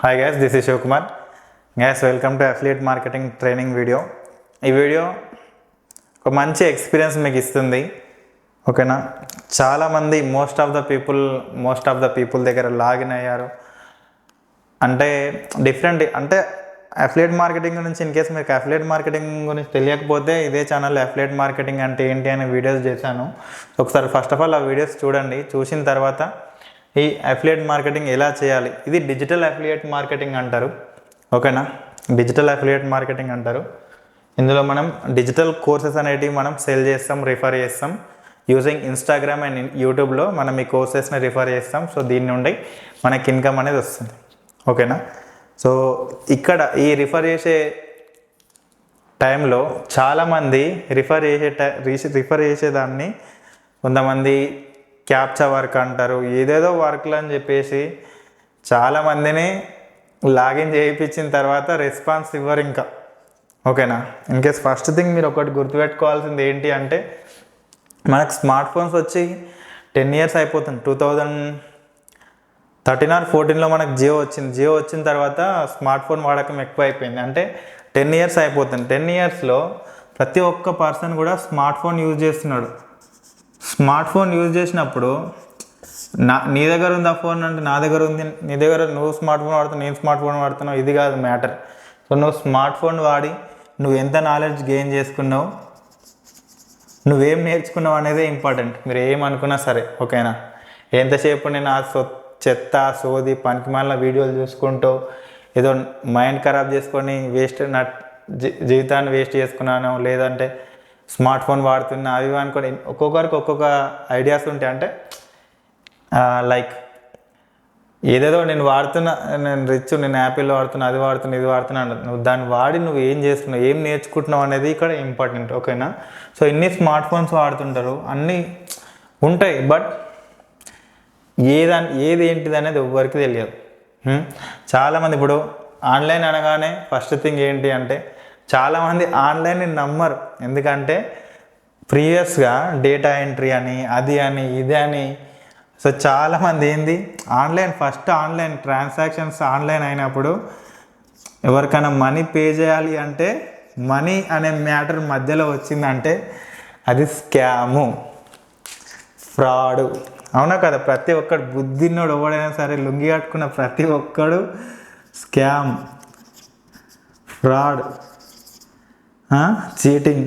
Hi guys, this is Shivkumar. Guys, welcome to affiliate marketing training video. ఈ video ఒక మంచి experience మీకు ఇస్తుంది. ఓకేనా, చాలామంది మోస్ట్ ఆఫ్ ద పీపుల్ దగ్గర లాగిన్ అయ్యారు. అంటే డిఫరెంట్ అంటే అఫిలియేట్ మార్కెటింగ్ గురించి ఇన్ కేస్ మీకు అఫిలియేట్ మార్కెటింగ్ గురించి తెలియకపోతే ఇదే ఛానల్ అఫిలియేట్ మార్కెటింగ్ అంటే ఏంటి అనే వీడియోస్ చేశాను. ఒకసారి ఫస్ట్ ఆఫ్ ఆల్ ఆ వీడియోస్ చూడండి. చూసిన తర్వాత ఈ అఫిలియేట్ మార్కెటింగ్ ఎలా చేయాలి, ఇది డిజిటల్ అఫిలియేట్ మార్కెటింగ్ అంటారు. ఓకేనా, డిజిటల్ అఫిలియేట్ మార్కెటింగ్ అంటారు. ఇందులో మనం డిజిటల్ కోర్సెస్ అనేటివి మనం సెల్ చేస్తాం, రిఫర్ చేస్తాం. యూజింగ్ ఇన్స్టాగ్రామ్ అండ్ యూట్యూబ్లో మనం ఈ కోర్సెస్ని రిఫర్ చేస్తాం. సో దీని నుండి మనకి ఇన్కమ్ అనేది వస్తుంది. ఓకేనా, సో ఇక్కడ ఈ రిఫర్ చేసే టైంలో చాలామంది రిఫర్ చేసేదాన్ని కొంతమంది క్యాప్చా వర్క్ అంటారు, ఏదేదో వర్క్లు అని చెప్పేసి చాలామందిని లాగిన్ చేయించిన తర్వాత రెస్పాన్స్ ఇవ్వరు ఇంకా. ఓకేనా, ఇన్కేస్ ఫస్ట్ థింగ్ మీరు ఒకటి గుర్తుపెట్టుకోవాల్సింది ఏంటి అంటే, మనకు స్మార్ట్ ఫోన్స్ వచ్చి 10 years అయిపోతుంది. 2013 or 14లో మనకు జియో వచ్చిన తర్వాత స్మార్ట్ ఫోన్ వాడకం ఎక్కువ అయిపోయింది. అంటే 10 years అయిపోతుంది. 10 yearsలో ప్రతి ఒక్క పర్సన్ కూడా స్మార్ట్ ఫోన్ యూజ్ చేస్తున్నాడు. స్మార్ట్ ఫోన్ యూజ్ చేసినప్పుడు నీ దగ్గర ఉంది ఆ ఫోన్ అంటే నా దగ్గర ఉంది, నీ దగ్గర నువ్వు స్మార్ట్ ఫోన్ వాడుతున్నావు, నేను స్మార్ట్ ఫోన్ వాడుతున్నావు, ఇది కాదు మ్యాటర్. సో నువ్వు స్మార్ట్ ఫోన్ వాడి నువ్వు ఎంత నాలెడ్జ్ గెయిన్ చేసుకున్నావు, నువ్వేం నేర్చుకున్నావు అనేదే ఇంపార్టెంట్. మీరు ఏమనుకున్నా సరే. ఓకేనా, ఎంతసేపు నేను ఆ చెత్త సోది పనికిమాలిన వీడియోలు చూసుకుంటూ ఏదో మైండ్ ఖరాబ్ చేసుకొని జీవితాన్ని వేస్ట్ చేసుకున్నాను, లేదంటే స్మార్ట్ ఫోన్ వాడుతున్నా అవి అనుకోని ఒక్కొక్కరికి ఒక్కొక్క ఐడియాస్ ఉంటాయి. అంటే లైక్ ఏదేదో నేను రిచ్, నేను యాపిల్ వాడుతున్నా, అది వాడుతున్నా, ఇది వాడుతున్నా అంటే నువ్వు దాన్ని వాడి నువ్వు ఏం చేస్తున్నావు, ఏం నేర్చుకుంటున్నావు అనేది ఇక్కడ ఇంపార్టెంట్. ఓకేనా, సో ఇన్ని స్మార్ట్ ఫోన్స్ వాడుతుంటారు, అన్నీ ఉంటాయి, బట్ ఏది ఏంటిది అనేది ఎవ్వరికి తెలియదు. చాలామంది ఇప్పుడు ఆన్లైన్ అనగానే ఫస్ట్ థింగ్ ఏంటి అంటే, చాలామంది ఆన్లైన్ని నమ్మరు. ఎందుకంటే ప్రీవియస్గా డేటా ఎంట్రీ అని, అది అని, ఇది అని. సో చాలామంది ఫస్ట్ ఆన్లైన్ ట్రాన్సాక్షన్స్ ఆన్లైన్ అయినప్పుడు ఎవరికైనా మనీ పే చేయాలి అంటే మనీ అనే మ్యాటర్ మధ్యలో వచ్చిందంటే అది స్కాము, ఫ్రాడు. అవునా కదా? ప్రతి ఒక్కడు బుద్ధిన్నోడు ఎవడైనా సరే లుంగి కట్టుకున్న ప్రతి ఒక్కడు స్కామ్, ఫ్రాడ్, చీటింగ్,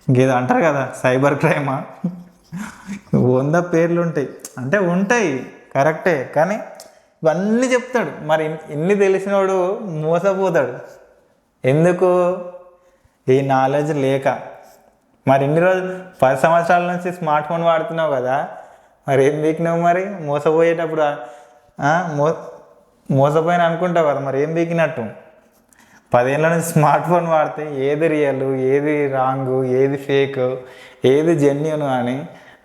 ఇంకేదో అంటారు కదా సైబర్ క్రైమా, 100 పేర్లు ఉంటాయి. అంటే ఉంటాయి కరెక్టే, కానీ ఇవన్నీ చెప్తాడు. మరి ఇన్ని తెలిసినోడు మోసపోతాడు. ఎందుకు? ఈ నాలెడ్జ్ లేక. మరి ఇన్ని రోజులు 10 సంవత్సరాల నుంచి స్మార్ట్ ఫోన్ వాడుతున్నావు కదా, మరి ఏం బీకినావు? మరి మోసపోయేటప్పుడు మోసపోయిన అనుకుంటావు కదా, మరి ఏం బీకినట్టు? 10 ఏళ్ళ నుంచి స్మార్ట్ ఫోన్ వాడితే ఏది రియల్, ఏది రాంగు, ఏది ఫేక్, ఏది జెన్యూన్ అని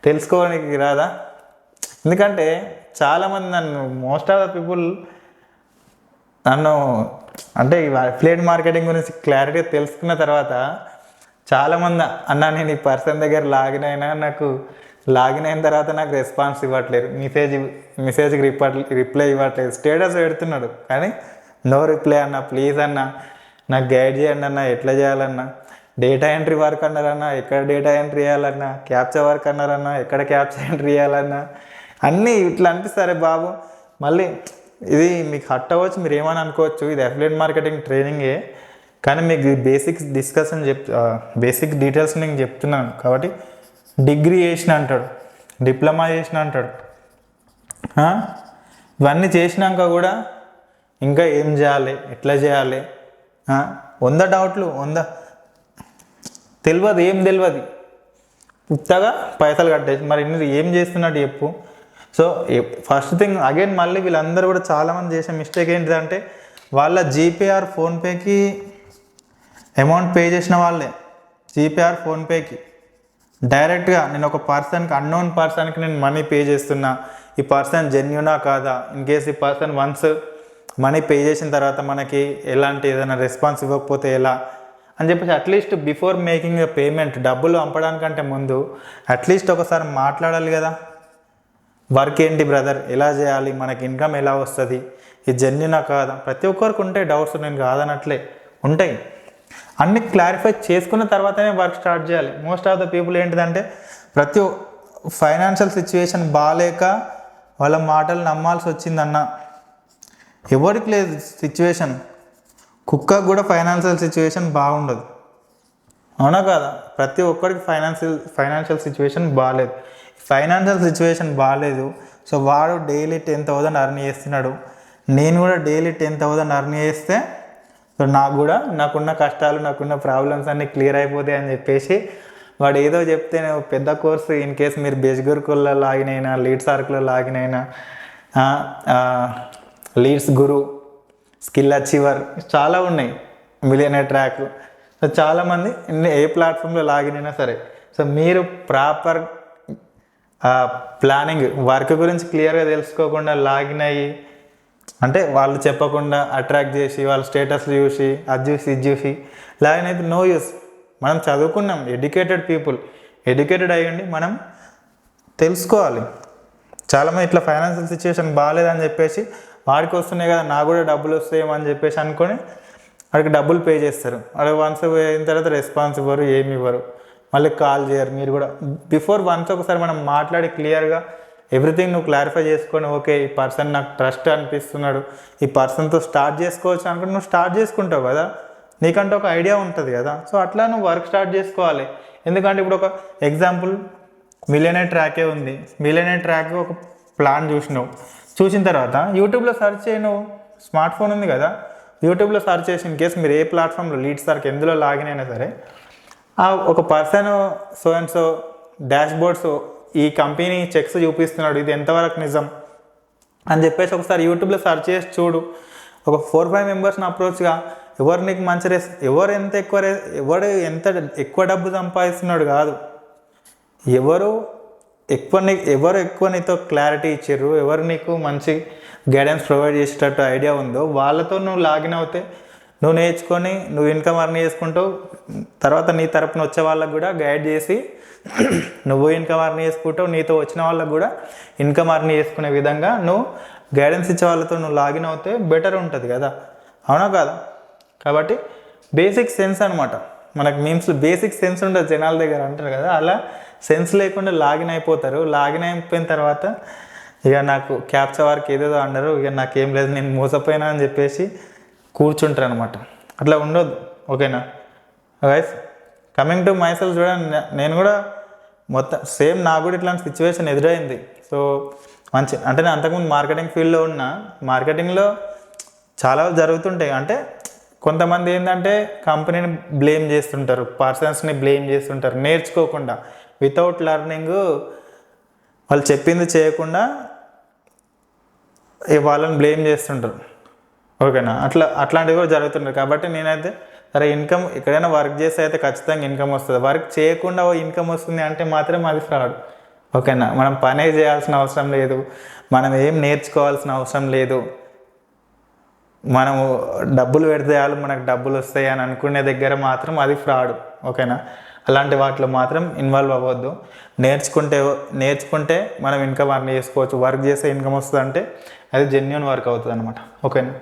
తెలుసుకోవడానికి రాదా? ఎందుకంటే చాలామంది మోస్ట్ ఆఫ్ ద పీపుల్ అంటే అఫిలియేట్ మార్కెటింగ్ గురించి క్లారిటీగా తెలుసుకున్న తర్వాత చాలామంది నేను ఈ పర్సన్ దగ్గర లాగిన్ అయిన తర్వాత నాకు రెస్పాన్స్ ఇవ్వట్లేదు, మెసేజ్కి రిప్లై ఇవ్వట్లేదు, స్టేటస్ పెడుతున్నాడు కానీ నో రిప్లై అన్న, ప్లీజ్ అన్న నాకు గైడ్ చేయండి అన్న, ఎట్లా చేయాలన్నా, డేటా ఎంట్రీ వర్క్ అన్నారన్నా, ఎక్కడ డేటా ఎంట్రీ చేయాలన్నా, క్యాప్చా వర్క్ అన్నారన్నా, ఎక్కడ క్యాప్చా ఎంట్రీ చేయాలన్నా, అన్నీ ఇట్లా అనిపిస్తారే బాబు. మళ్ళీ ఇది మీకు హట్ అవ్వచ్చు, మీరు ఏమని అనుకోవచ్చు, ఇది అఫిలియేట్ మార్కెటింగ్ ట్రైనింగే, కానీ మీకు బేసిక్ డీటెయిల్స్ నేను చెప్తున్నాను. కాబట్టి డిగ్రీ చేసిన అంటాడు, డిప్లొమా చేసిన అంటాడు, ఇవన్నీ చేసినాక కూడా ఇంకా ఏం చేయాలి, ఎట్లా చేయాలి, 100 డౌట్లు, 100 తెలియదు, ఏం తెలియదు, ఉత్తగా పైసలు కట్టేసి మరి ఏం చేస్తున్నట్టు చెప్పు. సో ఫస్ట్ థింగ్ అగైన్ మళ్ళీ వీళ్ళందరూ కూడా చాలామంది చేసే మిస్టేక్ ఏంటిదంటే, వాళ్ళ జీపే ఆర్ ఫోన్పేకి అమౌంట్ పే చేసిన వాళ్ళే జీపే ఆర్ ఫోన్పేకి డైరెక్ట్గా నేను ఒక అన్నోన్ పర్సన్కి నేను మనీ పే చేస్తున్నా, ఈ పర్సన్ జెన్యూనా కాదా, ఇన్ కేస్ ఈ పర్సన్ వన్స్ మనీ పే చేసిన తర్వాత మనకి ఎలాంటి ఏదైనా రెస్పాన్స్ ఇవ్వకపోతే ఎలా అని చెప్పేసి అట్లీస్ట్ బిఫోర్ మేకింగ్ పేమెంట్, డబ్బులు పంపడానికంటే ముందు అట్లీస్ట్ ఒకసారి మాట్లాడాలి కదా. వర్క్ ఏంటి బ్రదర్, ఎలా చేయాలి, మనకి ఇన్కమ్ ఎలా వస్తుంది, ఇది జెన్యునా కాదా, ప్రతి ఒక్కరికి ఉంటాయి డౌట్స్, నేను కాదనట్లే ఉంటాయి. అన్ని క్లారిఫై చేసుకున్న తర్వాతనే వర్క్ స్టార్ట్ చేయాలి. మోస్ట్ ఆఫ్ ద పీపుల్ ఏంటిదంటే ప్రతి ఫైనాన్షియల్ సిచ్యువేషన్ బాగాలేక వాళ్ళ మాటలు నమ్మాల్సి వచ్చిందన్న. ఎవరికి లేదు సిచ్యువేషన్, కుక్కకు కూడా ఫైనాన్షియల్ సిచ్యువేషన్ బాగుండదు, అవునా కాదా? ప్రతి ఒక్కరికి ఫైనాన్షియల్ సిచ్యువేషన్ బాగాలేదు. ఫైనాన్షియల్ సిచ్యువేషన్ బాగాలేదు, సో వాడు డైలీ 10,000 అర్న్ చేస్తున్నాడు, నేను కూడా డైలీ 10,000 అర్న్ చేస్తే సో నాకు కూడా నాకున్న కష్టాలు, నాకున్న ప్రాబ్లమ్స్ అన్నీ క్లియర్ అయిపోతాయి అని చెప్పేసి వాడు ఏదో చెప్తే నేను పెద్ద కోర్సు ఇన్ కేస్ మీరు బేస్ గురుకుల్లో లాగిన్ అయినా, లీడ్స్ ఆర్క్లో లాగిన్ అయినా, లీడ్స్ గురు, స్కిల్ అచీవర్ చాలా ఉన్నాయి, మిలియనర్ ట్రాక్, సో చాలామంది ఏ ప్లాట్ఫామ్లో లాగిన్ అయినా సరే, సో మీరు ప్రాపర్ ప్లానింగ్ వర్క్ గురించి క్లియర్గా తెలుసుకోకుండా లాగిన్ అయ్యి, అంటే వాళ్ళు చెప్పకుండా అట్రాక్ట్ చేసి వాళ్ళ స్టేటస్లు చూసి అది చూసి ఇది చూసి లాగిన్ అయితే నో యూస్. మనం చదువుకున్నాం, ఎడ్యుకేటెడ్ పీపుల్, ఎడ్యుకేటెడ్ అయ్యండి, మనం తెలుసుకోవాలి. చాలామంది ఇట్లా ఫైనాన్షియల్ సిచ్యువేషన్ బాగాలేదని చెప్పేసి వాడికి వస్తున్నాయి కదా నాకు కూడా డబ్బులు వస్తాయేమో అని చెప్పేసి అనుకొని వాడికి డబ్బులు పే చేస్తారు. వాడికి వన్స్ అయిన తర్వాత రెస్పాన్స్ ఇవ్వరు, ఏమి ఇవ్వరు, మళ్ళీ కాల్ చేయరు. మీరు కూడా బిఫోర్ వన్స్ ఒకసారి మనం మాట్లాడి క్లియర్గా ఎవ్రీథింగ్ నువ్వు క్లారిఫై చేసుకొని, ఓకే ఈ పర్సన్ నాకు ట్రస్ట్ అనిపిస్తున్నాడు, ఈ పర్సన్తో స్టార్ట్ చేసుకోవచ్చు అనుకుంటే నువ్వు స్టార్ట్ చేసుకుంటావు కదా, నీకంటే ఒక ఐడియా ఉంటుంది కదా. సో అట్లా నువ్వు వర్క్ స్టార్ట్ చేసుకోవాలి. ఎందుకంటే ఇప్పుడు ఒక ఎగ్జాంపుల్ మిలియనర్ ట్రాకే ఉంది, మిలియనర్ ట్రాక్ ఒక ప్లాన్ చూసిన తర్వాత యూట్యూబ్లో సెర్చ్ చేయి, నువ్వు స్మార్ట్ ఫోన్ ఉంది కదా, యూట్యూబ్లో సెర్చ్ చేసి ఇన్ కేస్ మీరు ఏ ప్లాట్ఫామ్లో లీడ్స్ సర్క్ ఎందులో లాగిన్ అయినా సరే ఒక person so and so dash boards ఈ కంపెనీ చెక్స్ చూపిస్తున్నాడు, ఇది ఎంతవరకు నిజం అని చెప్పేసి ఒకసారి యూట్యూబ్లో సెర్చ్ చేసి చూడు. ఒక 4-5 మెంబర్స్ని అప్రోచ్గా ఎవరు నీకు మంచి ఎవరు ఎంత ఎక్కువ డబ్బు సంపాదిస్తున్నాడు కాదు, ఎవరు ఎక్కువ నీతో క్లారిటీ ఇచ్చారు, ఎవరు నీకు మంచి గైడెన్స్ ప్రొవైడ్ చేసేటట్టు ఐడియా ఉందో వాళ్ళతో నువ్వు లాగిన్ అవుతే నువ్వు నేర్చుకొని నువ్వు ఇన్కమ్ అర్న్ చేసుకుంటావు. తర్వాత నీ తరపున వచ్చే వాళ్ళకు కూడా గైడ్ చేసి నువ్వు ఇన్కమ్ అర్న్ చేసుకుంటావు, నీతో వచ్చిన వాళ్ళకు కూడా ఇన్కమ్ అర్న్ చేసుకునే విధంగా నువ్వు గైడెన్స్ ఇచ్చే వాళ్ళతో నువ్వు లాగిన్ అవుతే బెటర్ ఉంటుంది కదా, అవునా కాదా? కాబట్టి బేసిక్ సెన్స్ అనమాట, మనకు మీమ్స్ బేసిక్ సెన్స్ ఉంటుంది జనాల దగ్గర అంటారు కదా, అలా సెన్స్ లేకుండా లాగిన్ అయిపోతారు. లాగిన్ అయిపోయిన తర్వాత ఇక నాకు క్యాప్చా వారికి ఏదేదో అన్నారు, ఇక నాకేం లేదు నేను మోసపోయినా అని చెప్పేసి కూర్చుంటారు అనమాట. అట్లా ఉండొద్దు, ఓకేనా guys? Coming to my self చూడండి, నేను కూడా మొత్తం సేమ్ నాకు కూడా ఇట్లాంటి సిచ్యువేషన్ ఎదురైంది. సో మంచి అంటే నేను అంతకుముందు మార్కెటింగ్ ఫీల్డ్లో ఉన్నా, మార్కెటింగ్లో చాలా జరుగుతుంటాయి. అంటే కొంతమంది ఏంటంటే కంపెనీని బ్లేమ్ చేస్తుంటారు, పర్సన్స్ని బ్లేమ్ చేస్తుంటారు, నేర్చుకోకుండా వితౌట్ లర్నింగ్ వాళ్ళు చెప్పింది చేయకుండా వాళ్ళని బ్లేమ్ చేస్తుంటారు, ఓకేనా? అట్లాంటివి కూడా జరుగుతుంటాయి. కాబట్టి నేనైతే సరే ఇన్కమ్ ఎక్కడైనా వర్క్ చేస్తే అయితే ఖచ్చితంగా ఇన్కమ్ వస్తుంది, వర్క్ చేయకుండా ఇన్కమ్ వస్తుంది అంటే మాత్రం అది ఫ్రాడ్, ఓకేనా? మనం పనే చేయాల్సిన అవసరం లేదు, మనం ఏం నేర్చుకోవాల్సిన అవసరం లేదు, మనము డబ్బులు పెడితే చాలు మనకు డబ్బులు వస్తాయి అని అనుకునే దగ్గర మాత్రం అది ఫ్రాడ్, ఓకేనా? అలాంటి వాటిలో మాత్రం ఇన్వాల్వ్ అవ్వద్దు. నేర్చుకుంటే మనం ఇన్కమ్ అర్న్ చేసుకోవచ్చు, వర్క్ చేస్తే ఇన్కమ్ వస్తుంది అంటే అది జెన్యూన్ వర్క్ అవుతుంది అనమాట, ఓకేనా?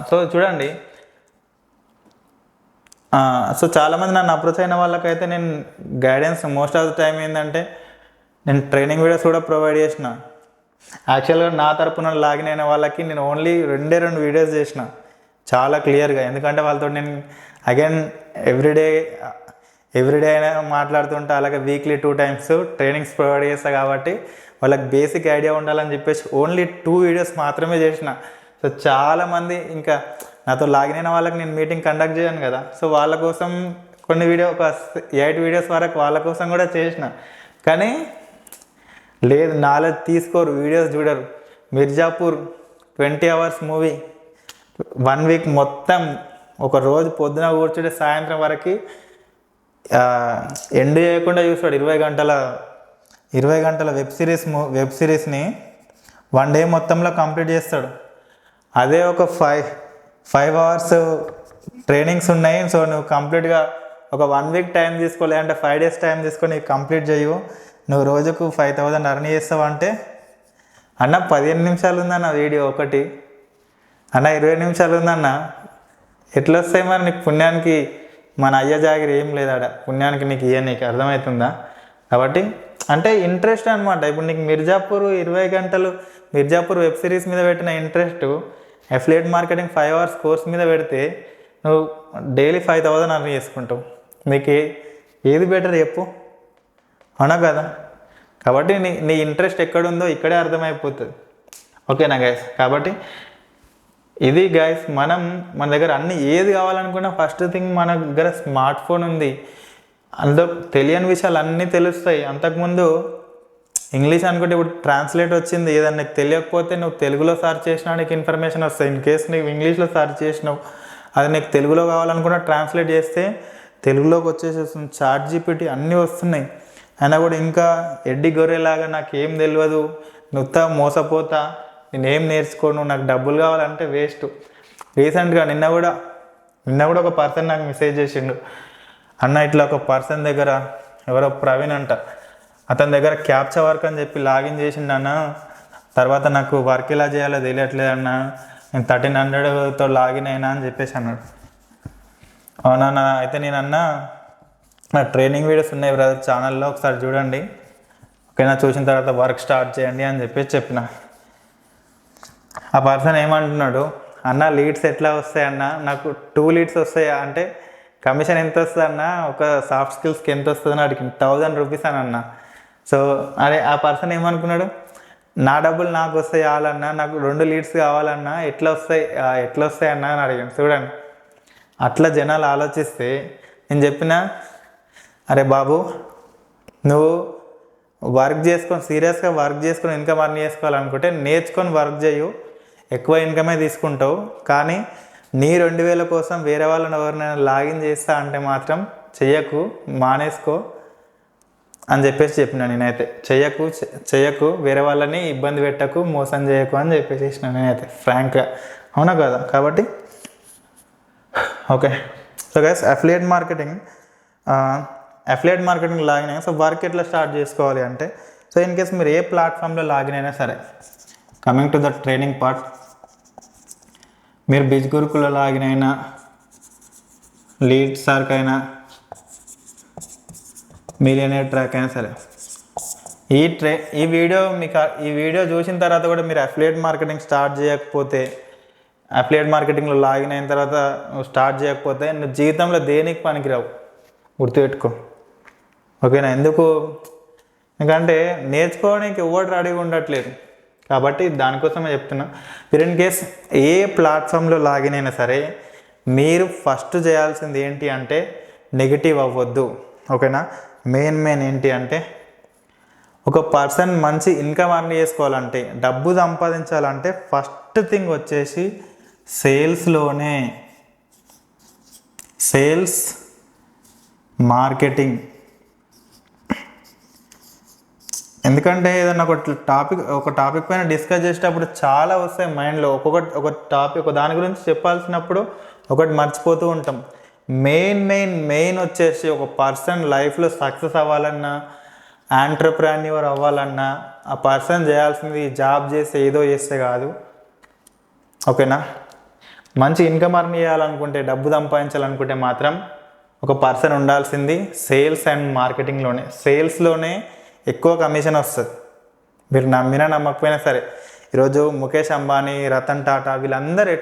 సో చూడండి, సో చాలామంది నన్ను అప్రోచ్ అయిన వాళ్ళకైతే నేను guidance most of the time ఏంటంటే నేను ట్రైనింగ్ వీడియోస్ కూడా ప్రొవైడ్ చేసిన. యాక్చువల్గా నా తరపున లాగిన్ అయిన వాళ్ళకి నేను ఓన్లీ 2 వీడియోస్ చేసిన చాలా క్లియర్గా, ఎందుకంటే వాళ్ళతో నేను అగైన్ ఎవ్రీడే అయినా మాట్లాడుతుంటా, అలాగే వీక్లీ 2 times ట్రైనింగ్స్ ప్రొవైడ్ చేస్తా. కాబట్టి వాళ్ళకి బేసిక్ ఐడియా ఉండాలని చెప్పేసి ఓన్లీ 2 వీడియోస్ మాత్రమే చేసిన. సో చాలామంది ఇంకా నాతో లాగిన్ అయిన వాళ్ళకి నేను మీటింగ్ కండక్ట్ చేయను కదా, సో వాళ్ళ కోసం కొన్ని ఒక 8 వీడియోస్ వరకు వాళ్ళ కోసం కూడా చేసిన. కానీ లేదు, నాలెడ్జ్ తీసుకోరు, వీడియోస్ చూడరు. మిర్జాపూర్ 20 hours మూవీ 1 week మొత్తం ఒక రోజు పొద్దున కూర్చుంటే సాయంత్రం వరకు ఎండ్ చేయకుండా చూస్తాడు. 20 గంటల వెబ్ సిరీస్ని 1 day మొత్తంలో కంప్లీట్ చేస్తాడు. అదే ఒక 5 hours ట్రైనింగ్స్ ఉన్నాయి. సో నువ్వు కంప్లీట్గా ఒక 1 week టైం తీసుకో, లేదంటే 5 days టైం తీసుకొని కంప్లీట్ చేయవు, నువ్వు రోజుకు 5,000 అర్న్ చేస్తావు అంటే అన్న 15 నిమిషాలు ఉందన్న వీడియో ఒకటి, అన్న 20 నిమిషాలు ఉందన్న, ఎట్లా వస్తాయి మరి నీకు పుణ్యానికి? మన అయ్య జాగిరి ఏం లేదాడ పుణ్యానికి నీకు నీకు అర్థమవుతుందా? కాబట్టి అంటే ఇంట్రెస్ట్ అనమాట. ఇప్పుడు నీకు మిర్జాపూర్ 20 గంటలు మిర్జాపూర్ వెబ్ సిరీస్ మీద పెట్టిన interest affiliate marketing 5 hours course మీద పెడితే నువ్వు డైలీ 5,000 అర్న్ చేసుకుంటావు. నీకు ఏది బెటర్ చెప్పు, అవునా కదా? కాబట్టి నీ ఇంట్రెస్ట్ ఎక్కడుందో ఇక్కడే అర్థమైపోతుంది. ఓకేనా గైస్? కాబట్టి ఇది గైస్, మన దగ్గర అన్ని ఏది కావాలనుకున్నా ఫస్ట్ థింగ్ మన దగ్గర స్మార్ట్ ఫోన్ ఉంది. అందులో తెలియని విషయాలు అన్నీ తెలుస్తాయి. అంతకుముందు ఇంగ్లీష్ అనుకుంటే ఇప్పుడు ట్రాన్స్లేట్ వచ్చింది. ఏదన్నా నీకు తెలియకపోతే నువ్వు తెలుగులో సర్చ్ చేసినా నీకు ఇన్ఫర్మేషన్ వస్తాయి. ఇన్ కేస్ నీకు ఇంగ్లీష్లో సర్చ్ చేసినావు, అది నీకు తెలుగులో కావాలనుకున్నా ట్రాన్స్లేట్ చేస్తే తెలుగులోకి వచ్చేసేస్తుంది. ChatGPT అన్నీ వస్తున్నాయి. అయినా కూడా ఇంకా ఎడ్డి గొర్రెలాగా నాకు ఏం తెలియదు, నువ్వుతా మోసపోతా, నేనేం నేర్చుకోను, నాకు డబ్బులు కావాలంటే వేస్ట్. రీసెంట్గా నిన్న కూడా ఒక పర్సన్ నాకు మెసేజ్ చేసిండు, అన్న ఇట్లా ఒక పర్సన్ దగ్గర ఎవరో ప్రవీణ్ అంట, అతని దగ్గర క్యాప్చా వర్క్ అని చెప్పి లాగిన్ చేసిండు అన్న. తర్వాత నాకు వర్క్ ఎలా చేయాలో తెలియట్లేదు అన్న, నేను 1300తో లాగిన్ అయినా అని చెప్పేసి అన్నాడు. అవునా? అయితే నేను అన్నా నా ట్రైనింగ్ వీడియోస్ ఉన్నాయి బ్రదర్ ఛానల్లో, ఒకసారి చూడండి, ఓకేనా? చూసిన తర్వాత వర్క్ స్టార్ట్ చేయండి అని చెప్పిన. ఆ పర్సన్ ఏమంటున్నాడు, అన్న లీడ్స్ ఎట్లా వస్తాయి అన్న, నాకు 2 leads వస్తాయా అంటే కమిషన్ ఎంత వస్తుంది అన్న, ఒక సాఫ్ట్ స్కిల్స్కి ఎంత వస్తుంది అని అడిగి 1000 రూపీస్ అని అన్న. సో అదే ఆ పర్సన్ ఏమనుకున్నాడు, నా డబ్బులు నాకు వస్తాయి కావాలన్నా, నాకు 2 leads కావాలన్నా ఎట్లా వస్తాయి అన్న అని అడిగాను. చూడండి, అట్లా జనాలు ఆలోచిస్తే నేను చెప్పిన, అరే బాబు నువ్వు వర్క్ చేసుకొని సీరియస్గా వర్క్ చేసుకొని ఇన్కమ్ అర్న్ చేసుకోవాలనుకుంటే నేర్చుకొని వర్క్ చేయు, ఎక్కువ ఇన్కమే తీసుకుంటావు. కానీ నీ 2000 కోసం వేరే వాళ్ళని ఎవరినైనా లాగిన్ చేస్తా అంటే మాత్రం చెయ్యకు, మానేసుకో అని చెప్పిన. నేనైతే చెయ్యకు, వేరే వాళ్ళని ఇబ్బంది పెట్టకు, మోసం చేయకు అని చెప్పేసి నేనైతే ఫ్రాంక్గా, అవునా కదా? కాబట్టి okay. So guys, affiliate marketing login అయినా, సో వర్క్ ఎట్లా స్టార్ట్ చేసుకోవాలి అంటే, సో ఇన్ కేస్ మీరు ఏ ప్లాట్ఫామ్లో లాగిన్ అయినా సరే, coming to the training part, మీరు బిజ్ గురుకులో లాగిన్ అయినా, లీడ్ సార్క్ అయినా, మిలియనేర్ ట్రాక్ అయినా సరే, ఈ వీడియో చూసిన తర్వాత కూడా మీరు అఫిలియేట్ మార్కెటింగ్ స్టార్ట్ చేయకపోతే, అఫిలియేట్ మార్కెటింగ్లో లాగిన్ అయిన తర్వాత నువ్వు స్టార్ట్ చేయకపోతే నువ్వు జీవితంలో దేనికి పనికిరావు, గుర్తుపెట్టుకో, ఓకేనా? ఎందుకంటే నేర్చుకోవడానికి ఎవరు రెడీగా ఉండట్లేదు. కాబట్టి దానికోసమే చెప్తున్నా, మీరు ఇన్ కేస్ ఏ ప్లాట్ఫామ్లో లాగిన్ అయినా సరే మీరు ఫస్ట్ చేయాల్సింది ఏంటి అంటే నెగిటివ్ అవ్వద్దు, ఓకేనా? మెయిన్ ఏంటి అంటే, ఒక పర్సన్ మంచి ఇన్కమ్ అర్న్ చేసుకోవాలంటే, డబ్బు సంపాదించాలంటే ఫస్ట్ థింగ్ వచ్చేసి సేల్స్ మార్కెటింగ్. ఎందుకంటే ఏదన్నా ఒక టాపిక్ పైన డిస్కస్ చేసేటప్పుడు చాలా వస్తాయి మైండ్లో, ఒక దాని గురించి చెప్పాల్సినప్పుడు ఒకటి మర్చిపోతూ ఉంటాం. మెయిన్ వచ్చేసి ఒక పర్సన్ లైఫ్లో సక్సెస్ అవ్వాలన్నా, ఆంటర్ప్రెన్యూర్ అవ్వాలన్నా, ఆ పర్సన్ చేయాల్సింది జాబ్ చేస్తే ఏదో చేస్తే కాదు, ఓకేనా? మంచి ఇన్కమ్ అర్న్ చేయాలనుకుంటే, డబ్బు సంపాదించాలనుకుంటే మాత్రం ఒక పర్సన్ ఉండాల్సింది సేల్స్ అండ్ మార్కెటింగ్లోనే. సేల్స్లోనే ఎక్కువ కమిషన్ వస్తుంది. మీరు నమ్మినా నమ్మకపోయినా సరే, ఈరోజు ముఖేష్ అంబానీ, రతన్ టాటా వీళ్ళందరూ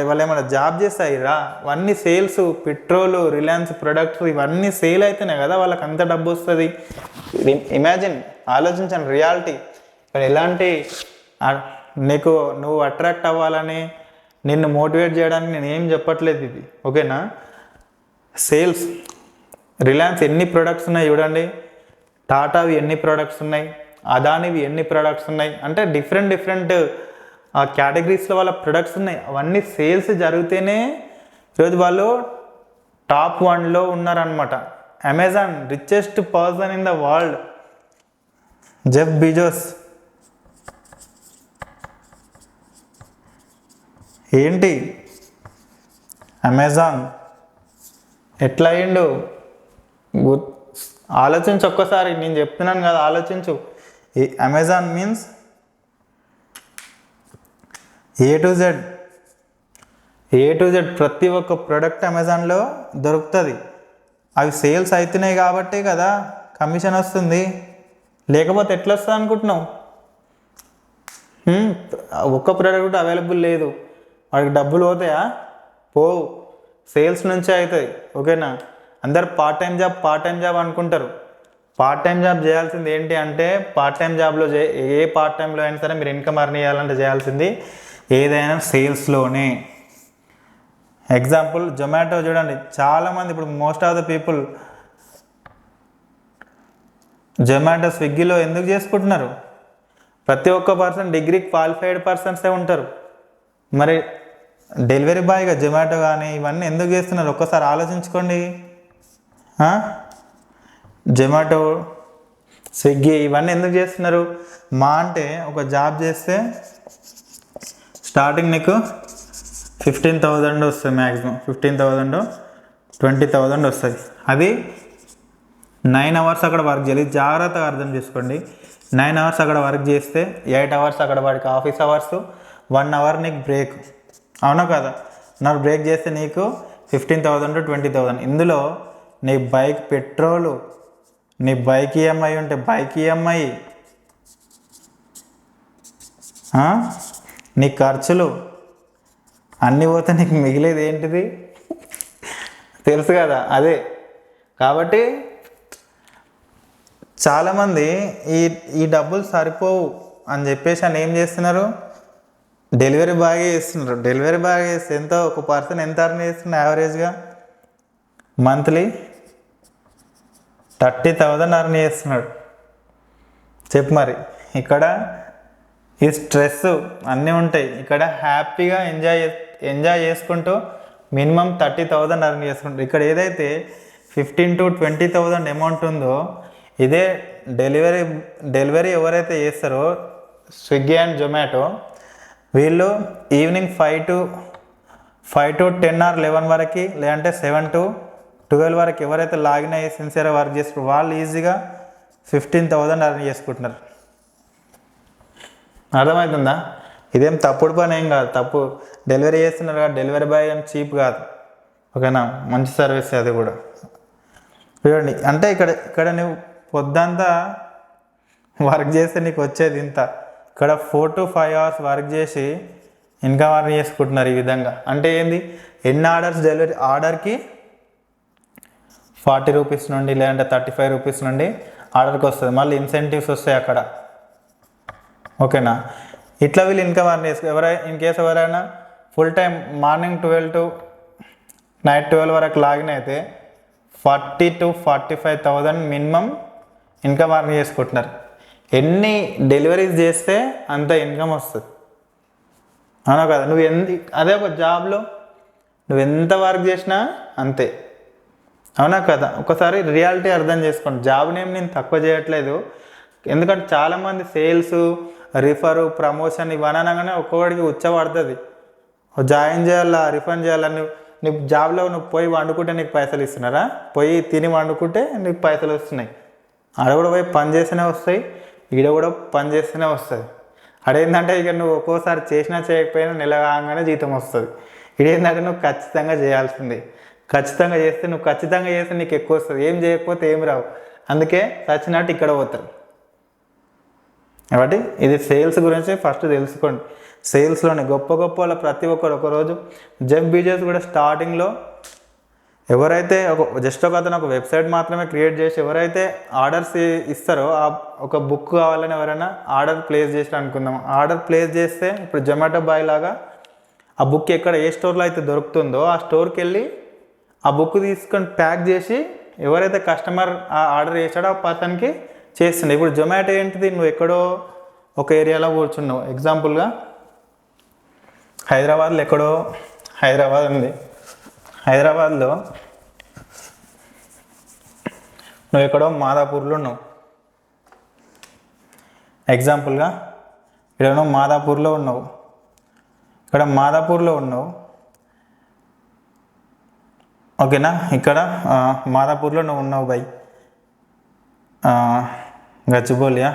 వాళ్ళు ఏమైనా జాబ్ చేస్తాయిరా, అవన్నీ సేల్స్, పెట్రోలు, రిలయన్స్ ప్రొడక్ట్స్ ఇవన్నీ సేల్ అయితేనే కదా వాళ్ళకి అంత డబ్బు వస్తుంది. ఇమాజిన్, ఆలోచించండి, రియాలిటీ. ఇక్కడ ఎలాంటి నువ్వు అట్రాక్ట్ అవ్వాలని, నిన్ను మోటివేట్ చేయడానికి నేను ఏం చెప్పట్లేదు ఇది, ఓకేనా? సేల్స్, రిలయన్స్ ఎన్ని ప్రొడక్ట్స్ ఉన్నాయి చూడండి, టాటావి ఎన్ని ప్రొడక్ట్స్ ఉన్నాయి, అదానివి ఎన్ని ప్రొడక్ట్స్ ఉన్నాయి, అంటే డిఫరెంట్ కేటగిరీస్లో వాళ్ళ ప్రొడక్ట్స్ ఉన్నాయి. అవన్నీ సేల్స్ జరిగితేనే ఈరోజు వాళ్ళు టాప్ 1లో ఉన్నారనమాట. Amazon richest person in the world Jeff Bezos. ఏంటి అమెజాన్ ఎట్లా అయ్యిండు? ఆలోచించు ఒక్కసారి, నేను చెప్తున్నాను కదా, ఆలోచించు. ఈ Amazon means A to Z ప్రతి ఒక్క ప్రోడక్ట్ అమెజాన్లో దొరుకుతుంది. అవి సేల్స్ అవుతున్నాయి కాబట్టి కదా కమిషన్ వస్తుంది, లేకపోతే ఎట్లా వస్తుంది అనుకుంటున్నావు? ఒక్క ప్రోడక్ట్ అవైలబుల్ లేదు, వాడికి డబ్బులు పోతాయా? పోవు, సేల్స్ నుంచే అవుతాయి. ఓకేనా? అందరు పార్ట్ టైం జాబ్ అనుకుంటారు. పార్ట్ టైం జాబ్ చేయాల్సింది ఏంటి అంటే, పార్ట్ టైం జాబ్లో ఏ పార్ట్ టైంలో అయినా సరే మీరు ఇన్కమ్ అర్న్ చేయాలంటే చేయాల్సింది ఏదైనా సేల్స్లోనే. ఎగ్జాంపుల్ జొమాటో చూడండి, చాలామంది ఇప్పుడు most of the people Zomato స్విగ్గీలో ఎందుకు చేసుకుంటున్నారు? ప్రతి ఒక్క పర్సన్ డిగ్రీ క్వాలిఫైడ్ పర్సన్సే ఉంటారు. మరి డెలివరీ బాయ్గా జొమాటో కానీ ఇవన్నీ ఎందుకు చేస్తున్నారు? ఒక్కసారి ఆలోచించుకోండి. జొమాటో, స్విగ్గీ ఇవన్నీ ఎందుకు చేస్తున్నారు? మా అంటే ఒక జాబ్ చేస్తే స్టార్టింగ్ నీకు 15,000 వస్తుంది, మ్యాక్సిమం 15,000 20,000 వస్తుంది. అది 9 అవర్స్ అక్కడ వర్క్ చేయాలి. జాగ్రత్తగా అర్థం చేసుకోండి. 9 అవర్స్ అక్కడ వర్క్ చేస్తే 8 అవర్స్ అక్కడ వాడికి ఆఫీస్ అవర్స్, 1 అవర్ నీకు బ్రేక్. అవునా కదా? నాకు బ్రేక్ చేస్తే నీకు 15,000 to 20,000. ఇందులో నీ బైక్ పెట్రోలు, నీ బైక్ ఈఎంఐ ఉంటే బైక్ ఈఎంఐ, నీ ఖర్చులు అన్నీ పోతే నీకు మిగిలేది ఏంటిది? తెలుసు కదా, అదే. కాబట్టి చాలామంది ఈ డబ్బులు సరిపోవు అని చెప్పేసి అని ఏం చేస్తున్నారు? డెలివరీ బాగా చేస్తున్నారు. డెలివరీ బాగా చేస్తే ఎంతో ఒక పర్సన్ ఎంత అర్న్ చేస్తున్నారు యావరేజ్గా? మంత్లీ 30,000 అర్న్ చేస్తున్నాడు. చెప్పు మరి. ఇక్కడ ఈ స్ట్రెస్ అన్నీ ఉంటాయి. ఇక్కడ హ్యాపీగా ఎంజాయ్ చేసుకుంటూ మినిమం 30,000 అర్న్ చేసుకుంటారు. ఇక్కడ ఏదైతే 15,000 to 20,000 అమౌంట్ ఉందో, ఇదే డెలివరీ ఎవరైతే చేస్తారో స్విగ్గీ అండ్ జొమాటో, వీళ్ళు ఈవినింగ్ 5 to 10 or 11 వరకు, లేదంటే 7 to 12 వరకు ఎవరైతే లాగిన్ అయ్యి సిన్సియర్గా వర్క్ చేస్తారో వాళ్ళు ఈజీగా 15,000 అర్న్ చేసుకుంటున్నారు. అర్థమవుతుందా? ఇదేం తప్పుడు పని ఏం కాదు. తప్పు డెలివరీ చేస్తున్నారు కదా, డెలివరీ బాయ్ ఏం చీప్ కాదు. ఓకేనా? మంచి సర్వీస్ అది కూడా. చూడండి, అంటే ఇక్కడ నువ్వు పొద్దంతా వర్క్ చేస్తే నీకు వచ్చేది ఇంత. ఇక్కడ 4 to 5 hours వర్క్ చేసి ఇన్కమ్ అర్న్ చేసుకుంటున్నారు ఈ విధంగా. అంటే ఏంది? ఎన్ని ఆర్డర్స్ డెలివరీ, ఆర్డర్కి 40 రూపీస్ నుండి లేదంటే 35 రూపీస్ నుండి ఆర్డర్కి వస్తుంది. మళ్ళీ ఇన్సెంటివ్స్ వస్తాయి అక్కడ. ఓకేనా? ఇట్లా వీళ్ళు ఇన్కమ్ అర్న్ చేసుకో. ఇన్ కేసు ఎవరైనా full time morning 12 to night 12 వరకు లాగిన్ అయితే 40,000 to 45,000 మినిమం ఇన్కమ్ అర్న్ చేసుకుంటున్నారు. ఎన్ని డెలివరీస్ చేస్తే అంత ఇన్కమ్ వస్తుంది. అవునా కదా? అదే ఒక జాబ్లో నువ్వు ఎంత వర్క్ చేసినా అంతే. అవునా కదా? ఒకసారి రియాలిటీ అర్థం చేసుకోండి. జాబ్ని ఏం నేను తక్కువ చేయట్లేదు, ఎందుకంటే చాలామంది సేల్స్, రిఫరు, ప్రమోషన్ ఇవన్నీ అనగానే ఒక్కొక్కడికి ఉచ్చబడుతుంది. జాయిన్ చేయాలా, రిఫండ్ చేయాలని. నీ జాబ్లో నువ్వు పోయి వండుకుంటే నీకు పైసలు ఇస్తున్నారా? పోయి తిని వండుకుంటే నీకు పైసలు వస్తున్నాయి. ఆడ కూడా పోయి పని చేస్తూనే వస్తాయి, ఈడ కూడా పని చేస్తూనే వస్తుంది. అదేంటంటే ఇక నువ్వు ఒక్కోసారి చేసినా చేయకపోయినా నెల కాగానే జీతం వస్తుంది. ఇదేంటంటే నువ్వు ఖచ్చితంగా చేయాల్సిందే. ఖచ్చితంగా చేస్తే నీకు ఎక్కువ వస్తుంది. ఏం చేయకపోతే ఏం రావు. అందుకే చచ్చినట్టు ఇక్కడ పోతారు. కాబట్టి ఇది సేల్స్ గురించి ఫస్ట్ తెలుసుకోండి. సేల్స్లోనే గొప్ప వాళ్ళ ప్రతి ఒక్కరు ఒకరోజు జెఫ్ బీజోస్ కూడా స్టార్టింగ్లో ఎవరైతే జస్ట్ అతను ఒక వెబ్సైట్ మాత్రమే క్రియేట్ చేసి ఎవరైతే ఆర్డర్స్ ఇస్తారో, ఒక బుక్ కావాలని ఎవరైనా ఆర్డర్ ప్లేస్ చేసి అనుకుందాం. ఆర్డర్ ప్లేస్ చేస్తే ఇప్పుడు జొమాటో బాయ్ లాగా ఆ బుక్ ఎక్కడ ఏ స్టోర్లో అయితే దొరుకుతుందో ఆ స్టోర్కి వెళ్ళి ఆ బుక్ తీసుకొని ప్యాక్ చేసి ఎవరైతే కస్టమర్ ఆ ఆర్డర్ చేశాడో ఆ పర్సన్కి చేస్తుండే. ఇప్పుడు జొమాటో ఏంటిది? నువ్వు ఎక్కడో ఒక ఏరియాలో కూర్చున్నావు. ఎగ్జాంపుల్గా హైదరాబాద్లో ఎక్కడో హైదరాబాద్ ఉంది. హైదరాబాద్లో నువ్వు ఎక్కడో మాదాపూర్లో ఉన్నావు. ఎగ్జాంపుల్గా ఇక్కడ నువ్వు మాదాపూర్లో ఉన్నావు. ఓకేనా? ఇక్కడ మాదాపూర్లో నువ్వు ఉన్నావు బై. గచ్చిబౌలియా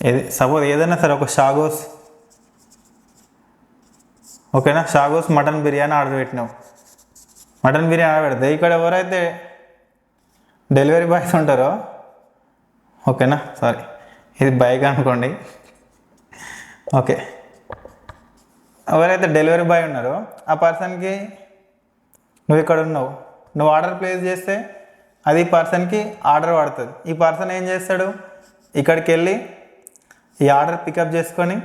ఏది సపోజ్ ఏదైనా సరే ఒక షాగోస్ ఓకేనా, షాగోస్ మటన్ బిర్యానీ ఆర్డర్ పెట్టినావు. మటన్ బిర్యానీ ఆర్డర్ పెడితే ఇక్కడ ఎవరైతే డెలివరీ బాయ్స్ ఉంటారో, ఓకేనా, సారీ ఇది బైక్ అనుకోండి, ఓకే, ఎవరైతే డెలివరీ బాయ్ ఉన్నారో ఆ పర్సన్కి నువ్వు ఇక్కడ ఉన్నావు, నువ్వు ఆర్డర్ ప్లేస్ చేస్తే అది పర్సన్కి ఆర్డర్ పడుతుంది. ఈ పర్సన్ ఏం చేస్తాడు, ఇక్కడికి వెళ్ళి ఈ ఆర్డర్ పికప్ చేసుకొని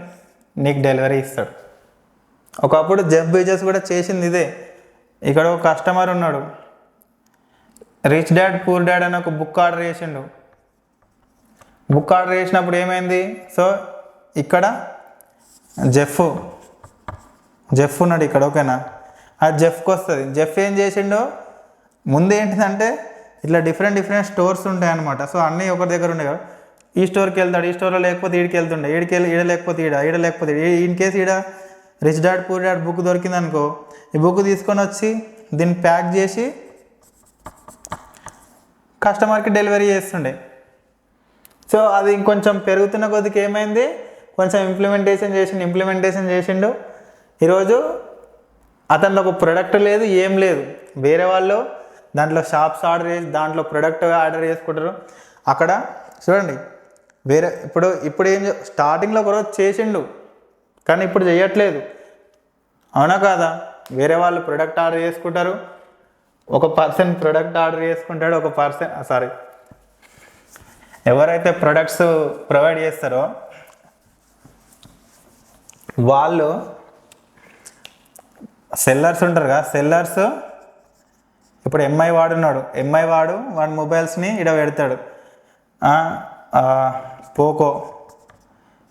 నీకు డెలివరీ ఇస్తాడు. ఒకప్పుడు జెఫ్ బెజోస్ కూడా చేసింది ఇదే. ఇక్కడ ఒక కస్టమర్ ఉన్నాడు, రిచ్ డాడ్ పూర్ డాడ్ అని ఒక బుక్ ఆర్డర్ చేసిండు. బుక్ ఆర్డర్ చేసినప్పుడు ఏమైంది, సో ఇక్కడ జెఫ్ ఉన్నాడు ఇక్కడ, ఓకేనా, అది జెఫ్కి వస్తుంది. జెఫ్ ఏం చేసిండో ముందు ఏంటిదంటే ఇట్లా డిఫరెంట్ స్టోర్స్ ఉంటాయి అనమాట. సో అన్నీ ఒకరి దగ్గర ఉండే కదా, ఈ స్టోర్కి వెళ్తాడు, ఈ స్టోర్లో లేకపోతే ఈడికి వెళ్తుండే, ఈడ లేకపోతే ఈడ లేకపోతే ఇన్ కేసు ఈడ rich dad poor dad book దొరికింది అనుకో, ఈ బుక్ తీసుకొని వచ్చి దీన్ని ప్యాక్ చేసి కస్టమర్కి డెలివరీ చేస్తుండే. సో అది ఇంకొంచెం పెరుగుతున్న కొద్దికి ఏమైంది, కొంచెం ఇంప్లిమెంటేషన్ చేసిండు. ఈరోజు అతనిలో ఒక ప్రొడక్ట్ లేదు, ఏం లేదు, వేరే వాళ్ళు దాంట్లో షాప్స్ ఆర్డర్ చేసి దాంట్లో ప్రొడక్ట్ ఆర్డర్ చేసుకుంటారు. అక్కడ చూడండి వేరే ఇప్పుడు ఏం స్టార్టింగ్లో ఒకరోజు చేసిండు కానీ ఇప్పుడు చేయట్లేదు, అవునా కాదా? వేరే వాళ్ళు ప్రొడక్ట్ ఆర్డర్ చేసుకుంటారు, ఒక పర్సన్ ప్రొడక్ట్ ఆర్డర్ చేసుకుంటాడు, ఒక పర్సన్ ఎవరైతే ప్రొడక్ట్స్ ప్రొవైడ్ చేస్తారో వాళ్ళు సెల్లర్స్ ఉంటారు కదా, సెల్లర్స్ ఇప్పుడు ఎంఐ వాడు వాడి మొబైల్స్ని ఇక్కడ పెడతాడు, పోకో,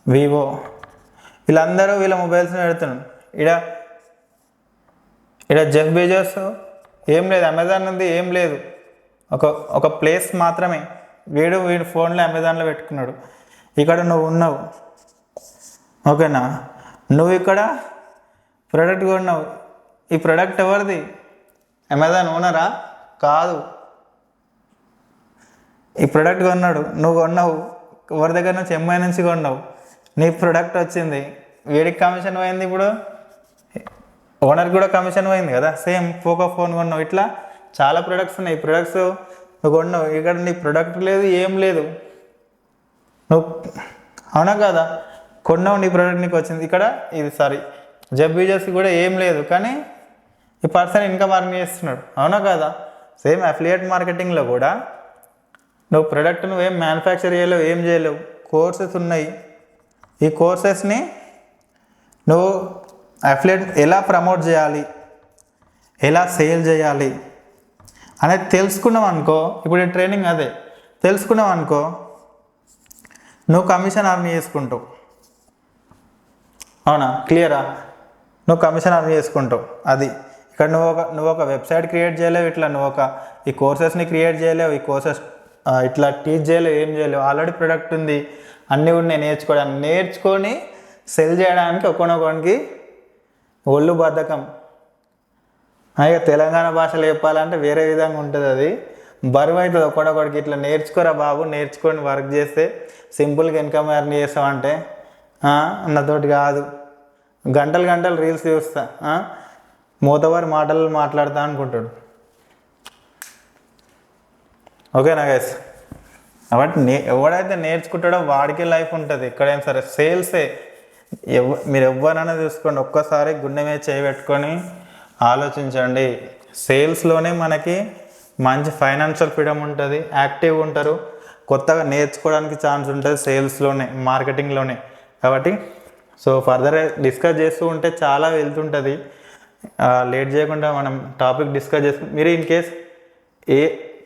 వివో, వీళ్ళందరూ వీళ్ళ మొబైల్స్ని పెడుతున్నాడు. ఇక్కడ జెఫ్ బెజోస్ ఏం లేదు, అమెజాన్ ఉంది ఏం లేదు, ఒక ప్లేస్ మాత్రమే, వీడి ఫోన్లో అమెజాన్లో పెట్టుకున్నాడు. ఇక్కడ నువ్వు ఉన్నావు, ఓకేనా, నువ్వు ఇక్కడ ప్రోడక్ట్ కొన్నావు. ఈ ప్రోడక్ట్ ఎవరిది? అమెజాన్ ఓనరా? కాదు. ఈ ప్రోడక్ట్ కొన్నాడు, నువ్వు కొన్నావు, ఎవరి దగ్గర నుంచి ఎంఐ నుంచి కొన్నావు, నీ ప్రోడక్ట్ వచ్చింది, వీడికి కమిషన్ పోయింది, ఇప్పుడు ఓనర్కి కూడా కమిషన్ పోయింది కదా. సేమ్ పోకో ఫోన్ కొన్నావు, ఇట్లా చాలా ప్రొడక్ట్స్ ఉన్నాయి. ఈ ప్రొడక్ట్స్ నువ్వు కొన్నావు, ఇక్కడ నీ ప్రొడక్ట్ లేదు, ఏం లేదు, నువ్వు అవునా కదా, కొన్నావు, నీ ప్రోడక్ట్ నీకు వచ్చింది. ఇక్కడ ఇది జెఫ్ బెజోస్ కూడా ఏం లేదు కానీ ఈ పర్సన్ ఇన్కమ్ అర్న్ చేస్తున్నాడు, అవునా కదా. సేమ్ అఫిలియేట్ మార్కెటింగ్లో కూడా నువ్వు ప్రొడక్ట్ నువ్వేం మ్యానుఫ్యాక్చర్ చేయలేవు, ఏం చేయలేవు, కోర్సెస్ ఉన్నాయి. ఈ కోర్సెస్ని నువ్వు అఫిలియేట్ ఎలా ప్రమోట్ చేయాలి, ఎలా సేల్ చేయాలి అనేది తెలుసుకున్నావు అనుకో, ఇప్పుడు ఈ ట్రైనింగ్ అదే తెలుసుకున్నావు అనుకో, నువ్వు కమిషన్ అర్న్ చేసుకుంటావు, అవునా, క్లియరా, నువ్వు కమిషన్ అర్న్ చేసుకుంటావు. అది ఇక్కడ నువ్వు ఒక వెబ్సైట్ క్రియేట్ చేయలేవు, ఇట్లా ఈ కోర్సెస్ని క్రియేట్ చేయలేవు, ఈ కోర్సెస్ ఇట్లా టీచ్ చేయలేవు, ఏం చేయలేవు, ఆల్రెడీ ప్రొడక్ట్ ఉంది, అన్నీ ఉన్నాయి, నేర్చుకొని సెల్ చేయడానికి ఒకనొకనికి ఒళ్ళు బద్ధకం. ఇక తెలంగాణ భాషలో చెప్పాలంటే వేరే విధంగా ఉంటుంది, అది బరువు అవుతుంది ఒకడొకడికి. ఇట్లా నేర్చుకోరా బాబు, నేర్చుకొని వర్క్ చేస్తే సింపుల్గా ఇన్కమ్ ఎర్న్ చేస్తామంటే నాతోటి కాదు, గంటలు రీల్స్ చూస్తా, మూతవారి మాటలు మాట్లాడతా అనుకుంటాడు, ఓకేనా గైస్. కాబట్టి ఎవడైతే నేర్చుకుంటాడో వాడికి లైఫ్ ఉంటుంది ఎక్కడైనా సరే. సేల్సే మీరు ఎవరైనా చూసుకోండి, ఒక్కసారి గుండె మీద చేయబెట్టుకొని ఆలోచించండి. సేల్స్లోనే మనకి మంచి ఫైనాన్షియల్ ఫ్రీడమ్ ఉంటుంది, యాక్టివ్గా ఉంటారు, కొత్తగా నేర్చుకోవడానికి ఛాన్స్ ఉంటుంది సేల్స్లోనే, మార్కెటింగ్లోనే. కాబట్టి సో ఫర్దర్ డిస్కస్ చేస్తూ ఉంటే చాలా వెళ్తుంటుంది. లేట్ చేయకుండా మనం టాపిక్ డిస్కస్ చేసుకుంటాం. మీరు ఇన్ కేస్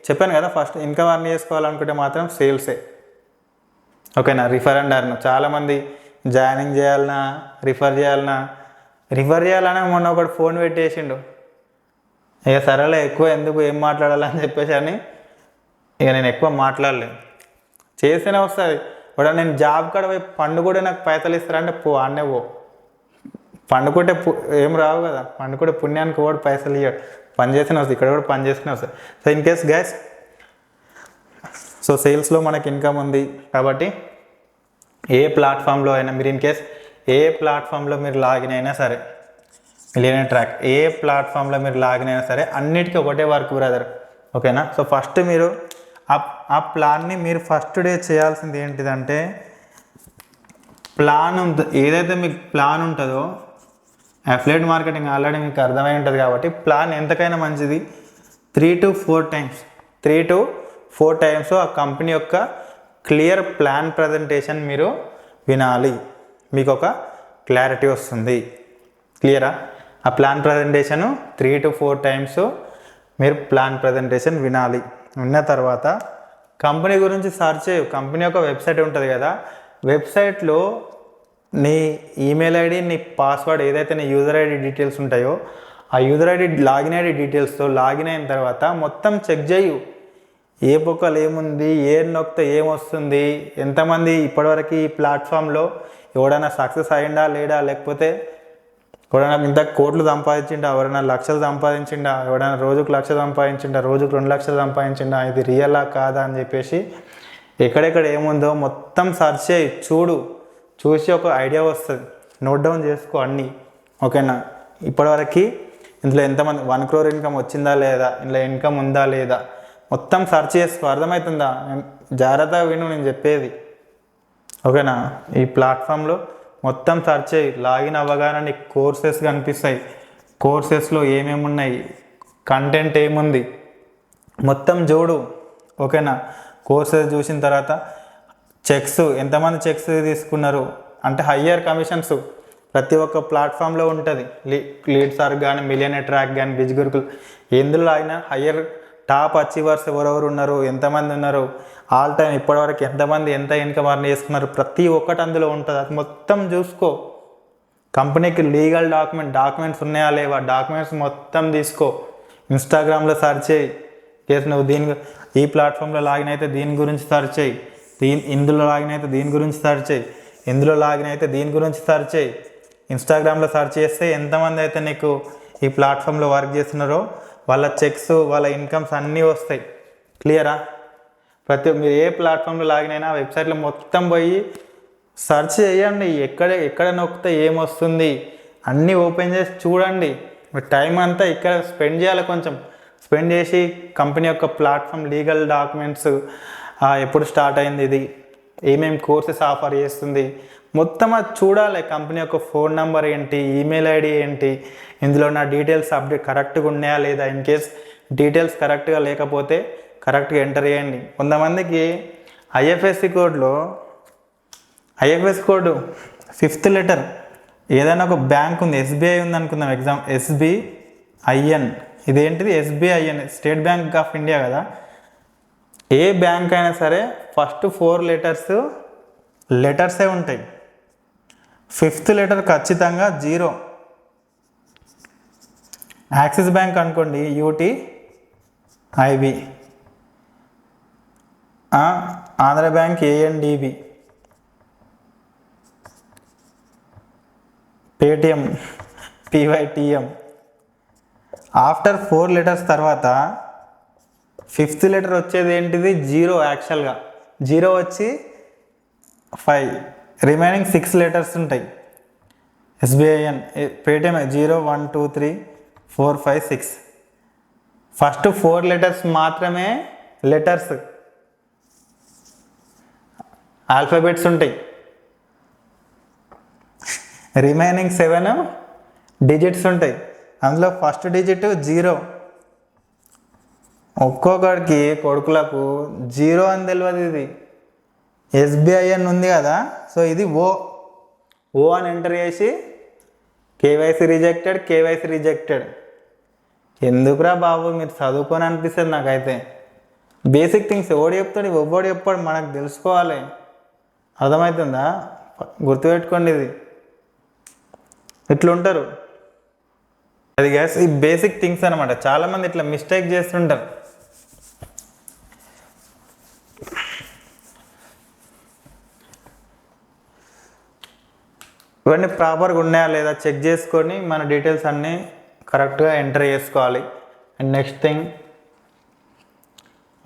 చెప్పాను కదా, ఫస్ట్ ఇన్కమ్ అర్న్ చేసుకోవాలనుకుంటే మాత్రం సేల్సే, ఓకేనా. రిఫర్ అండ్ అర్న్, చాలామంది జాయినింగ్ చేయాలన్నా రిఫర్ చేయాలన్నా మొన్న ఒకటి ఫోన్ పెట్టేసిండు, ఇక సరేలే ఎక్కువ ఎందుకు ఏం మాట్లాడాలని చెప్పేసి అని ఇక నేను ఎక్కువ మాట్లాడలేదు. చేస్తేనే వస్తుంది. ఇప్పుడు నేను జాబ్ కాడ పోయి పండుగ నాకు పైసలు ఇస్తారంటే ఆడనే పండుకుంటే ఏం రావు కదా, పండుకుంటే పుణ్యానికి కూడా పైసలు ఇవ్వడు, పని చేస్తేనే వస్తుంది, ఇక్కడ కూడా పని చేస్తూనే వస్తుంది. So in case guys so సేల్స్లో మనకి ఇన్కమ్ ఉంది కాబట్టి ఏ ప్లాట్ఫామ్లో అయినా మీరు ఇన్ కేస్ ఏ ప్లాట్ఫామ్లో మీరు లాగిన్ అయినా సరే, మిలియనర్ ట్రాక్ ఏ ప్లాట్ఫామ్లో మీరు లాగిన్ అయినా సరే అన్నిటికీ ఒకటే వర్క్ బ్రదర్, ఓకేనా. సో ఫస్ట్ మీరు ఆ ప్లాన్ని మీరు ఫస్ట్ డే చేయాల్సింది ఏంటిదంటే, ప్లాన్ ఏదైతే మీకు ప్లాన్ ఉంటుందో, అఫిలియేట్ మార్కెటింగ్ ఆల్రెడీ మీకు అర్థమై ఉంటుంది కాబట్టి ప్లాన్ ఎంతకైనా మంచిది 3 to 4 times ఆ కంపెనీ యొక్క క్లియర్ ప్లాన్ ప్రజెంటేషన్ మీరు వినాలి. మీకు ఒక క్లారిటీ వస్తుంది. క్లియరా? ఆ ప్లాన్ ప్రజెంటేషను 3 to 4 times మీరు ప్లాన్ ప్రజెంటేషన్ వినాలి. విన్న తర్వాత కంపెనీ గురించి సెర్చ్ చేయి. కంపెనీ యొక్క వెబ్సైట్ ఉంటుంది కదా, వెబ్సైట్లో నీ ఈమెయిల్ ఐడి, నీ పాస్వర్డ్, ఏదైతే నీ యూజర్ ఐడి డీటెయిల్స్ ఉంటాయో ఆ యూజర్ ఐడి, లాగిన్ ఐడి డీటెయిల్స్తో లాగిన్ అయిన తర్వాత మొత్తం చెక్ చేయు. ఏ బొక్కలు ఏముంది, ఏ నొక్కితే ఏమొస్తుంది, ఎంతమంది ఇప్పటివరకు ఈ ప్లాట్ఫామ్లో ఎవడైనా సక్సెస్ అయ్యిందా లేడా, లేకపోతే ఎవడైనా ఇంత కోట్లు సంపాదించిండా, ఎవరైనా లక్షలు సంపాదించిండా, ఎవడైనా రోజుకు 1,00,000 సంపాదించిండా, రోజుకు 2,00,000 సంపాదించిండా, ఇది రియలా కాదా అని చెప్పేసి ఎక్కడెక్కడ ఏముందో మొత్తం సెర్చ్ చేయి, చూసి ఒక ఐడియా వస్తుంది. నోట్ డౌన్ చేసుకో అన్నీ, ఓకేనా. ఇప్పటివరకు ఇందులో ఎంతమంది 1 crore ఇన్కమ్ వచ్చిందా లేదా, ఇందులో ఇన్కమ్ ఉందా లేదా మొత్తం సెర్చ్ చేసుకో. అర్థమవుతుందా? జాగ్రత్తగా విను నేను చెప్పేది, ఓకేనా. ఈ ప్లాట్ఫామ్లో మొత్తం సెర్చ్ చేయి. లాగిన్ అవ్వగానే నీకు కోర్సెస్ కనిపిస్తాయి. కోర్సెస్లో ఏమేమి ఉన్నాయి, కంటెంట్ ఏముంది మొత్తం చూడు, ఓకేనా. కోర్సెస్ చూసిన తర్వాత చెక్స్, ఎంతమంది చెక్స్ తీసుకున్నారు అంటే హయ్యర్ కమిషన్స్ ప్రతి ఒక్క ప్లాట్ఫామ్లో ఉంటుంది. లీడ్సర్ కానీ, మిలియనర్ ట్రాక్ కానీ, బిజ్ గురుకుల్, ఎందులో అయినా హయ్యర్ టాప్ అచీవర్స్ ఎవరెవరు ఉన్నారు, ఎంతమంది ఉన్నారు, ఆల్ టైం ఇప్పటివరకు ఎంతమంది ఎంత ఇన్కమ్ అర్న్ చేసుకున్నారు, ప్రతి ఒక్కటి అందులో ఉంటుంది. అది మొత్తం చూసుకో. కంపెనీకి లీగల్ డాక్యుమెంట్స్ ఉన్నాయా లేవా, డాక్యుమెంట్స్ మొత్తం తీసుకో. ఇన్స్టాగ్రామ్లో సెర్చ్ చేయి. కేసు నువ్వు ఈ ప్లాట్ఫామ్లో లాగిన్ అయితే దీని గురించి సెర్చ్ చేయి, ఇందులో లాగిన్ అయితే దీని గురించి సెర్చ్ చేయి, ఇందులో లాగిన్ అయితే దీని గురించి సెర్చ్ చేయి. ఇన్స్టాగ్రామ్లో సెర్చ్ చేస్తే ఎంతమంది అయితే నీకు ఈ ప్లాట్ఫామ్లో వర్క్ చేస్తున్నారో వాళ్ళ చెక్స్, వాళ్ళ ఇన్కమ్స్ అన్నీ వస్తాయి. క్లియరా? మీరు ఏ ప్లాట్ఫామ్లో లాగిన్ అయినా వెబ్సైట్లో మొత్తం పోయి సెర్చ్ చేయండి. ఎక్కడ నొక్కితే ఏమొస్తుంది అన్నీ ఓపెన్ చేసి చూడండి. టైం అంతా ఇక్కడ స్పెండ్ చేయాలి, కొంచెం స్పెండ్ చేసి కంపెనీ యొక్క ప్లాట్ఫామ్ లీగల్ డాక్యుమెంట్స్, ఎప్పుడు స్టార్ట్ అయింది, ఇది ఏమేమి కోర్సెస్ ఆఫర్ చేస్తుంది మొత్తం అది చూడాలి. కంపెనీ యొక్క ఫోన్ నెంబర్ ఏంటి, ఈమెయిల్ ఐడి ఏంటి, ఇందులో నా డీటెయిల్స్ అప్డేట్ కరెక్ట్గా ఉన్నాయా లేదా, ఇన్ కేస్ డీటెయిల్స్ కరెక్ట్గా లేకపోతే కరెక్ట్గా ఎంటర్ చేయండి. కొంతమందికి ఐఎఫ్ఎస్సి కోడ్ 5th లెటర్ ఏదైనా ఒక బ్యాంక్ ఉంది, ఎస్బీఐ ఉంది అనుకుందాం, SBIN, ఇదేంటిది SBIN, state bank of India కదా. ఏ బ్యాంక్ అయినా సరే ఫస్ట్ 4 లెటర్సే ఉంటాయి. 5th లెటర్ ఖచ్చితంగా 0. యాక్సిస్ బ్యాంక్ అనుకోండి UTIB, Andhra bank ANDB, Paytm PYTM. After 4 letters తర్వాత 5th లెటర్ వచ్చేది ఏంటిది 0. యాక్చువల్గా 0 వచ్చి 5, రిమైనింగ్ 6 లెటర్స్ ఉంటాయి. SBIN, Paytm 0 1 2 3 4 5 6. ఫస్ట్ 4 లెటర్స్ మాత్రమే లెటర్స్, ఆల్ఫాబెట్స్ ఉంటాయి. రిమైనింగ్ 7 డిజిట్స్ ఉంటాయి. అందులో ఫస్ట్ డిజిట్ 0. ఒక్కొక్కడికి కొడుకులకు 0 అని తెలియదు. ఇది SBIN ఉంది కదా, సో ఇది ఓ అని ఎంటర్ చేసి KYC రిజెక్టెడ్. ఎందుకురా బాబు మీరు చదువుకొని అనిపిస్తుంది నాకైతే. బేసిక్ థింగ్స్ ఎవడు చెప్తాడు, ఎవ్వడు చెప్పాడు, మనకు తెలుసుకోవాలి. అర్థమవుతుందా? గుర్తుపెట్టుకోండి, ఇది ఇట్లుంటారు. అది గ్యాస్ ఈ బేసిక్ థింగ్స్ అనమాట. చాలామంది ఇట్లా మిస్టేక్ చేస్తుంటారు. ఇవన్నీ ప్రాపర్గా ఉన్నాయా లేదా చెక్ చేసుకొని మన డీటెయిల్స్ అన్నీ కరెక్ట్గా ఎంటర్ చేసుకోవాలి. అండ్ నెక్స్ట్ థింగ్,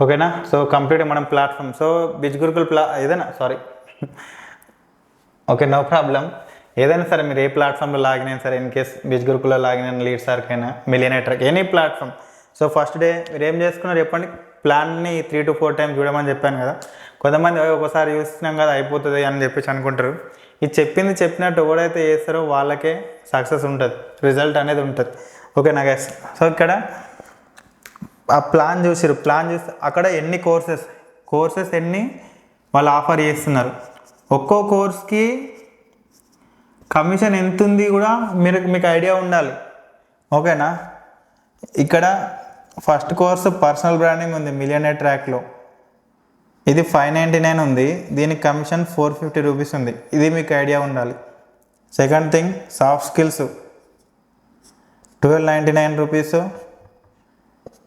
ఓకేనా. సో కంప్లీట్ మనం ప్లాట్ఫామ్, సో బిజ్ గురుకుల్ ఏదైనా ఓకే, నో ప్రాబ్లం. ఏదైనా సరే మీరు ఏ ప్లాట్ఫామ్లో లాగిన్ అయినా సరే, ఇన్ కేస్ బిజ్ గురుకుల్లో లాగిన్ అయిన లీడ్ సర్క్ అయినా, millionaire track, any platform. So first day మీరు ఏం చేసుకున్నారు చెప్పండి, ప్లాన్ని 3 to 4 times చూడమని చెప్పాను కదా. కొంతమంది ఒకసారి చూస్తున్నాం కదా అయిపోతుంది అని చెప్పేసి అనుకుంటారు. ఇది చెప్పినట్టు ఎవడైతే చేస్తారో వాళ్ళకే సక్సెస్ ఉంటుంది, రిజల్ట్ అనేది ఉంటుంది. ఓకేనా గైస్. సో ఇక్కడ ఆ ప్లాన్ చూసి అక్కడ ఎన్ని కోర్సెస్ ఎన్ని వాళ్ళు ఆఫర్ చేస్తున్నారు, ఒక్కో కోర్స్కి కమిషన్ ఎంత ఉంది కూడా మీకు ఐడియా ఉండాలి. ఓకేనా. ఇక్కడ ఫస్ట్ కోర్సు పర్సనల్ బ్రాండింగ్ ఉంది మిలియనర్ ట్రాక్లో, ఇది 599 ఉంది, దీనికి కమిషన్ 450 రూపీస్ ఉంది, ఇది మీకు ఐడియా ఉండాలి. Second thing soft skills 1299 rupees,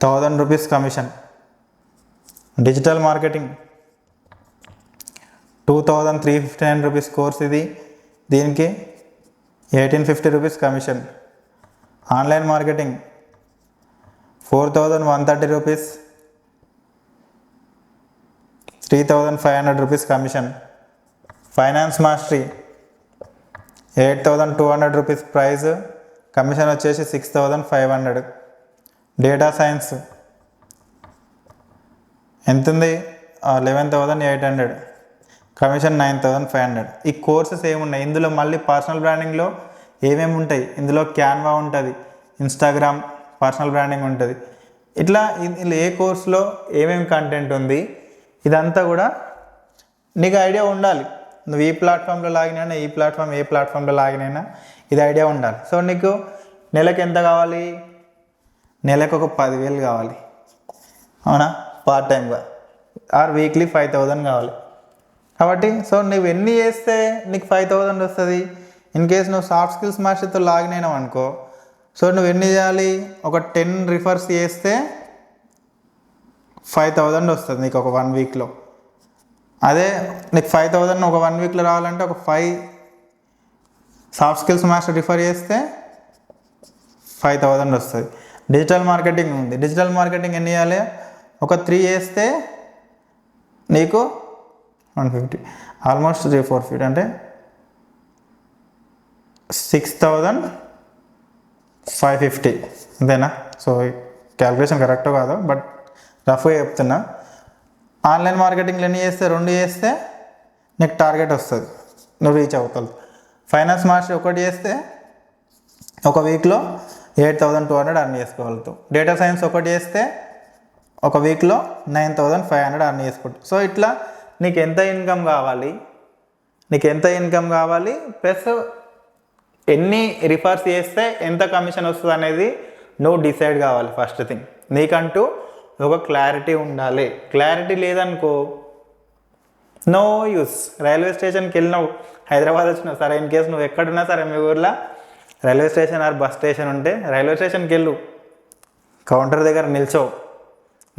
1000 rupees commission. Digital marketing 2359 rupees course ఇది, దీనికి 1850 rupees commission. Online marketing 4130 rupees, 3500 rupees commission. Finance mastery 8200 rupees prize, commission వచ్చేసి 6500. డేటా సైన్స్ ఎంత ఉంది, 11800, కమిషన్ 9500. ఈ కోర్సెస్ ఏమున్నాయి ఇందులో, మళ్ళీ పర్సనల్ బ్రాండింగ్లో ఏమేమి ఉంటాయి, ఇందులో క్యాన్వా ఉంటుంది, ఇన్స్టాగ్రామ్ పర్సనల్ బ్రాండింగ్ ఉంటుంది. ఇట్లా ఏ కోర్సులో ఏమేమి కంటెంట్ ఉంది ఇదంతా కూడా నీకు ఐడియా ఉండాలి. నువ్వు ఈ ప్లాట్ఫామ్లో లాగిన్ అయినా, ఏ ప్లాట్ఫామ్లో లాగిన్ అయినా ఇది ఐడియా ఉండాలి. సో నీకు నెలకు ఎంత కావాలి, నెలకు ఒక 10,000 కావాలి, అవునా, పార్ట్ టైంగా, ఆర్ వీక్లీ 5000 కావాలి. కాబట్టి సో నువ్వు ఎన్ని చేస్తే నీకు 5000 వస్తుంది. ఇన్ కేస్ నువ్వు సాఫ్ట్ స్కిల్స్ మాస్టర్తో లాగిన్ అయినావు అనుకో, సో నువ్వు ఎన్ని చేయాలి, ఒక 10 రిఫర్స్ చేస్తే 5000 వస్తుంది నీకు ఒక 1 వీక్లో. అదే నీకు 5000 ఒక 1 వీక్లో రావాలంటే ఒక 5 సాఫ్ట్ స్కిల్స్ మాస్టర్ రిఫర్ చేస్తే 5000 వస్తుంది. డిజిటల్ మార్కెటింగ్ ఉంది, డిజిటల్ మార్కెటింగ్ ఎన్ని చేయాలి, ఒక 3 చేస్తే నీకు 150, ఆల్మోస్ట్ 3-4 ఫీట్ అంటే 6550 అంతేనా. సో క్యాల్కులేషన్ కరెక్ట్ కాదు, బట్ రఫ్గా చెప్తున్నా. ఆన్లైన్ మార్కెటింగ్లో ఎన్ని చేస్తే 2 చేస్తే నీకు టార్గెట్ వస్తుంది, నువ్వు రీచ్ అవుతావు. ఫైనాన్స్ మాస్టర్ ఒకటి చేస్తే ఒక వీక్లో 8200 అర్న్ చేసుకోగలుగుతావు. డేటా సైన్స్ ఒకటి చేస్తే ఒక వీక్లో 9500 అర్న్ చేసుకుంటావు. సో ఇట్లా నీకు ఎంత ఇన్కమ్ కావాలి, ప్లస్ ఎన్ని రిఫర్స్ చేస్తే ఎంత కమిషన్ వస్తుంది అనేది నువ్వు డిసైడ్ కావాలి. ఫస్ట్ థింగ్ నీకంటూ ఒక క్లారిటీ ఉండాలి. క్లారిటీ లేదనుకో నో యూస్. రైల్వే స్టేషన్కి వెళ్ళినావు, హైదరాబాద్ వచ్చినావు, సరే ఇన్ కేసు నువ్వు ఎక్కడున్నా సరే మీ ఊర్లో railway station or bus station ఉంటే రైల్వే స్టేషన్కి వెళ్ళు, కౌంటర్ దగ్గర నిల్చో,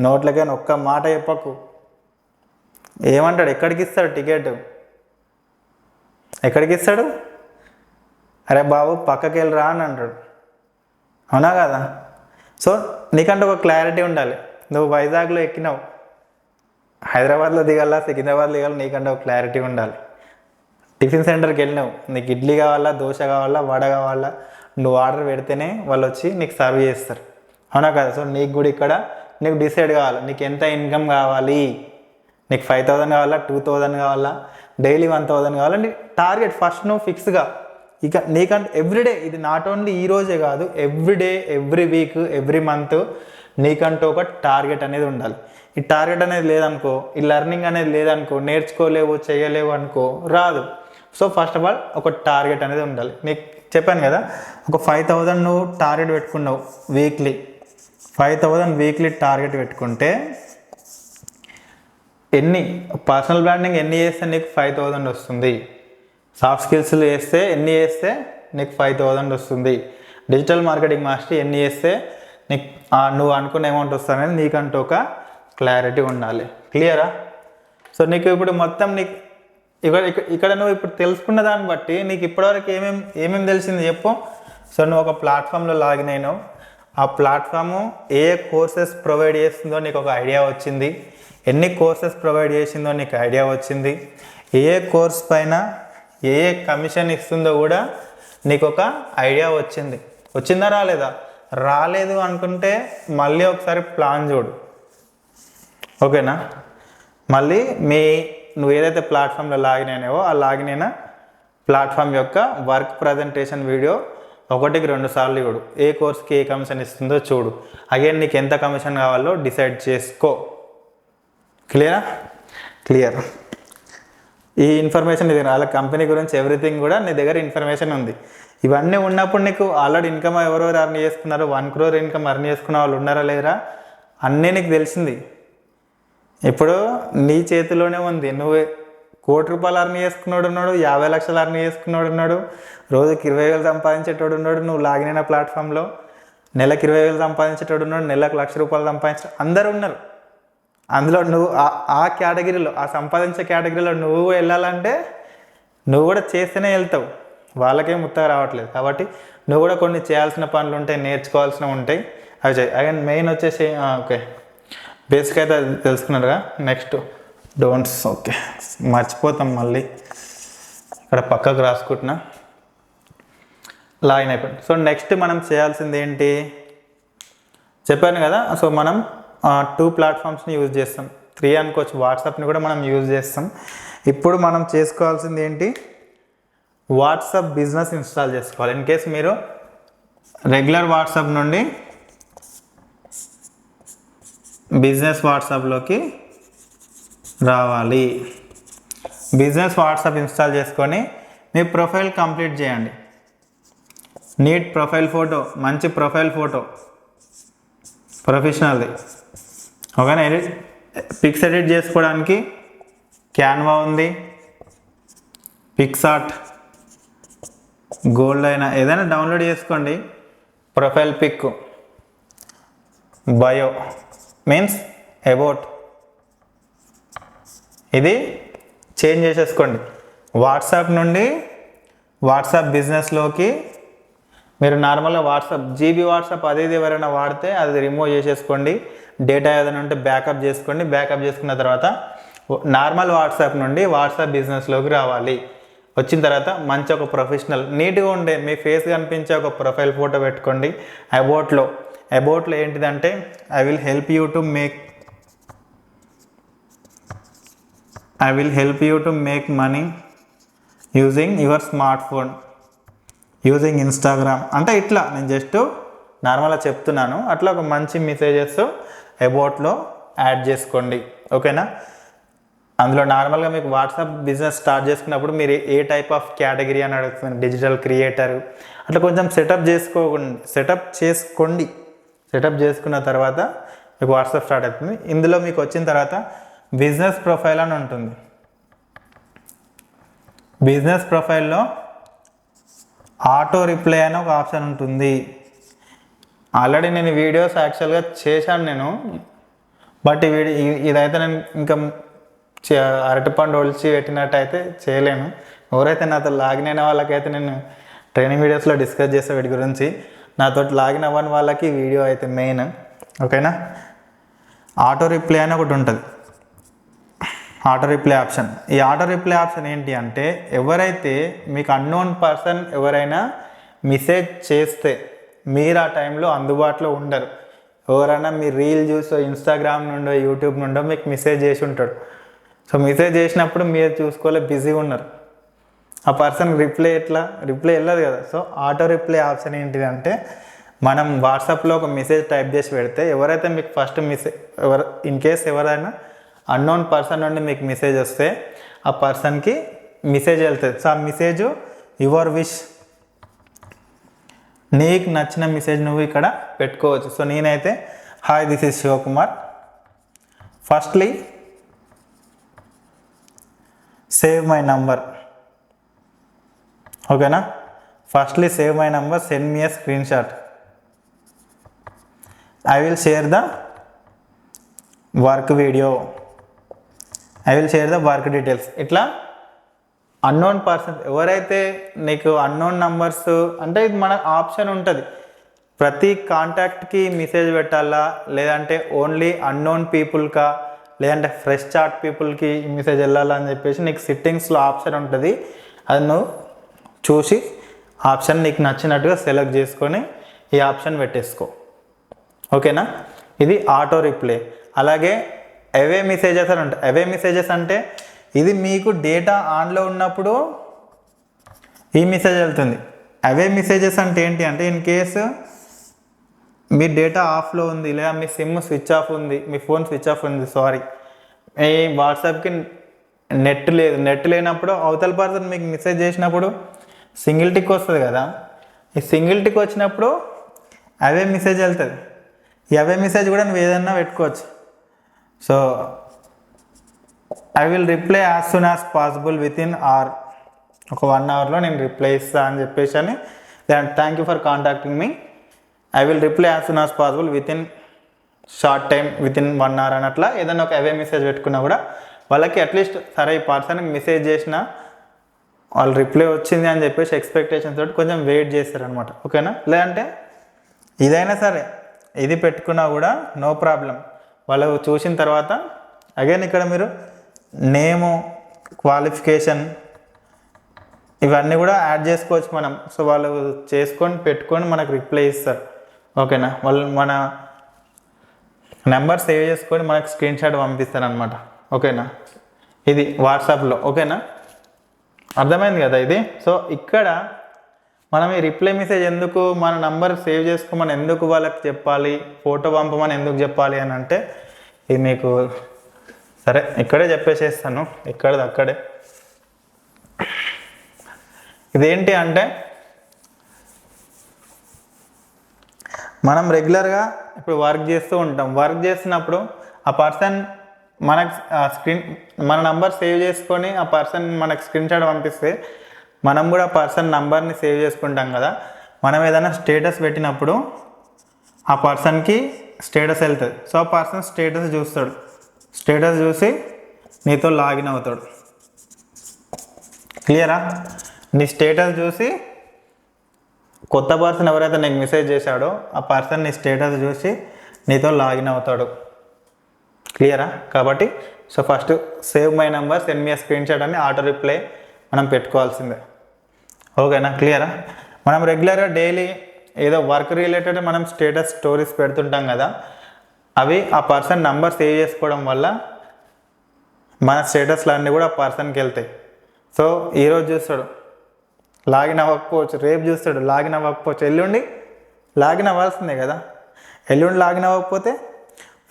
నోట్లకైనా ఒక్క మాట చెప్పకు. ఏమంటాడు, ఎక్కడికి ఇస్తాడు టికెట్, ఎక్కడికి ఇస్తాడు, అరే బాబు పక్కకి వెళ్ళరా అని అంటాడు, అవునా కదా. సో నీకంటే ఒక క్లారిటీ ఉండాలి. నువ్వు వైజాగ్లో ఎక్కినావు, హైదరాబాద్లో దిగాలా, సికింద్రాబాద్లో దిగాలి, నీకంటే ఒక క్లారిటీ ఉండాలి. టిఫిన్ సెంటర్కి వెళ్ళినావు, నీకు ఇడ్లీ కావాలా, దోశ కావాలా, వడ కావాలా, నువ్వు ఆర్డర్ పెడితేనే వాళ్ళు వచ్చి నీకు సర్వ్ చేస్తారు, అవునా కదా. సో నీకు కూడా ఇక్కడ నీకు డిసైడ్ కావాలి, నీకు ఎంత ఇన్కమ్ కావాలి, నీకు 5000 కావాలా, 2000 కావాలా, డైలీ 1000 కావాలా, నీ టార్గెట్ ఫస్ట్ నువ్వు ఫిక్స్గా. ఇక నీకంటే ఎవ్రీడే, ఇది నాట్ ఓన్లీ ఈ రోజే కాదు, everyday, every week, every month నీకంటూ ఒక టార్గెట్ అనేది ఉండాలి. ఈ టార్గెట్ అనేది లేదనుకో, ఈ లెర్నింగ్ అనేది లేదనుకో, నేర్చుకోలేవు, చేయలేవు అనుకో, రాదు. సో ఫస్ట్ ఆఫ్ ఆల్ ఒక టార్గెట్ అనేది ఉండాలి. నీకు చెప్పాను కదా, ఒక 5000 నువ్వు టార్గెట్ పెట్టుకున్నావు వీక్లీ, 5000 వీక్లీ టార్గెట్ పెట్టుకుంటే పర్సనల్ బ్రాండింగ్ ఎన్ని చేస్తే నీకు 5000 వస్తుంది, సాఫ్ట్ స్కిల్స్లు చేస్తే ఎన్ని చేస్తే నీకు 5000 వస్తుంది, డిజిటల్ మార్కెటింగ్ మాస్టర్ ఎన్ని చేస్తే నీకు నువ్వు అనుకున్న అమౌంట్ వస్తుంది అనేది నీకంటూ ఒక క్లారిటీ ఉండాలి. క్లియరా. సో నీకు ఇప్పుడు మొత్తం నీకు ఇక్కడ నువ్వు ఇప్పుడు తెలుసుకున్న దాన్ని బట్టి నీకు ఇప్పటివరకు ఏమేమి తెలిసింది చెప్పు. సో నువ్వు ఒక ప్లాట్ఫామ్లో లాగిన్ అయినావు, ఆ ప్లాట్ఫాము ఏ కోర్సెస్ ప్రొవైడ్ చేస్తుందో నీకు ఒక ఐడియా వచ్చింది, ఎన్ని కోర్సెస్ ప్రొవైడ్ చేసిందో నీకు ఐడియా వచ్చింది, ఏ కోర్స్ పైన ఏ కమిషన్ ఇస్తుందో కూడా నీకు ఒక ఐడియా వచ్చింది. వచ్చిందా రాలేదా? రాలేదు అనుకుంటే మళ్ళీ ఒకసారి ప్లాన్ చూడు, ఓకేనా. మళ్ళీ నువ్వు ఏదైతే ప్లాట్ఫామ్లో లాగిన్ అయినావో ఆ లాగిన్ అయిన ప్లాట్ఫామ్ యొక్క వర్క్ ప్రజెంటేషన్ వీడియో 1-2 సార్లు చూడు. ఏ కోర్స్కి ఏ కమిషన్ ఇస్తుందో చూడు. అగైన్ నీకు ఎంత కమిషన్ కావాలో డిసైడ్ చేసుకో. క్లియర్. ఈ ఇన్ఫర్మేషన్ నీ దగ్గర, వాళ్ళ కంపెనీ గురించి ఎవ్రీథింగ్ కూడా నీ దగ్గర ఇన్ఫర్మేషన్ ఉంది. ఇవన్నీ ఉన్నప్పుడు నీకు ఆల్రెడీ ఇన్కమ్ ఎవరెవరు అర్న్ చేసుకున్నారు, 1 crore ఇన్కమ్ అర్న్ చేసుకున్న వాళ్ళు ఉన్నారా లేరా అన్నీ నీకు తెలిసింది. ఇప్పుడు నీ చేతిలోనే ఉంది. నువ్వు 1 కోటి రూపాయలు అర్న్ చేసుకున్నాడు ఉన్నాడు, 50 లక్షలు అర్న్ చేసుకున్నాడు ఉన్నాడు, రోజుకి 20,000 సంపాదించేటోడు ఉన్నాడు. నువ్వు లాగిన్ అయిన ప్లాట్ఫామ్లో నెలకు 20,000 సంపాదించేటోడు ఉన్నాడు, నెలకు 1,00,000 రూపాయలు సంపాదించే అందరూ ఉన్నారు. అందులో నువ్వు ఆ కేటగిరీలో, ఆ సంపాదించే కేటగిరీలో నువ్వు వెళ్ళాలంటే నువ్వు కూడా చేస్తేనే వెళ్తావు. వాళ్ళకేం ముత్తగా రావట్లేదు. కాబట్టి నువ్వు కూడా కొన్ని చేయాల్సిన పనులు ఉంటాయి, నేర్చుకోవాల్సినవి ఉంటాయి, అవి చేయి. అగైన్ మెయిన్ వచ్చేసి ఓకే బేసిక్ అయితే తెలుసుకున్నారుగా. Next don'ts. ఓకే మర్చిపోతాం మళ్ళీ, ఇక్కడ పక్కకు రాసుకుంటున్నా. లాగిన్ అయిపోయింది. సో నెక్స్ట్ మనం చేయాల్సింది ఏంటి చెప్పాను కదా. సో మనం 2 ప్లాట్ఫామ్స్ని యూజ్ చేస్తాం, 3 అనుకోవచ్చు. వాట్సాప్ని కూడా మనం యూజ్ చేస్తాం. ఇప్పుడు మనం చేసుకోవాల్సింది ఏంటి, వాట్సాప్ బిజినెస్ ఇన్స్టాల్ చేసుకోవాలి. ఇన్ కేస్ మీరు రెగ్యులర్ వాట్సాప్ నుండి బిజినెస్ వాట్సాప్లోకి రావాలి. బిజినెస్ వాట్సాప్ ఇన్స్టాల్ చేసుకొని మీ ప్రొఫైల్ కంప్లీట్ చేయండి. నీట్ ప్రొఫైల్ ఫోటో, మంచి ప్రొఫైల్ ఫోటో, ప్రొఫెషనల్ది. ఓకేనా. పిక్స్ ఎడిట్ చేసుకోవడానికి క్యాన్వా ఉంది, పిక్సార్ట్, గోల్డ్ అయినా ఏదైనా డౌన్లోడ్ చేసుకోండి. Profile pic, bio means about, ఇది చేంజ్ చేసేసుకోండి. వాట్సాప్ నుండి వాట్సాప్ బిజినెస్లోకి మీరు నార్మల్గా జీబీ వాట్సాప్ అది ఎవరైనా వాడితే అది రిమూవ్ చేసేసుకోండి. డేటా ఏదైనా ఉంటే బ్యాకప్ చేసుకోండి. బ్యాకప్ చేసుకున్న తర్వాత నార్మల్ వాట్సాప్ నుండి వాట్సాప్ బిజినెస్లోకి రావాలి. వచ్చిన తర్వాత మంచి ఒక ప్రొఫెషనల్ నీట్గా ఉండే మీ ఫేస్ కనిపించే ఒక ప్రొఫైల్ ఫోటో పెట్టుకోండి. అబౌట్లో ఏంటిదంటే I will help you to make money using your smart phone, using Instagram అంటే ఇట్లా నేను జస్ట్ నార్మల్గా చెప్తున్నాను. అట్లా ఒక మంచి మెసేజెస్ అబౌట్లో యాడ్ చేసుకోండి. ఓకేనా. అందులో నార్మల్గా మీకు వాట్సాప్ బిజినెస్ స్టార్ట్ చేసుకున్నప్పుడు మీరు ఏ టైప్ ఆఫ్ కేటగిరీ అని అడుగుతుంది, డిజిటల్ క్రియేటర్ అట్లా కొంచెం సెటప్ చేసుకోండి. సెటప్ చేసుకున్న తర్వాత మీకు వాట్సాప్ స్టార్ట్ అవుతుంది. ఇందులో మీకు వచ్చిన తర్వాత బిజినెస్ ప్రొఫైల్ అని ఉంటుంది. బిజినెస్ ప్రొఫైల్లో ఆటో రిప్లై అని ఒక ఆప్షన్ ఉంటుంది. ఆల్రెడీ నేను వీడియోస్ యాక్చువల్గా చేశాను నేను, బట్ ఇదైతే నేను ఇంకా అరటిపండు ఒలిచి పెట్టినట్టయితే చేయలేను. ఎవరైతే నాతో లాగిన్ అయిన వాళ్ళకైతే నేను ట్రైనింగ్ వీడియోస్లో డిస్కస్ చేసే వీటి గురించి. నాతో లాగిన్ అవ్వని వాళ్ళకి వీడియో అయితే మెయిన్. ఓకేనా. ఆటో రిప్లై అని ఒకటి ఉంటుంది, ఆటో రిప్లై ఆప్షన్. ఈ ఆటో రిప్లై ఆప్షన్ ఏంటి అంటే ఎవరైతే మీకు అన్నోన్ పర్సన్ ఎవరైనా మెసేజ్ చేస్తే మీరు ఆ టైంలో అందుబాటులో ఉండరు. ఎవరైనా మీ రీల్ చూసో ఇన్స్టాగ్రామ్ నుండో యూట్యూబ్ నుండో మీకు మెసేజ్ చేసి ఉంటాడు. సో మెసేజ్ చేసినప్పుడు మీరు చూసుకోలే బిజీగా ఉన్నారు, ఆ పర్సన్ రిప్లై వెళ్ళదు కదా. సో ఆటో రిప్లై ఆప్షన్ ఏంటిదంటే మనం వాట్సాప్లో ఒక మెసేజ్ టైప్ చేసి పెడితే ఎవరైతే మీకు ఫస్ట్ ఇన్ కేస్ ఎవరైనా అన్నోన్ పర్సన్ నుండి మీకు మెసేజ్ వస్తే ఆ పర్సన్కి మెసేజ్ వెళ్తుంది. సో ఆ మెసేజ్ యువర్ విష్, నీకు నచ్చిన మెసేజ్ నువ్వు ఇక్కడ పెట్టుకోవచ్చు. సో నేనైతే hi this is Shivakumar, firstly save my number. ఓకేనా. Firstly save my number, send me a screen shot, I will share the work video, I will share the work details. ఇట్లా unknown person ఎవరైతే నీకు unknown numbers అంటే ఇది మన option ఉంటుంది. ప్రతి కాంటాక్ట్కి message పెట్టాలా, లేదంటే ఓన్లీ అన్నోన్ పీపుల్కా, లేదంటే ఫ్రెష్ చాట్ పీపుల్కి మెసేజ్ వెళ్ళాలా అని చెప్పేసి నీకు సిట్టింగ్స్లో ఆప్షన్ ఉంటుంది. అది నువ్వు చూసి ఆప్షన్ నీకు నచ్చినట్టుగా సెలెక్ట్ చేసుకొని ఈ ఆప్షన్ పెట్టేసుకో. ఓకేనా? ఇది ఆటో రిప్లై. అలాగే అవే మెసేజెస్ అని ఉంటాయి. అవే మెసేజెస్ అంటే ఇది మీకు డేటా ఆన్లో ఉన్నప్పుడు ఈ మెసేజ్ వెళ్తుంది. అవే మెసేజెస్ అంటే ఏంటి అంటే ఇన్ కేసు మీ డేటా ఆఫ్లో ఉంది, లేదా మీ సిమ్ స్విచ్ ఆఫ్ ఉంది, మీ ఫోన్ స్విచ్ ఆఫ్ ఉంది, మీ వాట్సాప్కి నెట్ లేనప్పుడు అవతల పర్సన్ మీకు మెసేజ్ చేసినప్పుడు సింగిల్ టిక్ వస్తుంది కదా. ఈ సింగిల్ టిక్ వచ్చినప్పుడు అవే మెసేజ్ వెళ్తుంది. ఈ అవే మెసేజ్ కూడా నువ్వు ఏదన్నా పెట్టుకోవచ్చు. So I will reply as soon as possible within hour, ఒక 1 అవర్లో నేను రిప్లై ఇస్తాను అని చెప్పేసి అని, thank you for contacting me, I will reply as soon as possible within short time, within 1 hour అన్నట్లా ఏదైనా ఒక అవే మెసేజ్ పెట్టుకున్నా కూడా వాళ్ళకి అట్లీస్ట్ సరే ఈ పర్సన్కి మెసేజ్ చేసిన వాళ్ళు రిప్లై వచ్చింది అని చెప్పేసి ఎక్స్పెక్టేషన్స్ తోటి కొంచెం వెయిట్ చేస్తారనమాట. ఓకేనా? లేదంటే ఇదైనా సరే ఇది పెట్టుకున్నా కూడా నో ప్రాబ్లం. వాళ్ళు చూసిన తర్వాత అగైన్ ఇక్కడ మీరు నేము, క్వాలిఫికేషన్ ఇవన్నీ కూడా యాడ్ చేసుకోవచ్చు మనం. సో వాళ్ళు చేసుకొని పెట్టుకొని మనకు రిప్లై ఇస్తారు. ఓకేనా? వాళ్ళు మన నెంబర్ సేవ్ చేసుకొని మనకు స్క్రీన్ షాట్ పంపిస్తారు అనమాట. ఓకేనా? ఇది వాట్సాప్లో. ఓకేనా? అర్థమైంది కదా ఇది. సో ఇక్కడ మనం ఈ రిప్లై మెసేజ్ ఎందుకు మన నంబర్ సేవ్ చేసుకోమని ఎందుకు వాళ్ళకి చెప్పాలి, ఫోటో పంపమని ఎందుకు చెప్పాలి అని అంటే ఇది మీకు సరే ఇక్కడే చెప్పేసేస్తాను, ఇక్కడది అక్కడే. ఇదేంటి అంటే మనం రెగ్యులర్గా ఇప్పుడు వర్క్ చేస్తూ ఉంటాం. వర్క్ చేస్తున్నప్పుడు ఆ పర్సన్ మనకు మన నంబర్ సేవ్ చేసుకొని ఆ పర్సన్ మనకు స్క్రీన్ షాట్ పంపిస్తే మనం కూడా ఆ పర్సన్ నంబర్ని సేవ్ చేసుకుంటాం కదా. మనం ఏదైనా స్టేటస్ పెట్టినప్పుడు ఆ పర్సన్కి స్టేటస్ వెళ్తుంది. సో ఆ పర్సన్ స్టేటస్ చూస్తాడు, స్టేటస్ చూసి నీతో లాగిన్ అవుతాడు. క్లియరా? నీ స్టేటస్ చూసి కొత్త పర్సన్ ఎవరైతే నీకు మెసేజ్ చేశాడో ఆ పర్సన్ నీ స్టేటస్ చూసి నీతో లాగిన్ అవుతాడు. క్లియరా? కాబట్టి so first save my number, send me screen shot అని ఆటో రిప్లై మనం పెట్టుకోవాల్సిందే. ఓకేనా? క్లియరా? మనం రెగ్యులర్గా డైలీ ఏదో వర్క్ రిలేటెడ్ మనం స్టేటస్ స్టోరీస్ పెడుతుంటాం కదా, అవి ఆ పర్సన్ నంబర్ సేవ్ చేసుకోవడం వల్ల మన స్టేటస్లు అన్నీ కూడా ఆ పర్సన్కి వెళ్తాయి. సో ఈరోజు చూస్తాడు లాగిన్ అవ్వకపోవచ్చు, రేపు చూస్తాడు లాగిన్ అవ్వకపోవచ్చు, ఎల్లుండి లాగిన్ అవ్వాల్సిందే కదా. ఎల్లుండి లాగిన్ అవ్వకపోతే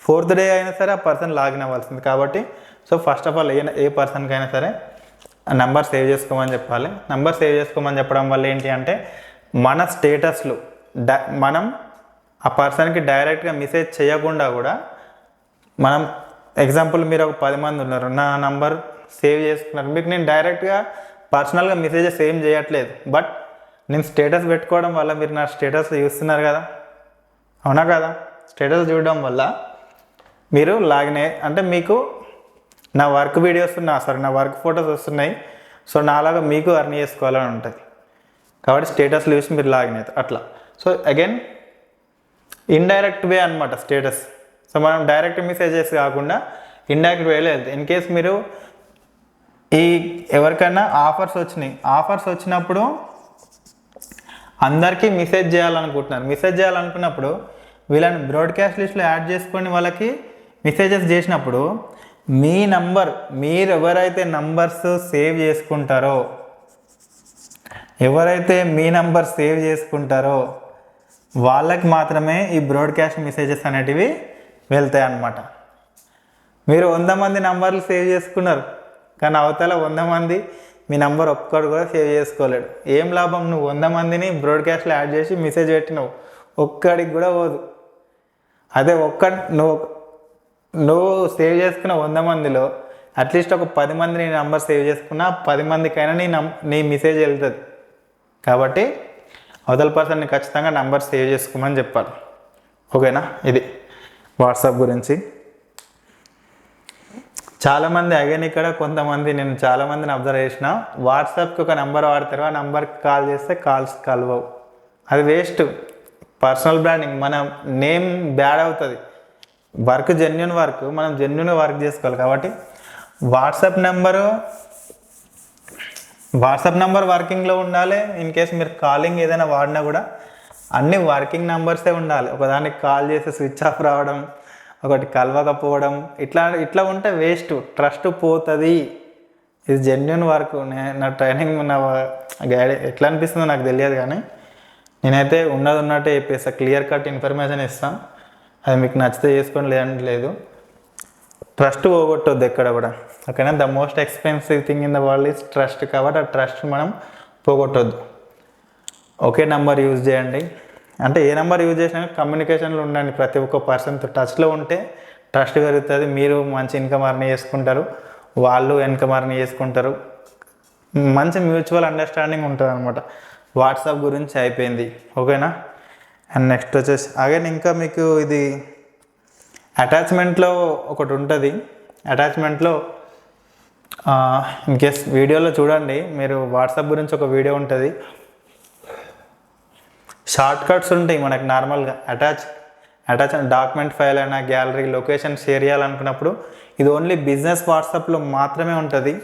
4th డే అయినా సరే ఆ పర్సన్ లాగిన్ అవ్వాల్సింది. కాబట్టి so first of all a పర్సన్కి అయినా సరే నెంబర్ సేవ్ చేసుకోమని చెప్పాలి. నెంబర్ సేవ్ చేసుకోమని చెప్పడం వల్ల ఏంటి అంటే మన స్టేటస్లు మనం ఆ పర్సన్కి డైరెక్ట్గా మెసేజ్ చేయకుండా కూడా మనం ఎగ్జాంపుల్ మీరు ఒక 10 మంది ఉన్నారు, నా నంబర్ సేవ్ చేసుకున్నారు, మీకు నేను డైరెక్ట్గా పర్సనల్గా మెసేజెస్ ఏం చేయట్లేదు, బట్ నేను స్టేటస్ పెట్టుకోవడం వల్ల మీరు నా స్టేటస్ చూస్తున్నారు కదా, అవునా కదా? స్టేటస్ చూడడం వల్ల మీరు లాగిన్ అంటే మీకు నా వర్క్ వీడియోస్ నా వర్క్ ఫొటోస్ వస్తున్నాయి. సో నాలాగా మీకు అర్న్ చేసుకోవాలని ఉంటుంది. కాబట్టి స్టేటస్లు చూసి మీరు లాగిన్ అవుతారు అట్లా. సో అగైన్ ఇండైరెక్ట్ వే అనమాట స్టేటస్. సో మనం డైరెక్ట్ మెసేజెస్ కాకుండా ఇండైరెక్ట్ వేలో వెళ్తాయి. ఇన్ కేస్ మీరు ఎవరికైనా ఆఫర్స్ వచ్చినప్పుడు అందరికీ మెసేజ్ చేయాలనుకున్నప్పుడు వీళ్ళని బ్రాడ్కాస్ట్ లిస్ట్లో యాడ్ చేసుకొని వాళ్ళకి మెసేజెస్ చేసినప్పుడు మీరు ఎవరైతే నంబర్స్ సేవ్ చేసుకుంటారో, వాళ్ళకి మాత్రమే ఈ బ్రాడ్కాస్ట్ మెసేజెస్ అనేటివి వెళ్తాయి అన్నమాట. మీరు 100 మంది నంబర్లు సేవ్ చేసుకున్నారు, కానీ అవతల 100 మంది మీ నంబర్ ఒక్కడు కూడా సేవ్ చేసుకోలేడు. ఏం లాభం? నువ్వు 100 మందిని బ్రాడ్కాస్ట్లో యాడ్ చేసి మెసేజ్ పెట్టినావు, ఒక్కడికి కూడా పోదు. అదే నువ్వు సేవ్ చేసుకున్న 100 మందిలో అట్లీస్ట్ ఒక 10 మంది నీ నంబర్ సేవ్ చేసుకున్నా 10 మందికైనా నీ మెసేజ్ వెళ్తుంది. కాబట్టి అవతల పర్సన్ని ఖచ్చితంగా నంబర్ సేవ్ చేసుకోమని చెప్పాలి. ఓకేనా? ఇది వాట్సాప్ గురించి. చాలామంది అగైన్ ఇక్కడ కొంతమంది నేను చాలామందిని అబ్జర్వ్ చేసిన, వాట్సాప్కి ఒక నెంబర్ వాడతారు, ఆ నెంబర్కి కాల్ చేస్తే కాల్స్ కలవవు. అది వేస్ట్. పర్సనల్ బ్రాండింగ్, మన నేమ్ బ్యాడ్ అవుతుంది. వర్క్ జెన్యున్ వర్క్, మనం జెన్యున్గా వర్క్ చేసుకోవాలి. కాబట్టి వాట్సాప్ నెంబర్ వర్కింగ్లో ఉండాలి. ఇన్ కేస్ మీరు కాలింగ్ ఏదైనా వాడినా కూడా అన్ని వర్కింగ్ నెంబర్సే ఉండాలి. ఒకదానికి కాల్ చేసి స్విచ్ ఆఫ్ రావడం, ఒకటి కలవకపోవడం, ఇట్లా ఉంటే వేస్ట్, ట్రస్ట్ పోతుంది. ఇది జెన్యున్ వర్క్. నా ట్రైనింగ్ నా గైడ్ ఎట్లా అనిపిస్తుందో నాకు తెలియదు, కానీ నేనైతే ఉన్నట్టే చెప్పేస్తా, క్లియర్ కట్ ఇన్ఫర్మేషన్ ఇస్తాను. అది మీకు నచ్చితే చేసుకోండి, లేదంటే లేదు. ట్రస్ట్ పోగొట్టొద్దు ఎక్కడ కూడా. ఓకేనా? The most expensive thing in the world is trust. కాబట్టి ఆ ట్రస్ట్ మనం పోగొట్టొద్దు. ఒకే నెంబర్ యూజ్ చేయండి. అంటే ఏ నెంబర్ యూజ్ చేసినా కమ్యూనికేషన్లో ఉండండి. ప్రతి ఒక్క పర్సన్తో టచ్లో ఉంటే ట్రస్ట్ పెరుగుతుంది. మీరు మంచి ఇన్కమ్ అర్న్ చేసుకుంటారు, వాళ్ళు ఇన్కమ్ అర్న్ చేసుకుంటారు. మంచి మ్యూచువల్ అండర్స్టాండింగ్ ఉంటుంది అనమాట. వాట్సాప్ గురించి అయిపోయింది. ఓకేనా? అండ్ నెక్స్ట్ వచ్చేసి అగైన్ ఇంకా మీకు ఇది అటాచ్మెంట్లో ఒకటి ఉంటుంది. అటాచ్మెంట్లో ఇన్ కేస్ వీడియోలో చూడండి మీరు, వాట్సాప్ గురించి ఒక వీడియో ఉంటుంది. షార్ట్ కట్స్ ఉంటాయి మనకి నార్మల్గా. అటాచ్ డాక్యుమెంట్ ఫైల్ అయినా, గ్యాలరీ, లొకేషన్ షేర్ చేయాలనుకున్నప్పుడు ఇది ఓన్లీ బిజినెస్ వాట్సాప్లో మాత్రమే ఉంటుంది.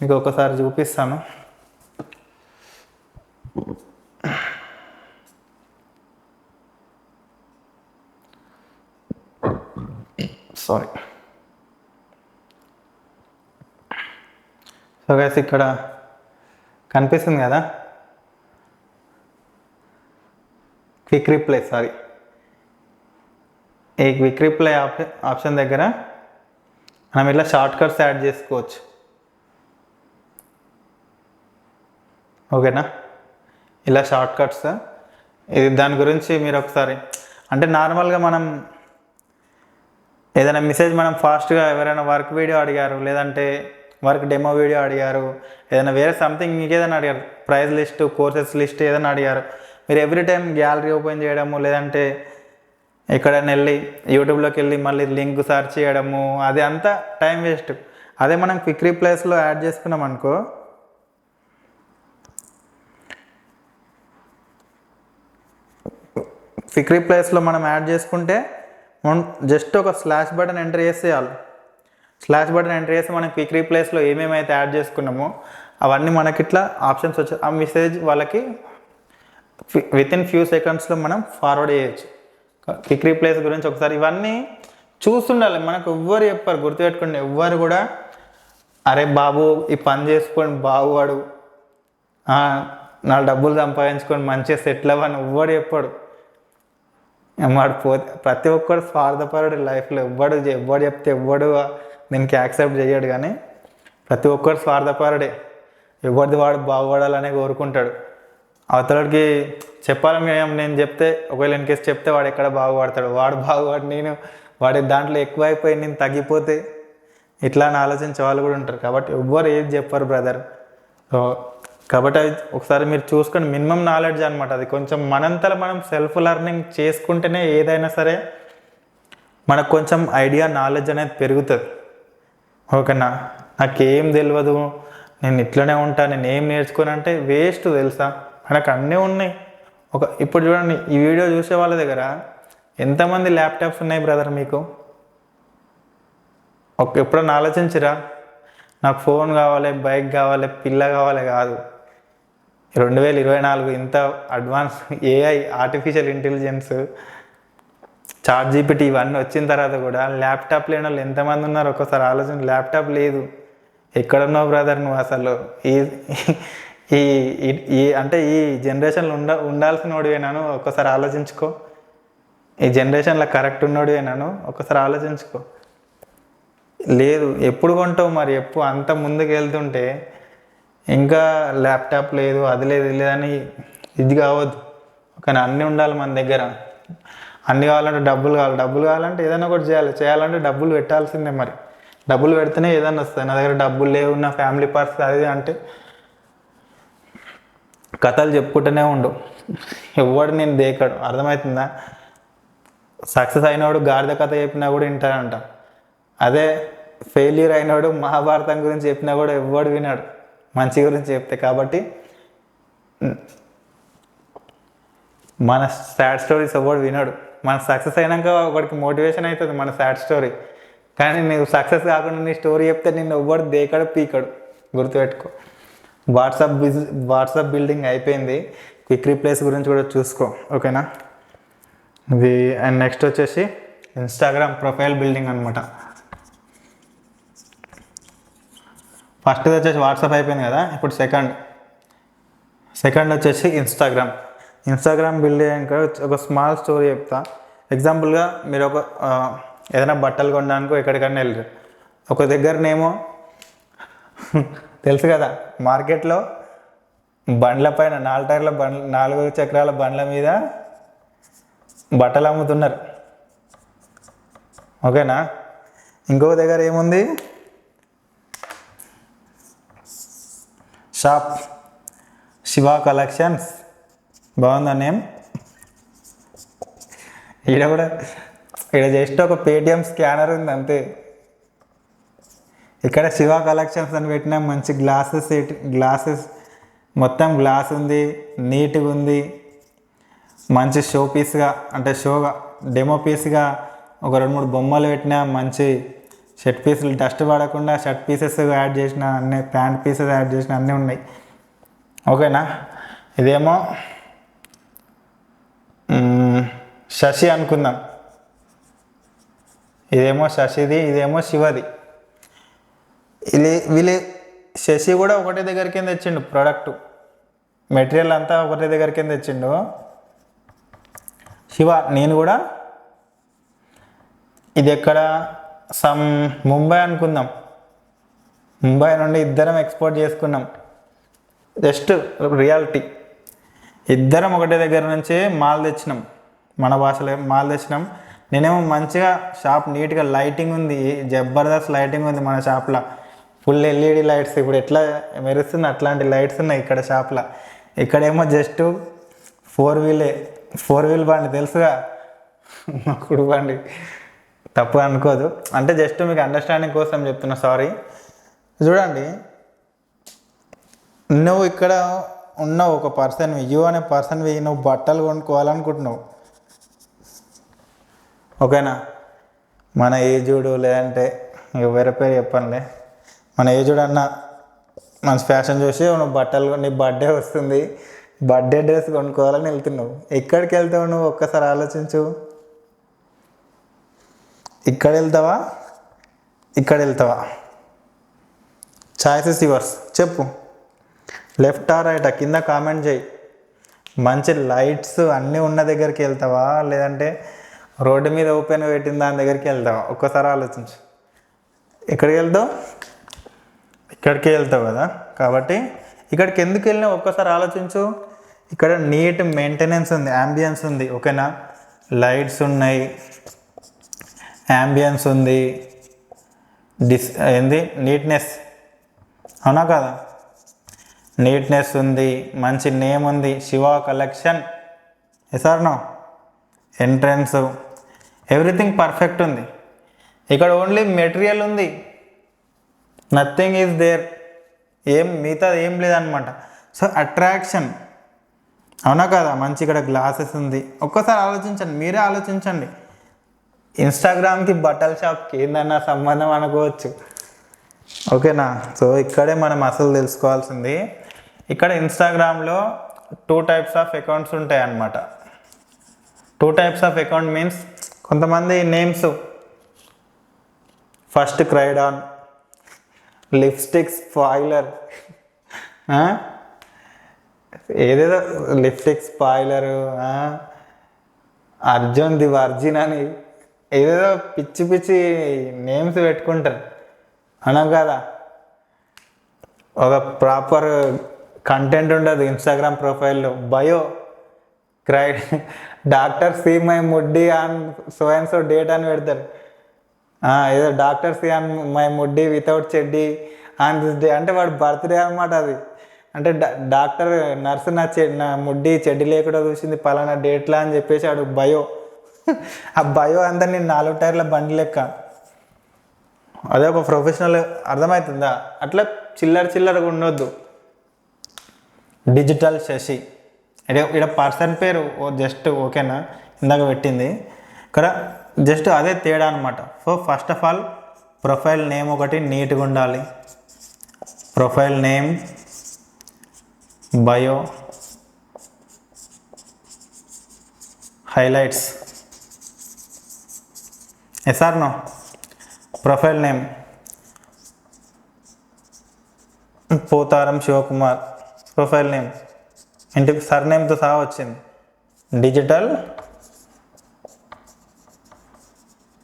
మీకు ఒకసారి చూపిస్తాను. సారీ. సో గైస్ ఇక్కడ కనిపిస్తుంది కదా, క్విక్ రిప్లై. ఈ క్విక్ రిప్లై ఆప్షన్ దగ్గర మనం ఇట్లా షార్ట్ కట్స్ యాడ్ చేసుకోవచ్చు. ఓకేనా? ఇలా షార్ట్ కట్స్, ఇది దాని గురించి మీరు ఒకసారి, అంటే నార్మల్గా మనం ఏదైనా మెసేజ్ మనం ఫాస్ట్గా ఎవరైనా వర్క్ వీడియో అడిగారు, లేదంటే వర్క్ డెమో వీడియో అడిగారు, ఏదైనా వేరే సంథింగ్ ఇంకేదైనా అడిగారు, ప్రైస్ లిస్ట్, కోర్సెస్ లిస్ట్ ఏదైనా అడిగారు, మీరు ఎవ్రీ టైం గ్యాలరీ ఓపెన్ చేయడము, లేదంటే ఎక్కడైనా వెళ్ళి యూట్యూబ్లోకి వెళ్ళి మళ్ళీ లింక్ సర్చ్ చేయడము, అది అంతా టైం వేస్ట్. అదే మనం క్విక్ రిప్లైస్లో యాడ్ చేసుకున్నాం అనుకో, క్విక్ రిప్లైస్లో మనం యాడ్ చేసుకుంటే మనం జస్ట్ ఒక స్లాష్ బటన్ ఎంటర్ చేస్తే చాలు. స్లాష్ బటన్ ఎంటర్ చేస్తే మనం క్విక్ రిప్లైస్లో ఏమేమైతే యాడ్ చేసుకున్నామో అవన్నీ మనకి ఇట్లా ఆప్షన్స్ వచ్చాయి. ఆ మెసేజ్ వాళ్ళకి వితిన్ ఫ్యూ సెకండ్స్లో మనం ఫార్వర్డ్ చేయొచ్చు. క్విక్ రిప్లైస్ గురించి ఒకసారి ఇవన్నీ చూస్తుండాలి. మనకు ఎవ్వరు చెప్పారు, గుర్తుపెట్టుకోండి. ఎవ్వరు కూడా అరే బాబు ఈ పని చేసుకొని బాగువాడు, నా డబ్బులు సంపాదించుకొని మంచిగా సెటిల్ అవ్వని ఎవ్వడు చెప్పాడు. వాడు పోతే ప్రతి ఒక్కడు స్వార్థపరుడు లైఫ్లో. ఎవ్వడు చెప్తే ఎవ్వడు దీనికి యాక్సెప్ట్ చేయడు, కానీ ప్రతి ఒక్కడు స్వార్థపరుడే. ఎవరిది వాడు బాగుపడాలనే కోరుకుంటాడు. అవతలకి చెప్పాలని నేను చెప్తే, ఒకవేళ ఇన్ కేసు చెప్తే వాడు ఎక్కడ బాగుపడతాడు, వాడు బాగుపడి వాడి దాంట్లో ఎక్కువైపోయి నేను తగ్గిపోతే ఇట్లా అని ఆలోచించే వాళ్ళు కూడా ఉంటారు. కాబట్టి ఎవ్వరు ఏది చెప్పారు బ్రదర్. సో కాబట్టి అది ఒకసారి మీరు చూసుకొని, మినిమం నాలెడ్జ్ అనమాట అది. కొంచెం మనంతలో మనం సెల్ఫ్ లెర్నింగ్ చేసుకుంటేనే ఏదైనా సరే మనకు కొంచెం ఐడియా, నాలెడ్జ్ అనేది పెరుగుతుంది. ఓకేనా? నాకేం తెలియదు, నేను ఇట్లనే ఉంటాను, నేను ఏం నేర్చుకోను అంటే వేస్ట్, తెలుసా? మనకు అన్నీ ఉన్నాయి. ఇప్పుడు చూడండి, ఈ వీడియో చూసే వాళ్ళ దగ్గర ఎంతమంది ల్యాప్టాప్స్ ఉన్నాయి బ్రదర్ మీకు? ఎప్పుడన్నా ఆలోచించిరా? నాకు ఫోన్ కావాలి, బైక్ కావాలి, పిల్ల కావాలి కాదు. 2024 ఇంత advance AI, artificial intelligence, ChatGPT ఇవన్నీ వచ్చిన తర్వాత కూడా ల్యాప్టాప్ లేని వాళ్ళు ఎంతమంది ఉన్నారు ఒక్కసారి ఆలోచన. ల్యాప్టాప్ లేదు, ఎక్కడున్నావు బ్రదర్ నువ్వు? అసలు ఈ అంటే ఈ జనరేషన్లో ఉండాల్సిన వాడివేనాను ఒక్కసారి ఆలోచించుకో. ఈ జనరేషన్లో కరెక్ట్ ఉన్నోడివేనాను ఒక్కసారి ఆలోచించుకో. లేదు, ఎప్పుడు కొంటావు మరి? ఎప్పుడు అంత ముందుకు వెళ్తుంటే ఇంకా ల్యాప్టాప్ లేదు, అది లేదు, ఇది లేదని ఇది కావద్దు. కానీ అన్నీ ఉండాలి మన దగ్గర. అన్నీ కావాలంటే డబ్బులు కావాలంటే ఏదైనా ఒకటి చేయాలంటే డబ్బులు పెట్టాల్సిందే. మరి డబ్బులు పెడితేనే ఏదైనా వస్తుంది. నా దగ్గర డబ్బులు లేవు, నా ఫ్యామిలీ పరిస్థితి అది అంటే కథలు చెప్పుకుంటూనే ఉండు, ఎవడు నేను దేకాడు. అర్థమవుతుందా? సక్సెస్ అయినవాడు గాడిద కథ చెప్పినా కూడా వింటాడంట. అదే ఫెయిల్యూర్ అయినవాడు మహాభారతం గురించి చెప్పినా కూడా ఎవడు వినాడు, మంచి గురించి చెప్తే. కాబట్టి మన సాడ్ స్టోరీస్ ఎవడు వినడు. మన సక్సెస్ అయినాక ఒకడికి మోటివేషన్ అవుతుంది మన సాడ్ స్టోరీ. కానీ నువ్వు సక్సెస్ కాకుండా నీ స్టోరీ చెప్తే నిన్ను ఎవ్వడు దేకడు పీకడు, గుర్తుపెట్టుకో. వాట్సాప్ బిల్డింగ్ అయిపోయింది. క్విక్ రీప్లేస్ గురించి కూడా చూసుకో, ఓకేనా. ఇది అండ్ నెక్స్ట్ వచ్చేసి ఇన్స్టాగ్రామ్ ప్రొఫైల్ బిల్డింగ్ అనమాట. ఫస్ట్ది వచ్చేసి వాట్సాప్ అయిపోయింది కదా, ఇప్పుడు సెకండ్ వచ్చేసి ఇన్స్టాగ్రామ్ బిల్డింగ్. ఒక స్మాల్ స్టోరీ చెప్తా. ఎగ్జాంపుల్గా మీరు ఒక ఏదైనా బట్టలు కొనడానికి ఎక్కడికైనా వెళ్ళరు. ఒక దగ్గరనేమో తెలుసు కదా, మార్కెట్లో బండ్ల పైన 4 టైర్ల బండ్ల 4 చక్రాల బండ్ల మీద బట్టలు అమ్ముతున్నారు, ఓకేనా. ఇంకొక దగ్గర ఏముంది, షాప్ శివ కలెక్షన్స్, బాగుందా నేమ్. ఇక్కడ జస్ట్ ఒక పేటిఎం స్కానర్ ఉంది అంతే. ఇక్కడ శివ కలెక్షన్స్ అని పెట్టినా మంచి గ్లాసెస్ మొత్తం గ్లాస్ ఉంది, నీట్గా ఉంది. మంచి షో పీస్గా అంటే షోగా డెమో పీస్గా ఒక 2-3 బొమ్మలు పెట్టినా, మంచి షర్ట్ పీసులు డస్ట్ పడకుండా షర్ట్ పీసెస్ యాడ్ చేసిన అన్నీ, ప్యాంట్ పీసెస్ యాడ్ చేసిన అన్నీ ఉన్నాయి, ఓకేనా. ఇదేమో శశి అనుకుందాం, ఇదేమో శశిది, ఇదేమో శివది. వీళ్ళు శశి కూడా ఒకటే దగ్గరికి తెచ్చిండు, ప్రోడక్ట్ మెటీరియల్ అంతా ఒకటే దగ్గరికి తెచ్చిండు. శివ నేను కూడా ఇది ఎక్కడ ముంబై అనుకుందాం, ముంబై నుండి ఇద్దరం ఎక్స్పోర్ట్ చేసుకున్నాం. జస్ట్ రియాలిటీ, ఇద్దరం ఒకటే దగ్గర నుంచి మాల్ తెచ్చినాం, మన భాషలో మాల్ తెచ్చినాం. నేనేమో మంచిగా షాప్ నీట్గా లైటింగ్ ఉంది, జబర్దస్త్ లైటింగ్ ఉంది మన షాప్లో. ఫుల్ ఎల్ఈడి లైట్స్, ఇప్పుడు ఎట్లా మెరుస్తుంది అట్లాంటి లైట్స్ ఉన్నాయి ఇక్కడ షాప్లో. ఇక్కడేమో జస్ట్ 4 వీల్ బండి తెలుసుగా, కుడు బండి, తప్పు అనుకోదు, అంటే జస్ట్ మీకు అండర్స్టాండింగ్ కోసం చెప్తున్నా, సారీ. చూడండి, నువ్వు ఇక్కడ ఉన్నావు ఒక పర్సన్వి, అనే పర్సన్వి, నువ్వు బట్టలు కొనుక్కోవాలనుకుంటున్నావు, ఓకేనా. మన ఏజుడు లేదంటే వేరే పేరు చెప్పనులే, మన ఏజుడు అన్న మంచి ఫ్యాషన్ చూసి నువ్వు బట్టలు, నీ బర్త్డే వస్తుంది, బర్త్డే డ్రెస్ కొనుక్కోవాలని వెళ్తున్నావు. ఎక్కడికి వెళ్తావు నువ్వు ఒక్కసారి ఆలోచించు. ఇక్కడ వెళ్తావా, ఇక్కడ వెళ్తావా? చాయిసెస్ యువర్స్, చెప్పు. లెఫ్ట్ ఆర్ రైటా కింద కామెంట్ చేయి. మంచి లైట్స్ అన్నీ ఉన్న దగ్గరికి వెళ్తావా, లేదంటే రోడ్డు మీద ఓపెన్ పెట్టిన దాని దగ్గరికి వెళ్తావా? ఒక్కసారి ఆలోచించు. ఎక్కడికి వెళ్తావు? ఇక్కడికి వెళ్తావు కదా, కాబట్టి ఇక్కడికి ఎందుకు వెళ్ళినా ఒక్కసారి ఆలోచించు. ఇక్కడ నీట్ మెయింటెనెన్స్ ఉంది, యాంబియన్స్ ఉంది, ఓకేనా. లైట్స్ ఉన్నాయి, యాంబియన్స్ ఉంది, నీట్నెస్, అవునా కదా, నీట్నెస్ ఉంది, మంచి నేమ్ ఉంది, శివ కలెక్షన్, ఎసార్నో, ఎంట్రన్స్, ఎవ్రీథింగ్ పర్ఫెక్ట్ ఉంది. ఇక్కడ ఓన్లీ మెటీరియల్ ఉంది, నథింగ్ ఈజ్ దేర్, మిగతా ఏం లేదనమాట. సో అట్రాక్షన్, అవునా కదా. మంచి ఇక్కడ గ్లాసెస్ ఉంది. ఒక్కసారి ఆలోచించండి, మీరే ఆలోచించండి. ఇన్స్టాగ్రామ్కి బట్టల షాప్కి ఏందన్నా సంబంధం అనుకోవచ్చు, ఓకేనా. సో ఇక్కడే మనం అసలు తెలుసుకోవాల్సింది. ఇక్కడ ఇన్స్టాగ్రామ్లో 2 టైప్స్ ఆఫ్ అకౌంట్స్ ఉంటాయి అన్నమాట. 2 టైప్స్ ఆఫ్ అకౌంట్ మీన్స్ కొంతమంది నేమ్స్, ఫస్ట్ క్రైడాన్, లిప్స్టిక్ స్పాయిలర్, ఏదేదో lipstick spoiler, Arjun the virgin అని ఏదేదో పిచ్చి నేమ్స్ పెట్టుకుంటారు, అవునా కదా. ఒక ప్రాపర్ కంటెంట్ ఉండదు ఇన్స్టాగ్రామ్ ప్రొఫైల్లో. బయో డాక్టర్ సి మై ముడ్డి on so and so date అని పెడతారు. ఏదో డాక్టర్ సి ఆన్ మై ముడ్డి వితౌట్ చెడ్డి ఆన్ దిస్ డే, అంటే వాడు బర్త్డే అనమాట అది. అంటే డాక్టర్ నర్సు నా ముడ్డి చెడ్డి లేకుండా చూసింది పలానా డేట్లా అని చెప్పేసి వాడు బయో. ఆ బయో అంతా నేను 4 టైర్ల బండి లెక్క, అదే ఒక ప్రొఫెషనల్, అర్థమవుతుందా. అట్లా చిల్లరగా ఉండొద్దు. డిజిటల్ శశి, ఇక్కడ పర్సన్ పేరు జస్ట్ ఓకేనా, ఇందాక పెట్టింది ఇక్కడ జస్ట్ అదే తేడా అనమాట. So first of all profile name ఒకటి నీట్గా ఉండాలి. Profile name, bio, highlights. Yes or no? Profile name Potharam Shivakumar, profile name ఇంటికి సర్నేమ్తో సహా వచ్చింది. డిజిటల్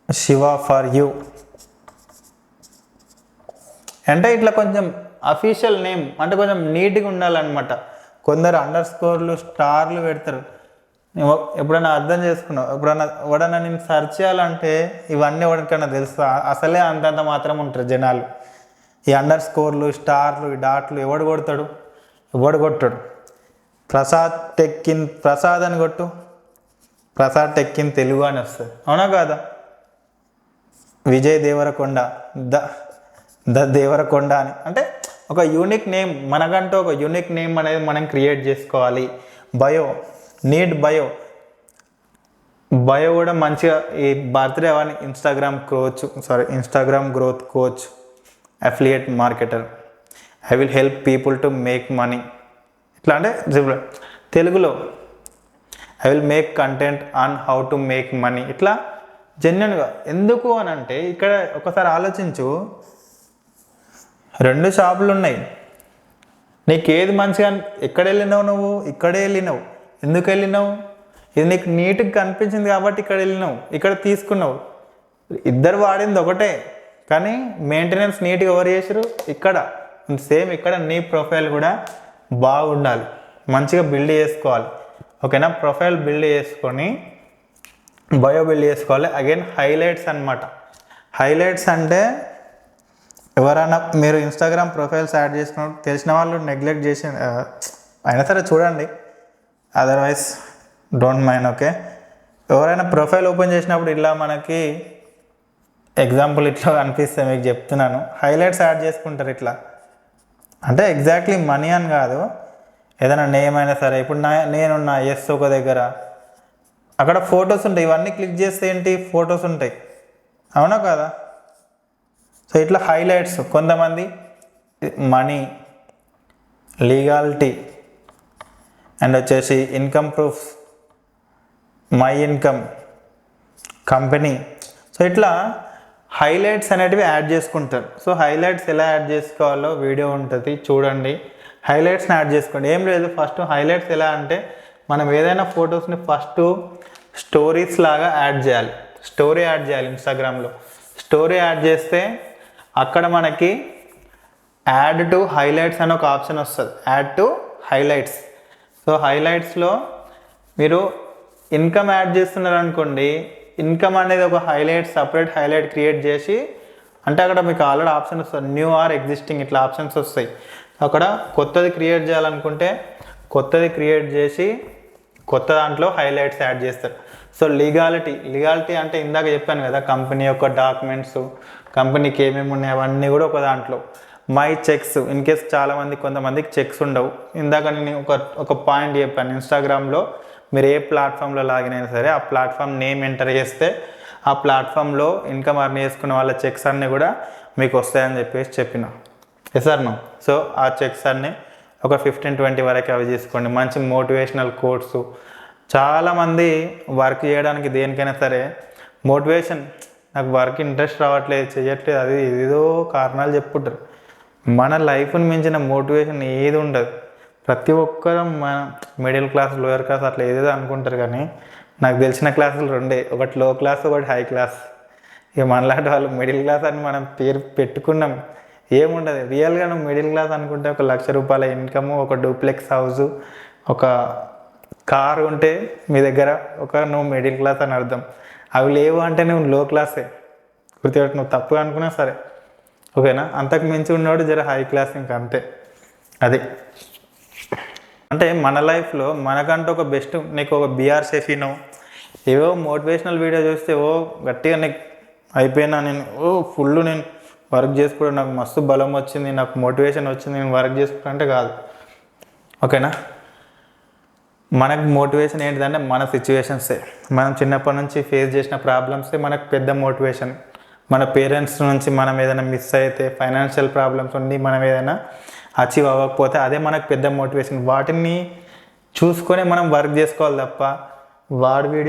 శివ ఫర్ యూ అంటే ఇట్లా కొంచెం అఫీషియల్ నేమ్ అంటే కొంచెం నీట్గా ఉండాలన్నమాట. కొందరు అండర్ స్కోర్లు స్టార్లు పెడతారు. ఎప్పుడైనా అర్థం చేసుకున్నావు? ఎవడన్నా నేను సెర్చ్ చేయాలంటే ఇవన్నీ ఎవరికైనా తెలుస్తా? అసలే అంతంత మాత్రం ఉంటారు జనాలు. ఈ అండర్ స్కోర్లు స్టార్లు ఈ డాట్లు ఎవడు కొడతాడు? ఎవడు కొట్టాడు? ప్రసాద్ టెక్ ఇన్ ప్రసాద్ అని కొట్టు, ప్రసాద్ టెక్ ఇన్ తెలుగు అని వస్తుంది. అవునా కాదా? విజయ్ దేవరకొండ, ద దేవరకొండ అని అంటే ఒక యూనిక్ నేమ్, మనకంటూ ఒక యూనిక్ నేమ్ అనేది మనం క్రియేట్ చేసుకోవాలి. Bio, neat bio. బయో కూడా మంచిగా ఈ బర్త్డే అవన్నీ Instagram growth coach, affiliate marketer, I will help people to make money. ఇట్లా అంటే తెలుగులో I will make content on how to make money. ఇట్లా జెన్యున్గా. ఎందుకు అని అంటే ఇక్కడ ఒకసారి ఆలోచించు, 2 షాపులు ఉన్నాయి, నీకు ఏది మంచిగా ఎక్కడ వెళ్ళినావు? నువ్వు ఇక్కడే వెళ్ళినావు. ఎందుకు వెళ్ళినావు? ఇది నీకు నీట్గా కనిపించింది కాబట్టి ఇక్కడ వెళ్ళినావు, ఇక్కడ తీసుకున్నావు. ఇద్దరు వాడింది ఒకటే, కానీ మెయింటెనెన్స్ నీట్గా ఎవరు చేసారు? ఇక్కడ. సేమ్ ఇక్కడ నీ ప్రొఫైల్ కూడా బాగుండాలి, మంచిగా బిల్డ్ చేసుకోవాలి. ఓకేనా? ప్రొఫైల్ బిల్డ్ చేసుకొని బయో బిల్డ్ చేసుకోవాలి. అగైన్ హైలైట్స్ అనమాట. హైలైట్స్ అంటే ఎవరైనా మీరు ఇన్స్టాగ్రామ్ ప్రొఫైల్స్ యాడ్ చేసుకున్న తెలిసిన వాళ్ళు నెగ్లెక్ట్ చేసి అయినా సరే చూడండి, అదర్వైజ్ డోంట్ మైండ్. ఓకే? ఎవరైనా ప్రొఫైల్ ఓపెన్ చేసినప్పుడు ఇలా మనకి ఎగ్జాంపుల్ ఇట్లా అనిపిస్తే మీకు చెప్తున్నాను, హైలైట్స్ యాడ్ చేసుకుంటారు ఇట్లా. అంటే ఎగ్జాక్ట్లీ మనీ అని కాదు, ఏదైనా నేమ్ అయినా సరే. ఇప్పుడు నేనున్నా ఎస్ ఒక దగ్గర, అక్కడ ఫొటోస్ ఉంటాయి. ఇవన్నీ క్లిక్ చేస్తే ఏంటి? ఫొటోస్ ఉంటాయి. అవునా కదా? సో ఇట్లా హైలైట్స్. కొంతమంది మనీ, లీగాలిటీ అండ్ వచ్చేసి income proofs, my income, company. So ఇట్లా హైలైట్స్ అనేటివి యాడ్ చేసుకుంటారు. సో హైలైట్స్ ఎలా యాడ్ చేసుకోవాలో వీడియో ఉంటుంది, చూడండి. హైలైట్స్ని యాడ్ చేసుకోండి. ఏం లేదు, ఫస్ట్ హైలైట్స్ ఎలా అంటే మనం ఏదైనా ఫొటోస్ని ఫస్ట్ స్టోరీస్ లాగా యాడ్ చేయాలి. స్టోరీ యాడ్ చేయాలి ఇన్స్టాగ్రామ్లో. స్టోరీ యాడ్ చేస్తే అక్కడ మనకి యాడ్ టు హైలైట్స్ అని ఒక ఆప్షన్ వస్తుంది. Add to highlights. సో హైలైట్స్లో మీరు ఇన్కమ్ యాడ్ చేస్తున్నారు అనుకోండి, ఇన్కమ్ అనేది ఒక హైలైట్, సపరేట్ హైలైట్ క్రియేట్ చేసి, అంటే అక్కడ మీకు ఆల్రెడీ ఆప్షన్ వస్తుంది, న్యూ ఆర్ ఎగ్జిస్టింగ్ ఇట్లా ఆప్షన్స్ వస్తాయి. అక్కడ కొత్తది క్రియేట్ చేయాలనుకుంటే కొత్తది క్రియేట్ చేసి కొత్త దాంట్లో హైలైట్స్ యాడ్ చేస్తారు. సో లీగాలిటీ అంటే ఇందాక చెప్పాను కదా, కంపెనీ యొక్క డాక్యుమెంట్స్, కంపెనీకి ఏమేమి ఉన్నాయి అవన్నీ కూడా ఒక దాంట్లో. మై చెక్స్, ఇన్ కేస్ కొంతమందికి చెక్స్ ఉండవు. ఇందాక నేను ఒక పాయింట్ చెప్పాను, ఇన్స్టాగ్రామ్లో మీరు ఏ ప్లాట్ఫామ్లో లాగిన్ అయినా సరే ఆ ప్లాట్ఫామ్ నేమ్ ఎంటర్ చేస్తే ఆ ప్లాట్ఫామ్లో ఇన్కమ్ అర్న్ చేసుకున్న వాళ్ళ చెక్స్ అన్నీ కూడా మీకు వస్తాయని చెప్పిన. Yes or no? సో ఆ చెక్స్ అన్నీ ఒక 15-20 వరకు అవి తీసుకోండి. మంచి మోటివేషనల్ కోట్స్. చాలామంది వర్క్ చేయడానికి దేనికైనా సరే మోటివేషన్, నాకు వర్క్ ఇంట్రెస్ట్ రావట్లేదు, చేయట్లేదు, అది ఏదో కారణాలు చెప్పుకుంటారు. మన లైఫ్ని మించిన మోటివేషన్ ఏది ఉండదు. ప్రతి ఒక్కరం మన మిడిల్ క్లాస్, లోయర్ క్లాస్ అట్లా ఏదేదో అనుకుంటారు, కానీ నాకు తెలిసిన క్లాసులు 2, ఒకటి లో క్లాస్, ఒకటి హై క్లాస్. ఇక మనలాంటి వాళ్ళు మిడిల్ క్లాస్ అని మనం పేరు పెట్టుకున్నాం, ఏముండదు. రియల్గా నువ్వు మిడిల్ క్లాస్ అనుకుంటే ఒక ₹1,00,000 ఇన్కమ్, ఒక డూప్లెక్స్ హౌస్, ఒక కారు ఉంటే మీ దగ్గర నువ్వు మిడిల్ క్లాస్ అని అర్థం. అవి లేవు అంటే నువ్వు లో క్లాసే. గుర్తుపెట్టు, నువ్వు తప్పుగా అనుకున్నా సరే. ఓకేనా? అంతకు మించి ఉన్నాడు జర హై క్లాస్, ఇంకా అంతే. అది అంటే మన లైఫ్లో మనకంటూ ఒక బెస్ట్, నీకు ఒక బిఆర్ షెఫీనో ఏవో మోటివేషనల్ వీడియో చూస్తే గట్టిగా నీకు అయిపోయినా, నేను ఫుల్ నేను వర్క్ చేసుకోవడం, నాకు మస్తు బలం వచ్చింది, నాకు మోటివేషన్ వచ్చింది, నేను వర్క్ చేసుకుంటా అంటే కాదు. ఓకేనా? మనకు మోటివేషన్ ఏంటిదంటే మన సిచ్యువేషన్సే, మనం చిన్నప్పటి నుంచి ఫేస్ చేసిన ప్రాబ్లమ్సే మనకు పెద్ద మోటివేషన్. మన పేరెంట్స్ నుంచి మనం ఏదైనా మిస్ అయితే, ఫైనాన్షియల్ ప్రాబ్లమ్స్ ఉండి మనం ఏదైనా అచీవ్ అవ్వకపోతే అదే మనకు పెద్ద మోటివేషన్. వాటిని చూసుకొని మనం వర్క్ చేసుకోవాలి తప్ప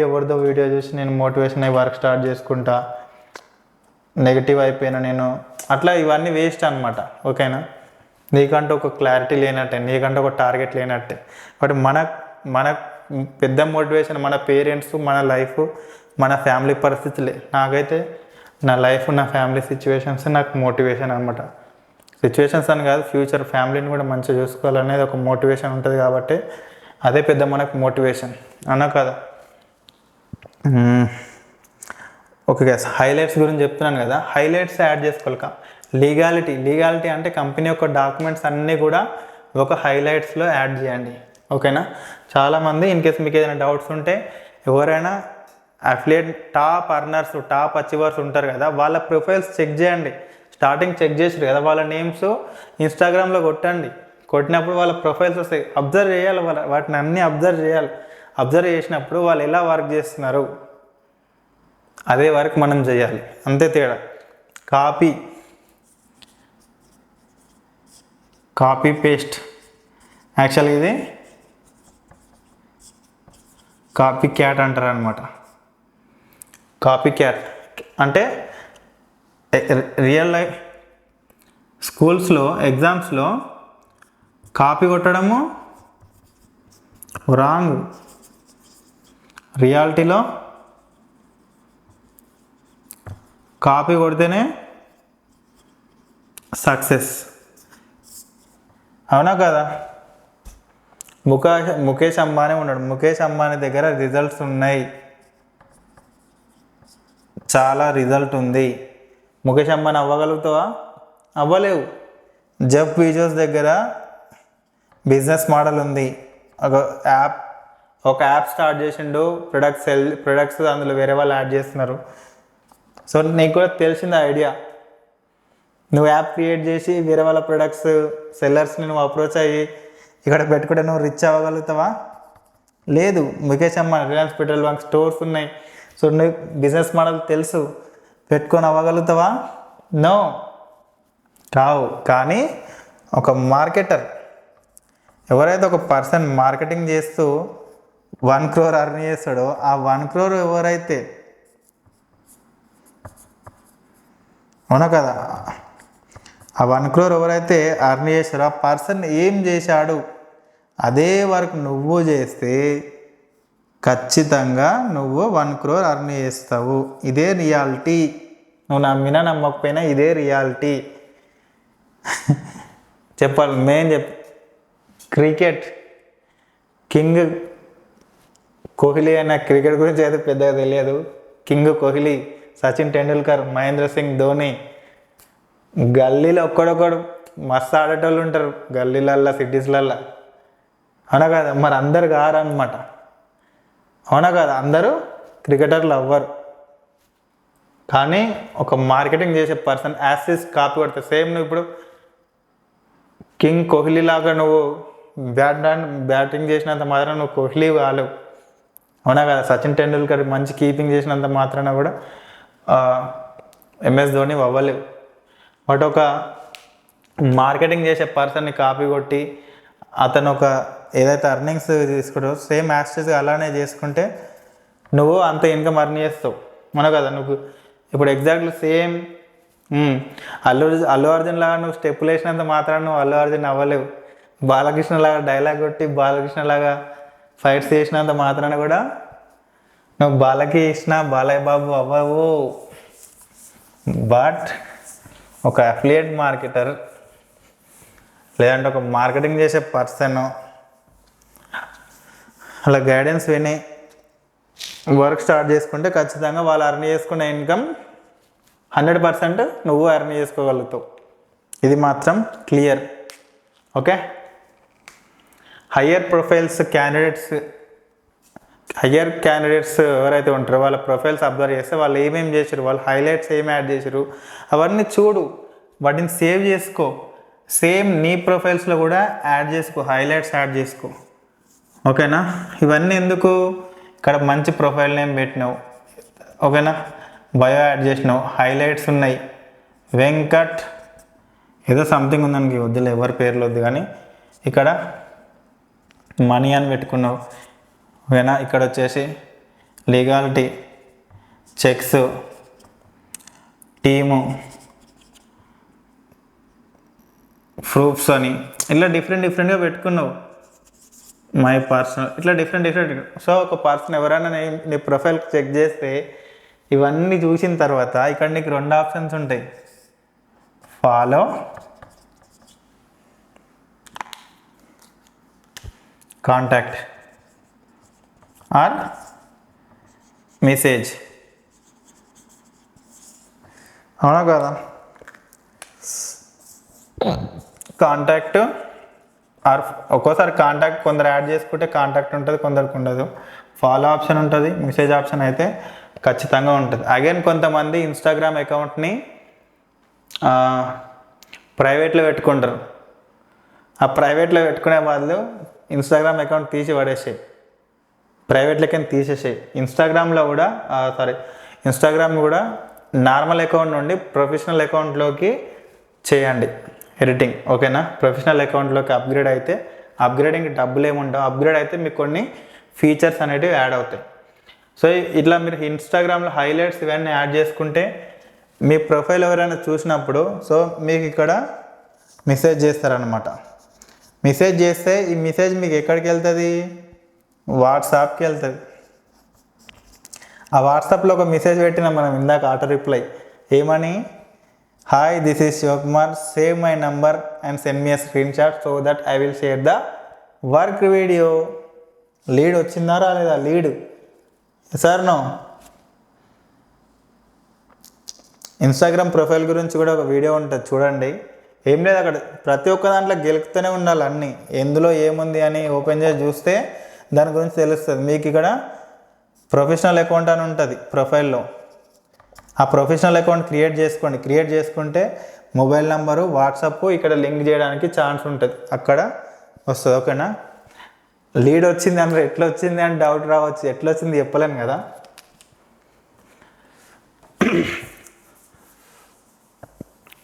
ఎవరిదో వీడియో చూసి నేను మోటివేషన్ అయ్యి వర్క్ స్టార్ట్ చేసుకుంటా, నెగిటివ్ అయిపోయినా నేను, అట్లా ఇవన్నీ వేస్ట్ అనమాట. ఓకేనా? నీకంటూ ఒక క్లారిటీ లేనట్టే, నీకంటూ ఒక టార్గెట్ లేనట్టే. బట్ మన పెద్ద మోటివేషన్ మన పేరెంట్స్, మన లైఫ్, మన ఫ్యామిలీ పరిస్థితులే. నాకైతే నా లైఫ్, నా ఫ్యామిలీ సిచ్యువేషన్స్ నాకు మోటివేషన్ అనమాట. సిచ్యువేషన్స్ అని కాదు, ఫ్యూచర్ ఫ్యామిలీని కూడా మంచిగా చూసుకోవాలనేది ఒక మోటివేషన్ ఉంటుంది కాబట్టి అదే పెద్ద మనకు మోటివేషన్ అన్నా కదా. ఓకే గైస్, హైలైట్స్ గురించి చెప్తున్నాను కదా, హైలైట్స్ యాడ్ చేసుకోవాలి. లీగాలిటీ అంటే కంపెనీ యొక్క డాక్యుమెంట్స్ అన్నీ కూడా ఒక హైలైట్స్లో యాడ్ చేయండి. ఓకేనా? చాలామంది ఇన్ కేస్ మీకు ఏదైనా డౌట్స్ ఉంటే, ఎవరైనా అఫిలియేట్ టాప్ అర్నర్స్, టాప్ అచీవర్స్ ఉంటారు కదా, వాళ్ళ ప్రొఫైల్స్ చెక్ చేయండి. స్టార్టింగ్ చెక్ చేసారు కదా, వాళ్ళ నేమ్స్ ఇన్స్టాగ్రామ్లో కొట్టండి. కొట్టినప్పుడు వాళ్ళ ప్రొఫైల్స్ వస్తాయి. అబ్జర్వ్ చేయాలి, వాటిని అన్నీ అబ్జర్వ్ చేయాలి. అబ్జర్వ్ చేసినప్పుడు వాళ్ళు ఎలా వర్క్ చేస్తున్నారు అదే వర్క్ మనం చేయాలి, అంతే తేడా. కాపీ పేస్ట్, యాక్చువల్గా ఇది కాపీ క్యాట్ అంటారు అనమాట. కాపీ క్యాట్ అంటే రియల్ లైఫ్ స్కూల్స్లో ఎగ్జామ్స్లో కాపీ కొట్టడము రాంగ్, రియాలిటీలో కాపీ కొడితేనే సక్సెస్. అవునా కదా? ముఖేష్ అంబానీ ఉన్నాడు. ముఖేష్ అంబానీ దగ్గర రిజల్ట్స్ ఉన్నాయి, చాలా రిజల్ట్ ఉంది. ముఖేష్ అంబానీ అవ్వగలుగుతావా? అవ్వలేవు. జెఫ్ బీజోస్ దగ్గర బిజినెస్ మోడల్ ఉంది, ఒక యాప్ స్టార్ట్ చేసిండు, ప్రొడక్ట్స్ అందులో వేరే వాళ్ళు యాడ్ చేస్తున్నారు. సో నీకు కూడా తెలిసింది ఐడియా. నువ్వు యాప్ క్రియేట్ చేసి వేరే వాళ్ళ ప్రొడక్ట్స్ సెల్లర్స్ని నువ్వు అప్రోచ్ అయ్యి ఇక్కడ పెట్టుకుంటే నువ్వు రిచ్ అవ్వగలుగుతావా? లేదు. Mukesh Ambani Reliance petrol bunk stores ఉన్నాయి. సో నువ్వు బిజినెస్ మోడల్ తెలుసు, పెట్టుకొని అవ్వగలుగుతావా? నో, కావు. కానీ ఒక మార్కెటర్, ఎవరైతే ఒక పర్సన్ మార్కెటింగ్ చేస్తూ 1 crore అర్న్ చేస్తాడో, ఆ 1 crore ఎవరైతే, అవునా కదా, ఆ 1 crore ఎవరైతే అర్న్ చేశారో ఆ పర్సన్ ఏం చేశాడు అదే వర్క్ నువ్వు చేస్తే ఖచ్చితంగా నువ్వు 1 crore అర్న్ చేస్తావు. ఇదే రియాలిటీ. నువ్వు నమ్మినా నమ్మకపోయినా ఇదే రియాలిటీ. చెప్పాలి మెయిన్ క్రికెట్ కింగ్ కోహ్లీ అన్న, క్రికెట్ గురించి అయితే పెద్దగా తెలియదు. కింగ్ కోహ్లీ, సచిన్ టెండూల్కర్, మహేంద్ర సింగ్ ధోని, గల్లీలో ఒక్కడొక్కడు మస్తు ఆడేటోళ్ళు ఉంటారు గల్లీలల్లో, సిటీస్లల్లో. అవునా కదా? మరి అందరు కారనమాట. అవునా కదా? అందరూ క్రికెటర్లు అవ్వరు. కానీ ఒక మార్కెటింగ్ చేసే పర్సన్ యాసిస్ కాపీ కొడతారు. సేమ్ నువ్వు ఇప్పుడు కింగ్ కోహ్లీ లాగా నువ్వు బ్యాటింగ్ చేసినంత మాత్రాన నువ్వు కోహ్లీ కాలేవు. అవునా కదా? సచిన్ టెండూల్కర్ మంచి కీపింగ్ చేసినంత మాత్రాన కూడా ఎంఎస్ ధోని అవ్వలేవు. బట్ ఒక మార్కెటింగ్ చేసే పర్సన్ని కాపీ కొట్టి అతను ఒక ఏదైతే అర్నింగ్స్ తీసుకుంటావో సేమ్ యాక్సెస్ అలానే చేసుకుంటే నువ్వు అంత ఇన్కమ్ అర్న్ చేస్తావు. అవునా కదా? నువ్వు ఇప్పుడు ఎగ్జాక్ట్లీ సేమ్ అల్లు అర్జున్ లాగా నువ్వు స్టెప్పులు వేసినంత మాత్రాన నువ్వు అల్లు అర్జున్ అవ్వలేవు. బాలకృష్ణ లాగా డైలాగ్ కొట్టి బాలకృష్ణ లాగా ఫైట్స్ చేసినంత మాత్రాన కూడా నువ్వు బాలయ్య బాబు అవ్వవు. బట్ ఒక అఫిలియేట్ మార్కెటర్ లేదంటే ఒక మార్కెటింగ్ చేసే పర్సన్ అలా గైడెన్స్ విని వర్క్ స్టార్ట్ చేసుకుంటే ఖచ్చితంగా వాళ్ళు అర్న్ చేసుకునే ఇన్కమ్ 100% నువ్వు అర్న్ చేసుకోగలుగుతావు. ఇది మాత్రం క్లియర్. ఓకే. హయ్యర్ క్యాండిడేట్స్ ఎవరైతే ఉంటారో వాళ్ళ ప్రొఫైల్స్ అబ్జర్వ్ చేస్తే వాళ్ళు ఏమేమి చేశారు, వాళ్ళు హైలైట్స్ ఏమి యాడ్ చేశారు అవన్నీ చూడు, వాటిని సేవ్ చేసుకో. సేమ్ నీ ప్రొఫైల్స్లో కూడా యాడ్ చేసుకో, హైలైట్స్ యాడ్ చేసుకో. ఓకేనా. ఇవన్నీ ఎందుకు, ఇక్కడ మంచి ప్రొఫైల్ నేమ్ పెట్టినావు, ఓకేనా, బయో యాడ్ చేసినావు, హైలైట్స్ ఉన్నాయి, వెంకట్ ఏదో సంథింగ్ ఉందానికి వద్దులే, ఎవరి పేర్లు వద్దు, కానీ ఇక్కడ మనీ అని పెట్టుకున్నావు, ఓకేనా. ఇక్కడ వచ్చేసి లీగాలిటీ, చెక్స్, టీము, ప్రూఫ్స్ అని ఇట్లా డిఫరెంట్గా పెట్టుకున్నావు. మై పర్సనల్ ఇట్లా డిఫరెంట్. సో ఒక పర్సన్ ఎవరైనా నీ ప్రొఫైల్ చెక్ చేస్తే ఇవన్నీ చూసిన తర్వాత ఇక్కడ నీకు 2 ఆప్షన్స్ ఉంటాయి, ఫాలో, కాంటాక్ట్ ఆర్ మెసేజ్. అవునా కదా. కాంటాక్ట్ ఆర్ ఒక్కోసారి కాంటాక్ట్ కొందరు యాడ్ చేసుకుంటే కాంటాక్ట్ ఉంటుంది, కొందరికి ఉండదు. ఫాలో ఆప్షన్ ఉంటుంది, మెసేజ్ ఆప్షన్ అయితే ఖచ్చితంగా ఉంటుంది. అగైన్ కొంతమంది ఇన్స్టాగ్రామ్ అకౌంట్ని ప్రైవేట్లో పెట్టుకుంటారు. ఆ ప్రైవేట్లో పెట్టుకునే వాళ్ళు ఇన్స్టాగ్రామ్ అకౌంట్ తీసి పడేసాయి, ప్రైవేట్లకి తీసేసాయి. ఇన్స్టాగ్రామ్ కూడా నార్మల్ అకౌంట్ నుండి ప్రొఫెషనల్ అకౌంట్లోకి చేయండి ఎడిటింగ్, ఓకేనా. ప్రొఫెషనల్ అకౌంట్లోకి అప్గ్రేడ్ అయితే, అప్గ్రేడింగ్ డబ్బులు ఏముండవు, అప్గ్రేడ్ అయితే మీకు కొన్ని ఫీచర్స్ అనేటివి యాడ్ అవుతాయి. సో ఇట్లా మీరు ఇన్స్టాగ్రామ్లో హైలైట్స్ ఇవన్నీ యాడ్ చేసుకుంటే మీ ప్రొఫైల్ ఎవరైనా చూసినప్పుడు సో మీకు ఇక్కడ మెసేజ్ చేస్తారనమాట. మెసేజ్ చేస్తే ఈ మెసేజ్ మీకు ఎక్కడికి వెళ్తుంది, వాట్సాప్కి వెళ్తుంది. ఆ వాట్సాప్లో ఒక మెసేజ్ పెట్టినా మనం ఇందాక ఆటో రిప్లై ఏమని, hi this is Shivakumar, save my number and send me a screenshot so that I will share the work video. Lead వచ్చిందా రాలేదా, lead sir no. Instagram profile గురించి కూడా ఒక వీడియో ఉంటుంది చూడండి. ఏం లేదు, అక్కడ ప్రతి ఒక్క దాంట్లో గెలుపుతూనే ఉండాలి అన్నీ, ఎందులో ఏముంది అని ఓపెన్ చేసి చూస్తే దాని గురించి తెలుస్తుంది మీకు. ఇక్కడ ప్రొఫెషనల్ అకౌంట్ అని ఉంటుంది ప్రొఫైల్లో, ఆ ప్రొఫెషనల్ అకౌంట్ క్రియేట్ చేసుకోండి. క్రియేట్ చేసుకుంటే మొబైల్ నెంబరు, వాట్సాప్ ఇక్కడ లింక్ చేయడానికి ఛాన్స్ ఉంటుంది, అక్కడ వస్తుంది, ఓకేనా. లీడ్ వచ్చింది అంటే ఎట్లా వచ్చింది అని డౌట్ రావచ్చు, ఎట్లా వచ్చింది చెప్పలేము కదా.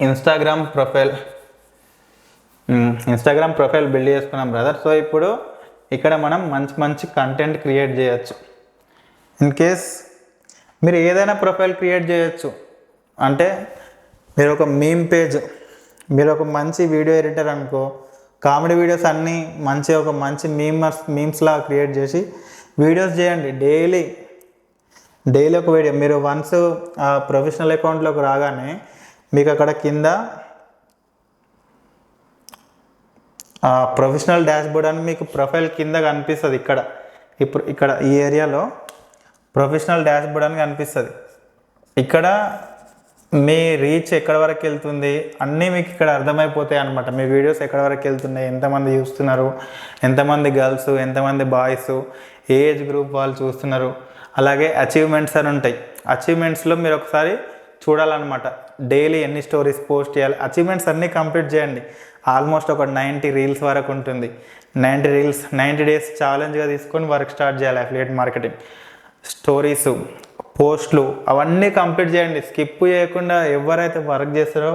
ఇన్స్టాగ్రామ్ ప్రొఫైల్ బిల్డ్ చేసుకున్నాం బ్రదర్. సో ఇప్పుడు ఇక్కడ మనం మంచి కంటెంట్ క్రియేట్ చేయొచ్చు. ఇన్ కేస్ మీరు ఏదైనా ప్రొఫైల్ క్రియేట్ చేయొచ్చు అంటే, మీరు ఒక మీమ్ పేజ్, మీరు ఒక మంచి వీడియో ఎడిటర్ అనుకో, కామెడీ వీడియోస్ అన్నీ ఒక మంచి మీమ్స్ లాగా క్రియేట్ చేసి వీడియోస్ చేయండి. డైలీ ఒక వీడియో. మీరు వన్స్ ప్రొఫెషనల్ అకౌంట్లోకి రాగానే మీకు అక్కడ కింద ప్రొఫెషనల్ డాష్బోర్డ్ అని మీకు ప్రొఫైల్ కింద కనిపిస్తుంది. ఇక్కడ ఈ ఏరియాలో ప్రొఫెషనల్ డాష్బోర్డ్ అని కనిపిస్తుంది. ఇక్కడ మీ రీచ్ ఎక్కడ వరకు వెళ్తుంది అన్నీ మీకు ఇక్కడ అర్థమైపోతాయి అనమాట. మీ వీడియోస్ ఎక్కడ వరకు వెళ్తున్నాయి, ఎంతమంది చూస్తున్నారు, ఎంతమంది గర్ల్స్, ఎంతమంది బాయ్స్, ఏజ్ గ్రూప్ వాళ్ళు చూస్తున్నారు. అలాగే అచీవ్మెంట్స్ అని ఉంటాయి. అచీవ్మెంట్స్లో మీరు ఒకసారి చూడాలన్నమాట, డైలీ ఎన్ని స్టోరీస్ పోస్ట్ చేయాలి. అచీవ్మెంట్స్ అన్నీ కంప్లీట్ చేయండి. ఆల్మోస్ట్ ఒక 90 రీల్స్ వరకు ఉంటుంది. 90 డేస్ ఛాలెంజ్గా తీసుకొని వర్క్ స్టార్ట్ చేయాలి. అఫిలియేట్ మార్కెటింగ్ స్టోరీస్, పోస్ట్లు అవన్నీ కంప్లీట్ చేయండి. స్కిప్ చేయకుండా ఎవరైతే వర్క్ చేస్తారో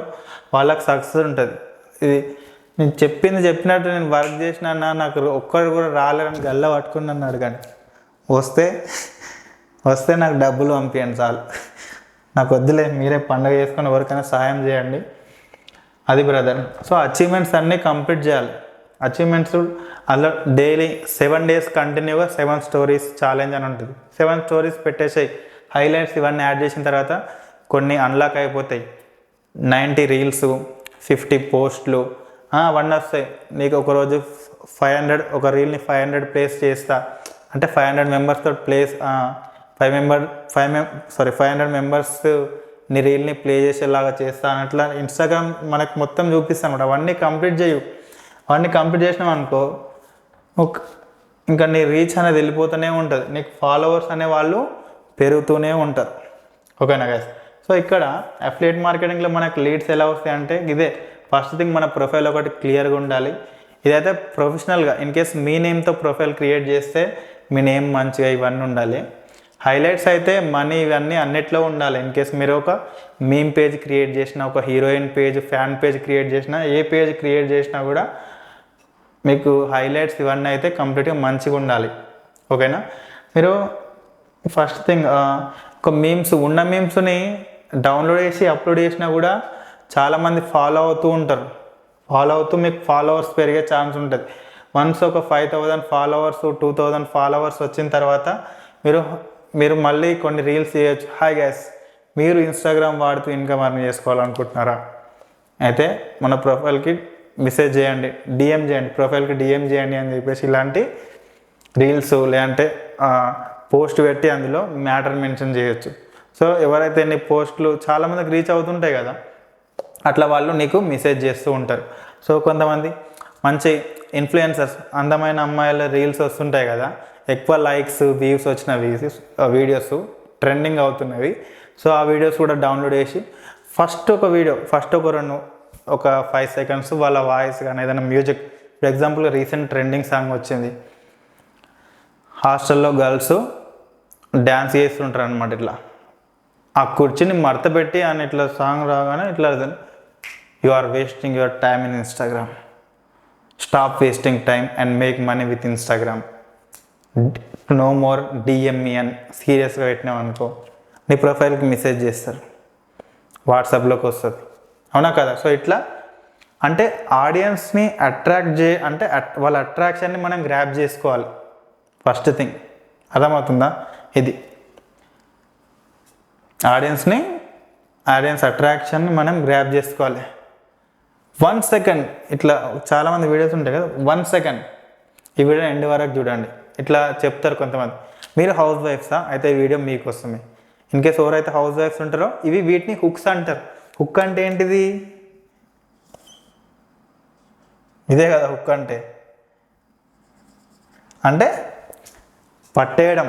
వాళ్ళకి సక్సెస్ ఉంటుంది. ఇది నేను చెప్పినట్టు నేను వర్క్ చేసినా నాకు ఒక్కడు కూడా రాలేదని గల్ల పట్టుకుని నన్ను అడగండి. వస్తే నాకు డబ్బులు పంపించండి చాలు. నాకు వద్దులే, మీరే పండుగ చేసుకొని ఎవరికైనా సహాయం చేయండి. అది బ్రదర్. సో అచీవ్మెంట్స్ అన్నీ కంప్లీట్ చేయాలి. అచీవ్మెంట్స్ అలా డైలీ 7 డేస్ కంటిన్యూగా 7 స్టోరీస్ ఛాలెంజ్ అని ఉంటుంది. 7 స్టోరీస్ పెట్టేసాయి. హైలైట్స్ ఇవన్నీ యాడ్ చేసిన తర్వాత కొన్ని అన్లాక్ అయిపోతాయి. 90 రీల్స్, 50 పోస్ట్లు అవన్నీ వస్తాయి. నీకు ఒకరోజు 500 ఒక రీల్ని 500 ప్లేస్ చేస్తా అంటే 500 మెంబర్స్తో ప్లేస్ 500 మెంబర్స్ నీ రీల్ని ప్లే చేసేలాగా చేస్తా అట్లా ఇన్స్టాగ్రామ్ మనకు మొత్తం చూపిస్తాను అనమాట. అవన్నీ కంప్లీట్ చేయు. అవన్నీ కంప్లీట్ చేసినాం అనుకో ఇంకా నీ రీచ్ అనేది వెళ్ళిపోతూనే ఉంటుంది. నీకు ఫాలోవర్స్ అనేవాళ్ళు పెరుగుతూనే ఉంటారు. ఓకేనా గైస్. సో ఇక్కడ అఫిలియేట్ మార్కెటింగ్లో మనకు లీడ్స్ ఎలా వస్తాయి అంటే ఇదే ఫస్ట్ థింగ్, మన ప్రొఫైల్ ఒకటి క్లియర్గా ఉండాలి. ఇదైతే ప్రొఫెషనల్గా ఇన్ కేస్ మీ నేమ్తో ప్రొఫైల్ క్రియేట్ చేస్తే మీ నేమ్ మంచిగా ఇవన్నీ ఉండాలి. హైలైట్స్ అయితే మనీ ఇవన్నీ అన్నిట్లో ఉండాలి. ఇన్ కేస్ మీరు ఒక మీమ్ పేజ్ క్రియేట్ చేసినా, ఒక heroine page, fan page create చేసినా, ఏ పేజ్ క్రియేట్ చేసినా కూడా మీకు హైలైట్స్ ఇవన్నీ అయితే కంప్లీట్గా మంచిగా ఉండాలి. ఓకేనా. మీరు ఫస్ట్ థింగ్ ఒక ఉన్న మీమ్స్ని డౌన్లోడ్ చేసి అప్లోడ్ చేసినా కూడా చాలామంది ఫాలో అవుతూ ఉంటారు. ఫాలో అవుతూ మీకు ఫాలోవర్స్ పెరిగే ఛాన్స్ ఉంటుంది. వన్స్ ఒక 5,000 ఫాలోవర్స్, 2,000 ఫాలోవర్స్ వచ్చిన తర్వాత మీరు మళ్ళీ కొన్ని రీల్స్ చేయొచ్చు. హాయ్ గైస్, మీరు ఇన్స్టాగ్రామ్ వాడుతూ ఇన్కమ్ అర్న్ చేసుకోవాలనుకుంటున్నారా? అయితే మన ప్రొఫైల్కి మెసేజ్ చేయండి, డిఎం చేయండి, ప్రొఫైల్కి డిఎం చేయండి అని చెప్పేసి ఇలాంటి రీల్స్ లేదంటే పోస్ట్ పెట్టి అందులో మ్యాటర్ మెన్షన్ చేయొచ్చు. సో ఎవరైతే నీ పోస్టులు చాలామందికి రీచ్ అవుతుంటాయి కదా, అట్లా వాళ్ళు నీకు మెసేజ్ చేస్తూ ఉంటారు. సో కొంతమంది మంచి ఇన్ఫ్లుయెన్సర్స్, అందమైన అమ్మాయిల రీల్స్ వస్తుంటాయి కదా, ఎక్కువ లైక్స్ వ్యూస్ వచ్చిన వీడియోస్ ట్రెండింగ్ అవుతున్నవి. సో ఆ వీడియోస్ కూడా డౌన్లోడ్ చేసి ఫస్ట్ ఒక 5 సెకండ్స్ వాళ్ళ వాయిస్ కానీ ఏదైనా music, for example recent trending song వచ్చింది, హాస్టల్లో గర్ల్స్ డ్యాన్స్ చేస్తుంటారు అనమాట. ఇట్లా ఆ కుర్చీని మడత పెట్టి అని ఇట్లా సాంగ్ రాగానే ఇట్లా you are wasting your time in Instagram, stop wasting time and make money with Instagram, no more DME అని సీరియస్గా పెట్టినాం అనుకో, నీ ప్రొఫైల్కి మెసేజ్ చేస్తారు, వాట్సాప్లోకి వస్తుంది. అవునా కదా. సో ఇట్లా అంటే ఆడియన్స్ని అట్రాక్ట్ అంటే వాళ్ళ అట్రాక్షన్ని మనం గ్రాప్ చేసుకోవాలి. ఫస్ట్ థింగ్ అర్థమవుతుందా? ఇది ఆడియన్స్ అట్రాక్షన్ని మనం గ్రాప్ చేసుకోవాలి. 1 సెకండ్ ఇట్లా చాలామంది వీడియోస్ ఉంటాయి కదా, 1 సెకండ్ ఈ వీడియో ఎండ్ వరకు చూడండి. ఇట్లా చెప్తారు కొంతమంది, మీరు హౌస్ వైఫ్సా అయితే ఈ వీడియో మీకోసమే. ఇన్కేస్ ఎవరైతే హౌస్ వైఫ్స్ ఉంటారో వీటిని హుక్స్ అంటారు. హుక్ అంటే ఏంటిది? ఇదే కదా హుక్ అంటే పట్టేయడం.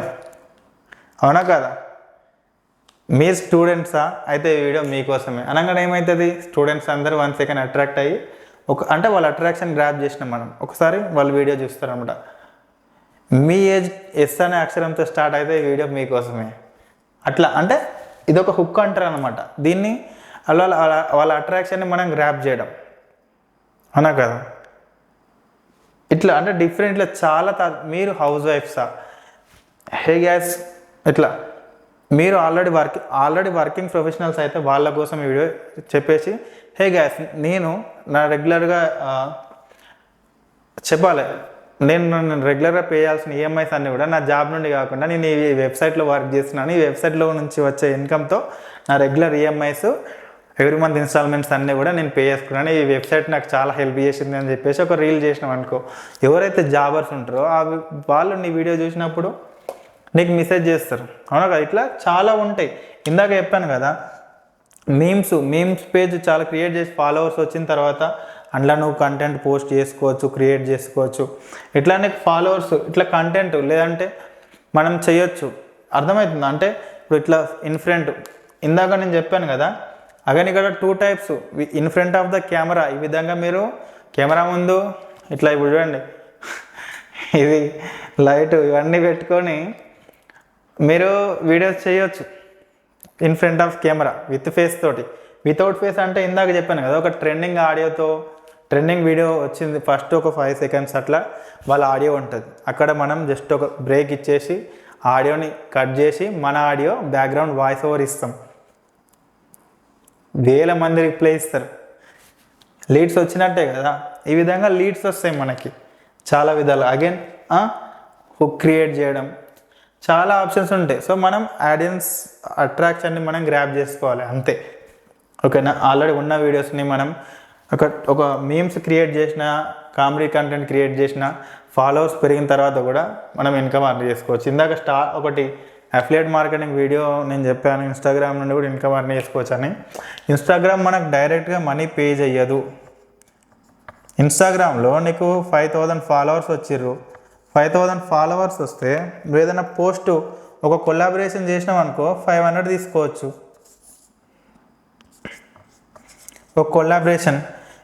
అవునా కదా. మీరు స్టూడెంట్సా అయితే ఈ వీడియో మీకోసమే అనగానే ఏమవుతుంది, స్టూడెంట్స్ అందరూ 1 సెకండ్ అట్రాక్ట్ అయ్యి అంటే వాళ్ళ అట్రాక్షన్ గ్రాప్ చేసినాం మనం. ఒకసారి వాళ్ళు వీడియో చూస్తారనమాట. మీ ఏజ్ ఎస్ అనే అక్షరంతో స్టార్ట్ అయితే ఈ వీడియో మీకోసమే. అట్లా అంటే ఇదొక హుక్ అంటారు అనమాట. దీన్ని వాళ్ళ అట్రాక్షన్ని మనం గ్రాప్ చేయడం. అవునా కదా. ఇట్లా అంటే డిఫరెంట్గా చాలా మీరు హౌస్ వైఫ్సా, హే గ్యాస్ ఇట్లా మీరు ఆల్రెడీ వర్కింగ్ ప్రొఫెషనల్స్ అయితే వాళ్ళ కోసం ఈ వీడియో చెప్పేసి, హే గ్యాస్ నేను నా రెగ్యులర్గా చెప్పాలి, నేను రెగ్యులర్గా పే చేయాల్సిన ఈఎంఐస్ అన్నీ కూడా నా జాబ్ నుండి కాకుండా నేను ఈ వెబ్సైట్లో వర్క్ చేస్తున్నాను, ఈ వెబ్సైట్లో నుంచి వచ్చే ఇన్కమ్తో నా regular EMIs, every month instalments అన్నీ కూడా నేను పే చేసుకున్నాను, ఈ వెబ్సైట్ నాకు చాలా హెల్ప్ చేసింది అని చెప్పేసి ఒక రీల్ చేసినాం అనుకో, ఎవరైతే జాబర్స్ ఉంటారో వాళ్ళు నీ వీడియో చూసినప్పుడు నీకు మెసేజ్ చేస్తారు. అవునా కదా. ఇట్లా చాలా ఉంటాయి. ఇందాక చెప్పాను కదా, మీమ్స్ పేజ్ చాలా క్రియేట్ చేసి ఫాలోవర్స్ వచ్చిన తర్వాత అందులో నువ్వు కంటెంట్ పోస్ట్ చేసుకోవచ్చు, క్రియేట్ చేసుకోవచ్చు. ఇట్లా నీకు ఫాలోవర్స్ ఇట్లా కంటెంట్ లేదంటే మనం చేయొచ్చు. అర్థమవుతుందా? అంటే ఇప్పుడు ఇట్లా ఇన్ఫ్రంట్, ఇందాక నేను చెప్పాను కదా, అగైన్ ఇక్కడ 2 types, in front of the camera. ఈ విధంగా మీరు కెమెరా ముందు ఇట్లా ఇప్పుడు చూడండి, ఇది లైట్ ఇవన్నీ పెట్టుకొని మీరు వీడియోస్ చేయొచ్చు in front of camera with face తోటి. వితౌట్ ఫేస్ అంటే ఇందాక చెప్పాను కదా, ఒక ట్రెండింగ్ వీడియో వచ్చింది, ఫస్ట్ ఒక 5 సెకండ్స్ అట్లా వాళ్ళ ఆడియో ఉంటుంది. అక్కడ మనం జస్ట్ ఒక బ్రేక్ ఇచ్చేసి ఆడియోని కట్ చేసి మన ఆడియో బ్యాక్గ్రౌండ్ వాయిస్ ఓవర్ ఇస్తాం. 1000 మంది రిప్లై ఇస్తారు. లీడ్స్ వచ్చినట్టే కదా. ఈ విధంగా లీడ్స్ వస్తాయి మనకి చాలా విధాలు. అగైన్ హుక్ క్రియేట్ చేయడం, చాలా ఆప్షన్స్ ఉంటాయి. సో మనం ఆడియన్స్ అట్రాక్షన్ని మనం గ్రాప్ చేసుకోవాలి అంతే. ఓకేనా. ఆల్రెడీ ఉన్న వీడియోస్ని మనం ఒక మీమ్స్ క్రియేట్ చేసిన, కామెడీ కంటెంట్ క్రియేట్ చేసిన, ఫాలోవర్స్ పెరిగిన తర్వాత కూడా మనం ఇన్కమ్ అర్న్ చేసుకోవచ్చు. ఇందాక ఒకటి అఫిలియేట్ మార్కెటింగ్ వీడియో నేను చెప్పాను, ఇన్స్టాగ్రామ్ నుండి కూడా ఇన్కమ్ అర్న్ చేసుకోవచ్చు అని. ఇన్స్టాగ్రామ్ మనకు డైరెక్ట్గా మనీ పే చేయదు. ఇన్స్టాగ్రామ్లో నీకు 5,000 ఫాలోవర్స్ వచ్చిర్రు, 5,000 ఫాలోవర్స్ వస్తే నువ్వు ఏదైనా పోస్ట్ ఒక కొలాబరేషన్ చేసినావు అనుకో 500 తీసుకోవచ్చు. ఒక కొలాబరేషన్,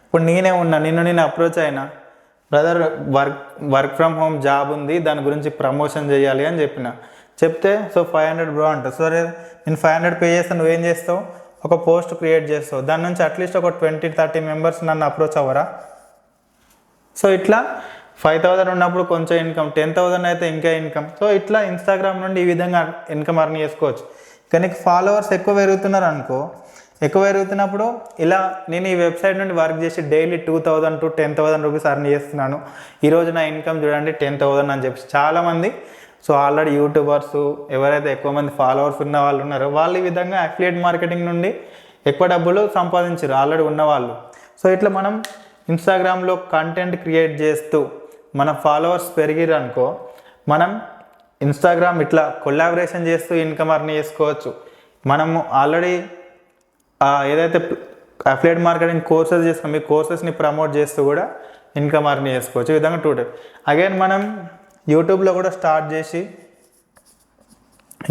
ఇప్పుడు నేనే ఉన్నా, నేను అప్రోచ్ అయినా, brother work from home job ఉంది, దాని గురించి ప్రమోషన్ చేయాలి అని చెప్తే సో 500 బ్రో అంట. సరే నేను 500 పే చేస్తాను, నువ్వేం చేస్తావు, ఒక పోస్ట్ క్రియేట్ చేస్తావు, దాని నుంచి అట్లీస్ట్ ఒక 20-30 మెంబర్స్ నన్ను అప్రోచ్ అవ్వరా. సో ఇట్లా 5,000 ఉన్నప్పుడు కొంచెం ఇన్కమ్, 10,000 అయితే ఇంకా ఇన్కమ్. సో ఇట్లా ఇన్స్టాగ్రామ్ నుండి ఈ విధంగా ఇన్కమ్ అర్న్ చేసుకోవచ్చు. కానీ నీకు ఫాలోవర్స్ ఎక్కువ పెరుగుతున్నారు అనుకో, ఎక్కువ పెరుగుతున్నప్పుడు ఇలా నేను ఈ వెబ్సైట్ నుండి వర్క్ చేసి డైలీ 2,000 to 10,000 రూపీస్ అర్న్ చేస్తున్నాను, ఈరోజు నా ఇన్కమ్ చూడండి 10,000 అని చెప్పి చాలామంది. సో ఆల్రెడీ యూట్యూబర్స్ ఎవరైతే ఎక్కువ మంది ఫాలోవర్స్ ఉన్న వాళ్ళు ఉన్నారో వాళ్ళు ఈ విధంగా అఫిలియేట్ మార్కెటింగ్ నుండి ఎక్కువ డబ్బులు సంపాదించారు ఆల్రెడీ ఉన్నవాళ్ళు. సో ఇట్లా మనం ఇన్స్టాగ్రామ్లో కంటెంట్ క్రియేట్ చేస్తూ మన ఫాలోవర్స్ పెరిగిరు అనుకో, మనం ఇన్స్టాగ్రామ్ ఇట్లా కొలాబరేషన్ చేస్తూ ఇన్కమ్ అర్న్ చేసుకోవచ్చు. మనము ఆల్రెడీ ఏదైతే అఫిలియేట్ మార్కెటింగ్ కోర్సెస్ చేస్తాం, మీ కోర్సెస్ని ప్రమోట్ చేస్తూ కూడా ఇన్కమ్ అర్న్ చేసుకోవచ్చు. ఈ విధంగా 2 టైప్. అగైన్ మనం యూట్యూబ్లో కూడా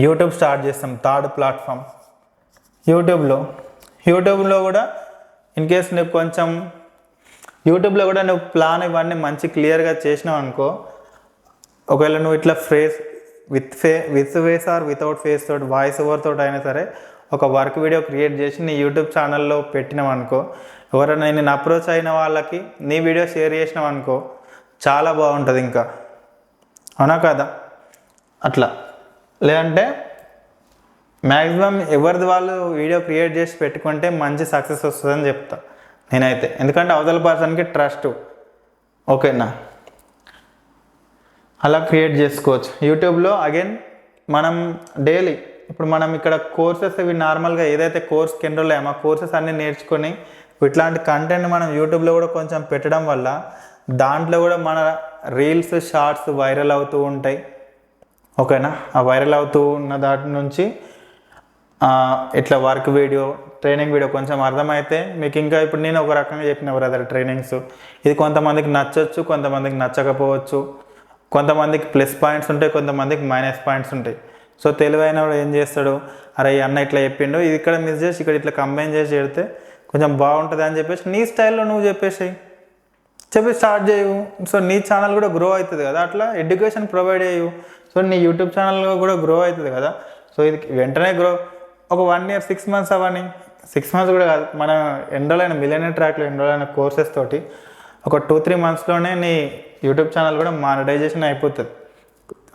యూట్యూబ్ స్టార్ట్ చేస్తాం, థర్డ్ ప్లాట్ఫామ్. యూట్యూబ్లో కూడా ఇన్ కేస్ నువ్వు కొంచెం యూట్యూబ్లో కూడా నువ్వు ప్లాన్ ఇవన్నీ మంచి క్లియర్గా చేసినావు అనుకో, ఒకవేళ నువ్వు ఇట్లా with face or without face తోటి వాయిస్ ఓవర్ తోటి అయినా సరే ఒక వర్క్ వీడియో క్రియేట్ చేసి నీ యూట్యూబ్ ఛానల్లో పెట్టినావు అనుకో, ఎవరైనా నేను అప్రోచ్ అయిన వాళ్ళకి నీ వీడియో షేర్ చేసినావు అనుకో, చాలా బాగుంటుంది ఇంకా, అవునా కదా. అట్లా లేదంటే మ్యాక్సిమం ఎవరిది వాళ్ళు వీడియో క్రియేట్ చేసి పెట్టుకుంటే మంచి సక్సెస్ వస్తుందని చెప్తా నేనైతే, ఎందుకంటే అవతల పర్సన్కి ట్రస్ట్. ఓకేనా, అలా క్రియేట్ చేసుకోవచ్చు యూట్యూబ్లో. అగైన్ మనం డైలీ ఇప్పుడు మనం ఇక్కడ కోర్సెస్ ఇవి నార్మల్గా ఏదైతే కోర్స్కి ఎన్రోల్ అయ్యామో ఆ కోర్సెస్ అన్నీ నేర్చుకొని ఇట్లాంటి కంటెంట్ మనం యూట్యూబ్లో కూడా కొంచెం పెట్టడం వల్ల దాంట్లో కూడా మన రీల్స్ షార్ట్స్ వైరల్ అవుతూ ఉంటాయి. ఓకేనా, ఆ వైరల్ అవుతూ ఉన్న దాటి నుంచి ఇట్లా వర్క్ వీడియో, ట్రైనింగ్ వీడియో కొంచెం అర్థమైతే మీకు ఇంకా ఇప్పుడు నేను ఒక రకంగా చెప్పిన బ్రదర్ ట్రైనింగ్స్, ఇది కొంతమందికి నచ్చవచ్చు, కొంతమందికి నచ్చకపోవచ్చు, కొంతమందికి ప్లస్ పాయింట్స్ ఉంటాయి, కొంతమందికి మైనస్ పాయింట్స్ ఉంటాయి. సో తెలివైన వాడు ఏం చేస్తాడు, అరే ఈ అన్న ఇట్లా చెప్పిండు, ఇది ఇక్కడ మిస్ చేసి ఇక్కడ ఇట్లా కంబైన్ చేసి పెడితే కొంచెం బాగుంటుంది అని చెప్పేసి నీ స్టైల్లో నువ్వు చెప్పి స్టార్ట్ చేయవు. సో నీ ఛానల్ కూడా గ్రో అవుతుంది కదా, అట్లా ఎడ్యుకేషన్ ప్రొవైడ్ చేయవు. సో నీ యూట్యూబ్ ఛానల్ కూడా గ్రో అవుతుంది కదా. సో ఇది వెంటనే గ్రో ఒక 1 year 6 months అవని, 6 months కూడా కాదు, మన ఎన్రోల్ అయిన మిలియనర్ ట్రాక్లో ఎన్రోల్ అయిన కోర్సెస్ తోటి ఒక 2-3 monthsలోనే నీ యూట్యూబ్ ఛానల్ కూడా మానిటైజేషన్ అయిపోతుంది.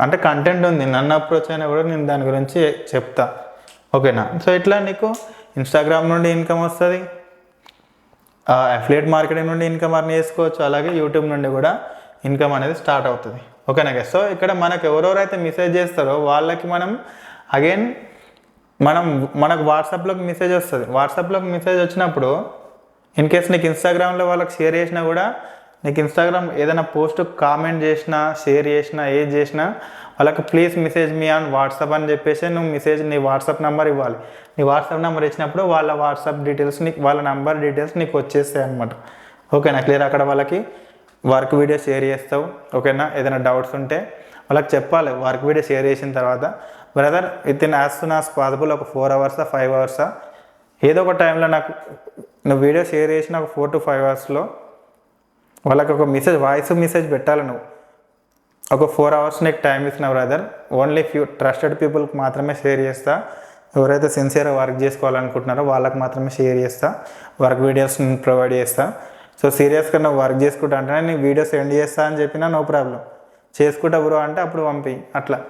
అంటే కంటెంట్ ఉంది, నన్ను అప్రోచ్ అయినా కూడా నేను దాని గురించి చెప్తా. ఓకేనా, సో ఇట్లా నీకు ఇన్స్టాగ్రామ్ నుండి ఇన్కమ్ వస్తుంది, అఫిలియేట్ మార్కెటింగ్ నుండి ఇన్కమ్ అర్న్ చేసుకోవచ్చు, అలాగే యూట్యూబ్ నుండి కూడా ఇన్కమ్ అనేది స్టార్ట్ అవుతుంది. ఓకేనా గైస్. సో ఇక్కడ మనకు ఎవరెవరైతే మెసేజ్ చేస్తారో వాళ్ళకి మనం అగైన్ మనకు వాట్సాప్లోకి మెసేజ్ వస్తుంది. వాట్సాప్లోకి మెసేజ్ వచ్చినప్పుడు ఇన్ కేస్ నీకు ఇన్స్టాగ్రామ్లో వాళ్ళకి షేర్ చేసినా కూడా, నీకు ఇన్స్టాగ్రామ్ ఏదైనా పోస్ట్ కామెంట్ చేసినా, షేర్ చేసినా, ఏది చేసినా వాళ్ళకి please message me on WhatsApp అని చెప్పేసి నువ్వు మెసేజ్ నీ వాట్సాప్ నెంబర్ ఇవ్వాలి. నీ వాట్సాప్ నెంబర్ ఇచ్చినప్పుడు వాళ్ళ వాట్సాప్ డీటెయిల్స్ నీకు, వాళ్ళ నెంబర్ డీటెయిల్స్ నీకు వచ్చేస్తాయి అనమాట. ఓకేనా, క్లియర్. అక్కడ వాళ్ళకి వర్క్ వీడియో షేర్ చేస్తావు. ఓకేనా, ఏదైనా డౌట్స్ ఉంటే వాళ్ళకి చెప్పాలి. వర్క్ వీడియో షేర్ చేసిన తర్వాత brother with in as soon as possible ఒక 4 hours 5 hours ఏదో ఒక టైంలో నాకు నువ్వు వీడియో షేర్ చేసిన ఒక 4 to 5 hours వాళ్ళకి ఒక మెసేజ్, వాయిస్ మెసేజ్ పెట్టాలి. నువ్వు ఒక 4 hours నీకు టైం ఇస్తున్నా బ్రదర్, ఓన్లీ ఫ్యూ ట్రస్టెడ్ పీపుల్కి మాత్రమే షేర్ చేస్తా, ఎవరైతే సిన్సియర్గా వర్క్ చేసుకోవాలనుకుంటున్నారో వాళ్ళకి మాత్రమే షేర్ చేస్తా, వర్క్ వీడియోస్ నేను ప్రొవైడ్ చేస్తా. సో సీరియస్గా నువ్వు వర్క్ చేసుకుంటా అంటే నీకు వీడియో సెండ్ చేస్తా అని చెప్పినా నో ప్రాబ్లం, చేసుకుంటా బ్రో అంటే అప్పుడు అట్లా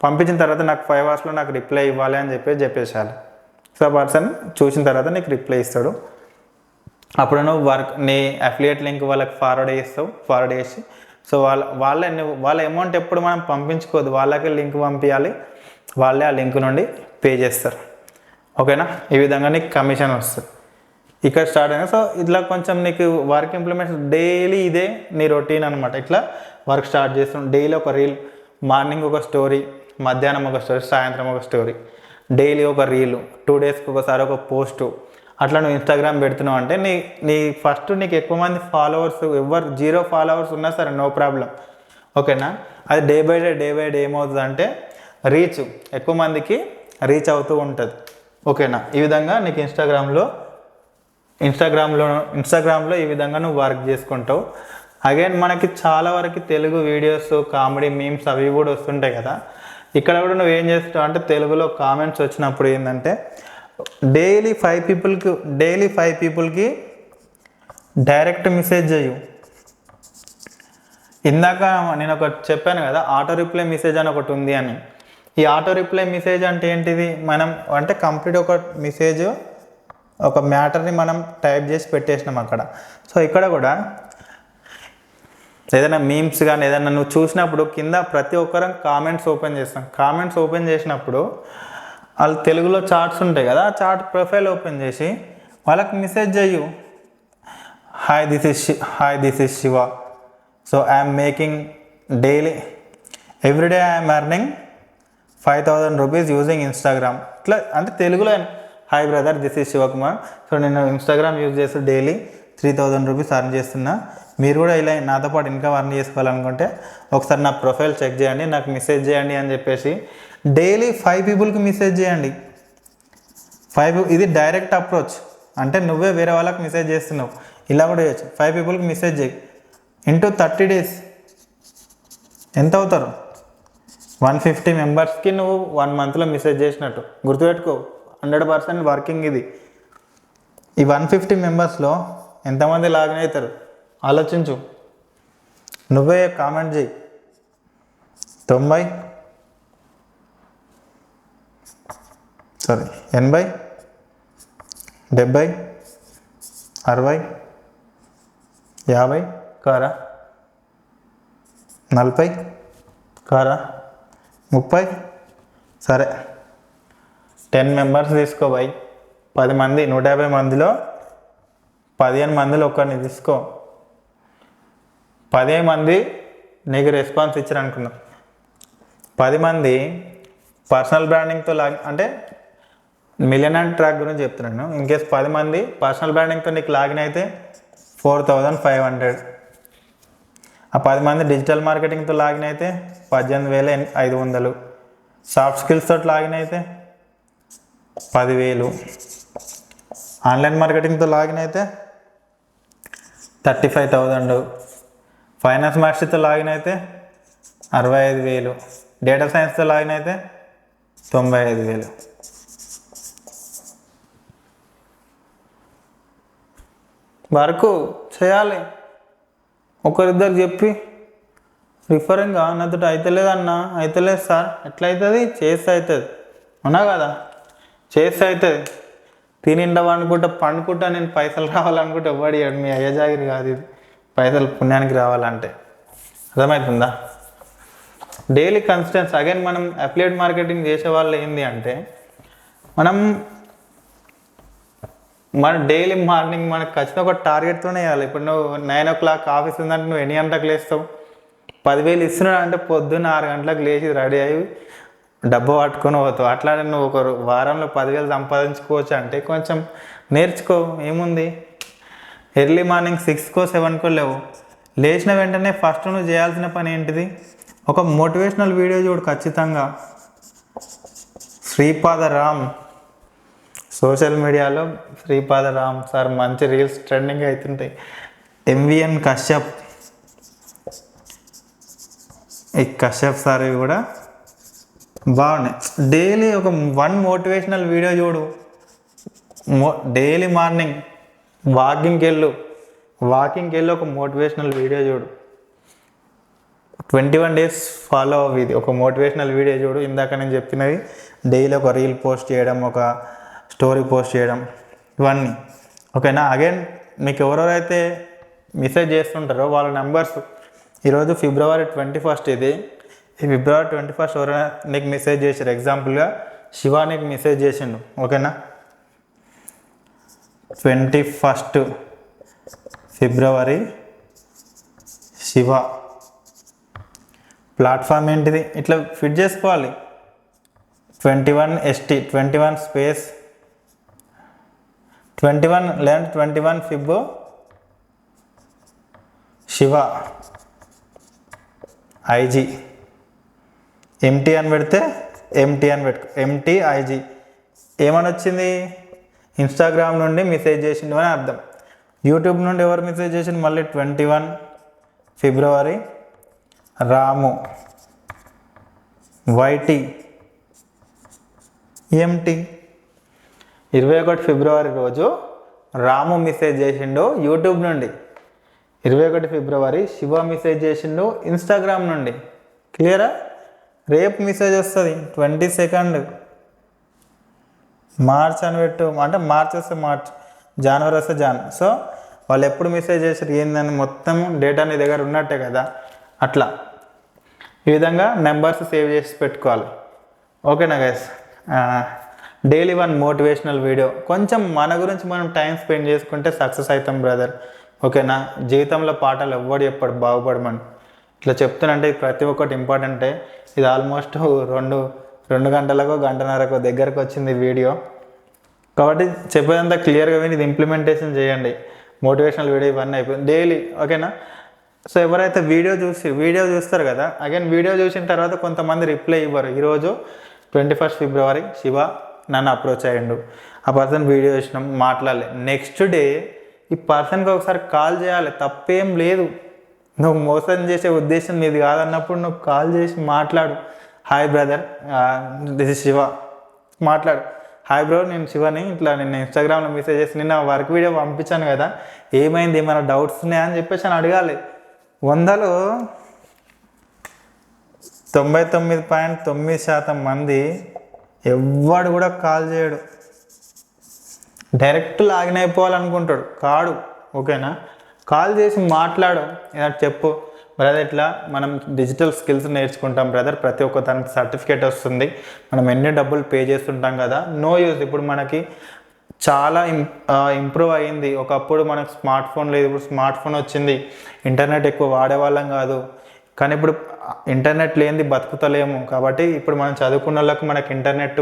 పంపించిన తర్వాత నాకు 5 hours నాకు రిప్లై ఇవ్వాలి అని చెప్పేసాలి. సో పర్సన్ చూసిన తర్వాత నీకు రిప్లై ఇస్తాడు. అప్పుడు నువ్వు నీ అఫిలియేట్ లింక్ వాళ్ళకి ఫార్వర్డ్ చేస్తావు. ఫార్వర్డ్ చేసి సో వాళ్ళ అమౌంట్ ఎప్పుడు మనం పంపించుకోవద్దు, వాళ్ళకే లింక్ పంపించాలి, వాళ్ళే ఆ లింక్ నుండి పే చేస్తారు. ఓకేనా, ఈ విధంగా నీకు కమిషన్ వస్తుంది. ఇక్కడ స్టార్ట్ అయినా సో ఇట్లా కొంచెం నీకు వర్క్ ఇంప్లిమెంట్స్ డైలీ ఇదే నీ రొటీన్ అనమాట. ఇట్లా వర్క్ స్టార్ట్ చేస్తున్నాం. డైలీ ఒక రీల్, మార్నింగ్ ఒక స్టోరీ, మధ్యాహ్నం ఒక స్టోరీ, సాయంత్రం ఒక స్టోరీ, డైలీ ఒక రీలు, 2 daysకి ఒకసారి ఒక పోస్టు, అట్లా నువ్వు ఇన్స్టాగ్రామ్ పెడుతున్నావు అంటే నీ ఫస్ట్ నీకు ఎక్కువ మంది ఫాలోవర్స్, ఎవరు 0 followers ఉన్నా సరే నో ప్రాబ్లం. ఓకేనా, అది డే బై డే ఏమవుతుంది అంటే రీచ్ ఎక్కువ మందికి రీచ్ అవుతూ ఉంటుంది. ఓకేనా, ఈ విధంగా నీకు ఇన్స్టాగ్రామ్లో ఈ విధంగా నువ్వు వర్క్ చేసుకుంటావు. అగైన్ మనకి చాలా వరకు తెలుగు వీడియోస్ కామెడీ మీమ్స్ అవి కూడా వస్తుంటాయి కదా. ఇక్కడ కూడా నువ్వు ఏం చేస్తావు అంటే తెలుగులో కామెంట్స్ వచ్చినప్పుడు ఏంటంటే డైలీ 5 పీపుల్కి డైరెక్ట్ మెసేజ్ చేయు. ఇందాక నేను ఒకటి చెప్పాను కదా, ఆటో రిప్లై మెసేజ్ అని ఒకటి ఉంది అని. ఈ ఆటో రిప్లై మెసేజ్ అంటే ఏంటిది, మనం అంటే కంప్లీట్ ఒక మెసేజ్ ఒక మ్యాటర్ని మనం టైప్ చేసి పెట్టేసినాం అక్కడ. సో ఇక్కడ కూడా ఏదైనా మీమ్స్ కానీ ఏదైనా నువ్వు చూసినప్పుడు కింద ప్రతి ఒక్కరం కామెంట్స్ ఓపెన్ చేస్తాం. కామెంట్స్ ఓపెన్ చేసినప్పుడు వాళ్ళు తెలుగులో చార్ట్స్ ఉంటాయి కదా, ఆ చార్ట్ ప్రొఫైల్ ఓపెన్ చేసి వాళ్ళకి మెసేజ్ చెయ్యు. Hi this is Shiva. So I'm making daily everyday I'm earning 5,000 rupees using Instagram. ఇట్లా అంటే తెలుగులో hi brother this is Shivakumar. So నేను ఇన్స్టాగ్రామ్ యూజ్ చేస్తూ డైలీ 3,000 రూపీస్ అర్న్ చేస్తున్నా. మీరు కూడా ఇలా నాతో పాటు ఇన్కమ్ అర్న్ చేసుకోవాలనుకుంటే ఒకసారి నా ప్రొఫైల్ చెక్ చేయండి, నాకు మెసేజ్ చేయండి అని చెప్పేసి డైలీ 5 పీపుల్కి మెసేజ్ చేయండి. ఇది డైరెక్ట్ అప్రోచ్, అంటే నువ్వే వేరే వాళ్ళకి మెసేజ్ చేస్తున్నావు. ఇలా కూడా చేయొచ్చు. 5 పీపుల్కి మెసేజ్ చేయి. ఇంటూ 30 days ఎంత అవుతారు? 150 మెంబర్స్కి నువ్వు 1 monthలో మెసేజ్ చేసినట్టు గుర్తుపెట్టుకో. 100% వర్కింగ్ ఇది. ఈ 150 మెంబర్స్లో ఎంతమంది లాగిన్ అవుతారు ఆలోచించు. నువ్వే కామెంట్ చేయి. 80 80 70 60 50 కారా 40 కారా 30 సరే 10 మెంబర్స్ తీసుకో బై. 10 మంది 150 మందిలో 15 మందిలో ఒకరిని తీసుకో. 10 మంది నీకు రెస్పాన్స్ ఇచ్చారు అనుకున్నాం. 10 మంది పర్సనల్ బ్రాండింగ్తో అంటే మిలియనర్ ట్రాక్ గురించి చెప్తున్నాను. ఇన్కేస్ 10 మంది పర్సనల్ బ్రాండింగ్తో నీకు లాగిన్ అయితే 4,500. ఆ 10 మంది డిజిటల్ మార్కెటింగ్తో లాగిన్ అయితే 18,500. సాఫ్ట్ స్కిల్స్ తోటి లాగిన్ అయితే 10,000. ఆన్లైన్ మార్కెటింగ్తో లాగిన్ అయితే 35,000. ఫైనాన్స్ మాస్టర్తో లాగిన్ అయితే 65,000. డేటా సైన్స్తో లాగిన్ అయితే 95,000. వరకు చేయాలి. ఒకరిద్దరు చెప్పి రిఫరింగ్గా నాతో అవుతలేదన్నా, అవుతలేదు సార్, ఎట్లా అవుతుంది? చేస్తే అవుతుంది. అవునా కదా? చేస్తే అవుతుంది. తినిండవు అనుకుంటా పండుకుంటా నేను పైసలు రావాలనుకుంటే ఎవ్వడి మీ అయ్యజాగిరి కాదు ఇది. పైసలు పుణ్యానికి రావాలంటే అర్థమవుతుందా? Daily consistence. అగైన్ మనం అఫిలియేట్ మార్కెటింగ్ చేసే వాళ్ళు ఏంది అంటే మన డైలీ మార్నింగ్ మనకు ఖచ్చితంగా ఒక టార్గెట్తోనే వేయాలి. ఇప్పుడు నువ్వు 9 o'clock ఆఫీస్ ఉందంటే నువ్వు ఎన్ని గంటలకు లేస్తావు? 10,000 ఇస్తున్నాడు అంటే పొద్దున్న 6 గంటలకు లేచి రెడీ అయ్యి డబ్బు పట్టుకొని పోతావు. అట్లానే నువ్వు ఒక వారంలో 10,000 సంపాదించుకోవచ్చు అంటే కొంచెం నేర్చుకో. ఏముంది, ఎర్లీ మార్నింగ్ 6కో 7కో లేవు. లేచిన వెంటనే ఫస్ట్ నువ్వు చేయాల్సిన పని ఏంటిది? ఒక మోటివేషనల్ వీడియో చూడు ఖచ్చితంగా. శ్రీపాదరామ్ సోషల్ మీడియాలో శ్రీపాదరామ్ సార్ మంచి రీల్స్ ట్రెండింగ్ అవుతుంటాయి. MVN కశ్యప్, ఈ కశ్యప్ సార్ ఇవి కూడా బాగున్నాయి. డైలీ ఒక 1 మోటివేషనల్ వీడియో చూడు. డైలీ మార్నింగ్ వాకింగ్కి వెళ్ళి ఒక మోటివేషనల్ వీడియో చూడు. 21 days ఫాలో అవ్వి. ఇది ఒక మోటివేషనల్ వీడియో చూడు. ఇందాక నేను చెప్పినవి డైలీ ఒక రీల్ పోస్ట్ చేయడం, ఒక స్టోరీ పోస్ట్ చేయడం, ఇవన్నీ ఓకేనా. అగైన్ మీకు ఎవరెవరైతే మెసేజ్ చేస్తుంటారో వాళ్ళ నెంబర్స్ ఈరోజు February 21st ఇది. ఈ February 21st ఎవరైనా నీకు మెసేజ్ చేశారు, ఎగ్జాంపుల్గా శివ నీకు మెసేజ్ చేసిండు ఓకేనా. 21st February Shiva. ప్లాట్ఫామ్ ఏంటిది? ఇట్లా ఫిట్ చేసుకోవాలి. 21 ST 21 space 21 లేదంటే 21 Feb శివ IG. MT అని పెడితే MT అని పెట్టుకో. MT IG ఏమని వచ్చింది? ఇన్స్టాగ్రామ్ నుండి మెసేజ్ చేసిండు అని అర్థం. యూట్యూబ్ నుండి ఎవరు మెసేజ్ చేసిండు? మళ్ళీ 21 ఫిబ్రవరి రాము, వైటి, ఎంటి. 21 ఫిబ్రవరి రోజు రాము మెసేజ్ చేసిండు యూట్యూబ్ నుండి. 21 ఫిబ్రవరి శివ మెసేజ్ చేసిండు ఇన్స్టాగ్రామ్ నుండి. క్లియరా? రేపు మెసేజ్ వస్తుంది 22 మార్చ్ అని పెట్టు, అంటే మార్చ్ వస్తే మార్చ్, జనవరి వస్తే జాన్. సో వాళ్ళు ఎప్పుడు మెసేజ్ చేసారు ఏందని మొత్తం డేటా నీ దగ్గర ఉన్నట్టే కదా. అట్లా ఈ విధంగా నెంబర్స్ సేవ్ చేసి పెట్టుకోవాలి. ఓకేనా గైస్? Daily 1 motivational video. కొంచెం మన గురించి మనం టైం స్పెండ్ చేసుకుంటే సక్సెస్ అవుతాం బ్రదర్. ఓకేనా? జీవితంలో పాఠాలు ఎవ్వడు చెప్పాడు బాగుపడమని. ఇట్లా చెప్తానంటే ప్రతి ఒక్కటి ఇంపార్టెంటే. ఇది ఆల్మోస్ట్ 2 గంటలకో గంటన్నరకో దగ్గరకు వచ్చింది వీడియో. కాబట్టి చెప్పేదంతా క్లియర్గా విని ఇది ఇంప్లిమెంటేషన్ చేయండి. మోటివేషనల్ వీడియో ఇవన్నీ అయిపోయింది డైలీ. ఓకేనా? సో ఎవరైతే వీడియో చూస్తారు కదా, అగైన్ వీడియో చూసిన తర్వాత కొంతమంది రిప్లై ఇవ్వరు. ఈరోజు 21 ఫిబ్రవరి శివ నన్ను అప్రోచ్ అయ్యిండు, ఆ పర్సన్ వీడియో చూసినాం, మాట్లాడలే. నెక్స్ట్ డే ఈ పర్సన్కి ఒకసారి కాల్ చేయాలి, తప్పేం లేదు. నువ్వు మోసం చేసే ఉద్దేశం నీది కాదన్నప్పుడు నువ్వు కాల్ చేసి మాట్లాడు. Hi brother, this is Shiva, మాట్లాడు. హాయ్ బ్రో, నేను శివని, ఇట్లా నిన్న ఇన్స్టాగ్రామ్లో మెసేజ్ చేసి నిన్న వర్క్ వీడియో పంపించాను కదా, ఏమైంది, ఏమైనా డౌట్స్ ఉన్నాయా అని చెప్పేసి అని అడగాలి. 100లో 99.9% మంది ఎవ్వడు కూడా కాల్ చేయడు, డైరెక్ట్ లాగిన్ అయిపోవాలనుకుంటాడు. కాడు. ఓకేనా? కాల్ చేసి మాట్లాడు, ఏదైనా చెప్పు బ్రదర్, ఇట్లా మనం డిజిటల్ స్కిల్స్ నేర్చుకుంటాం బ్రదర్, ప్రతి ఒక్క దానికి సర్టిఫికేట్ వస్తుంది, మనం ఎన్ని డబ్బులు పే చేస్తుంటాం కదా, నో యూజ్. ఇప్పుడు మనకి చాలా ఇంప్రూవ్ అయ్యింది. ఒకప్పుడు మనకు స్మార్ట్ ఫోన్ లేదు, ఇప్పుడు స్మార్ట్ ఫోన్ వచ్చింది. ఇంటర్నెట్ ఎక్కువ వాడేవాళ్ళం కాదు, కానీ ఇప్పుడు ఇంటర్నెట్ లేనిది బతుకుతలేము. కాబట్టి ఇప్పుడు మనం చదువుకున్న వాళ్ళకి మనకి ఇంటర్నెట్,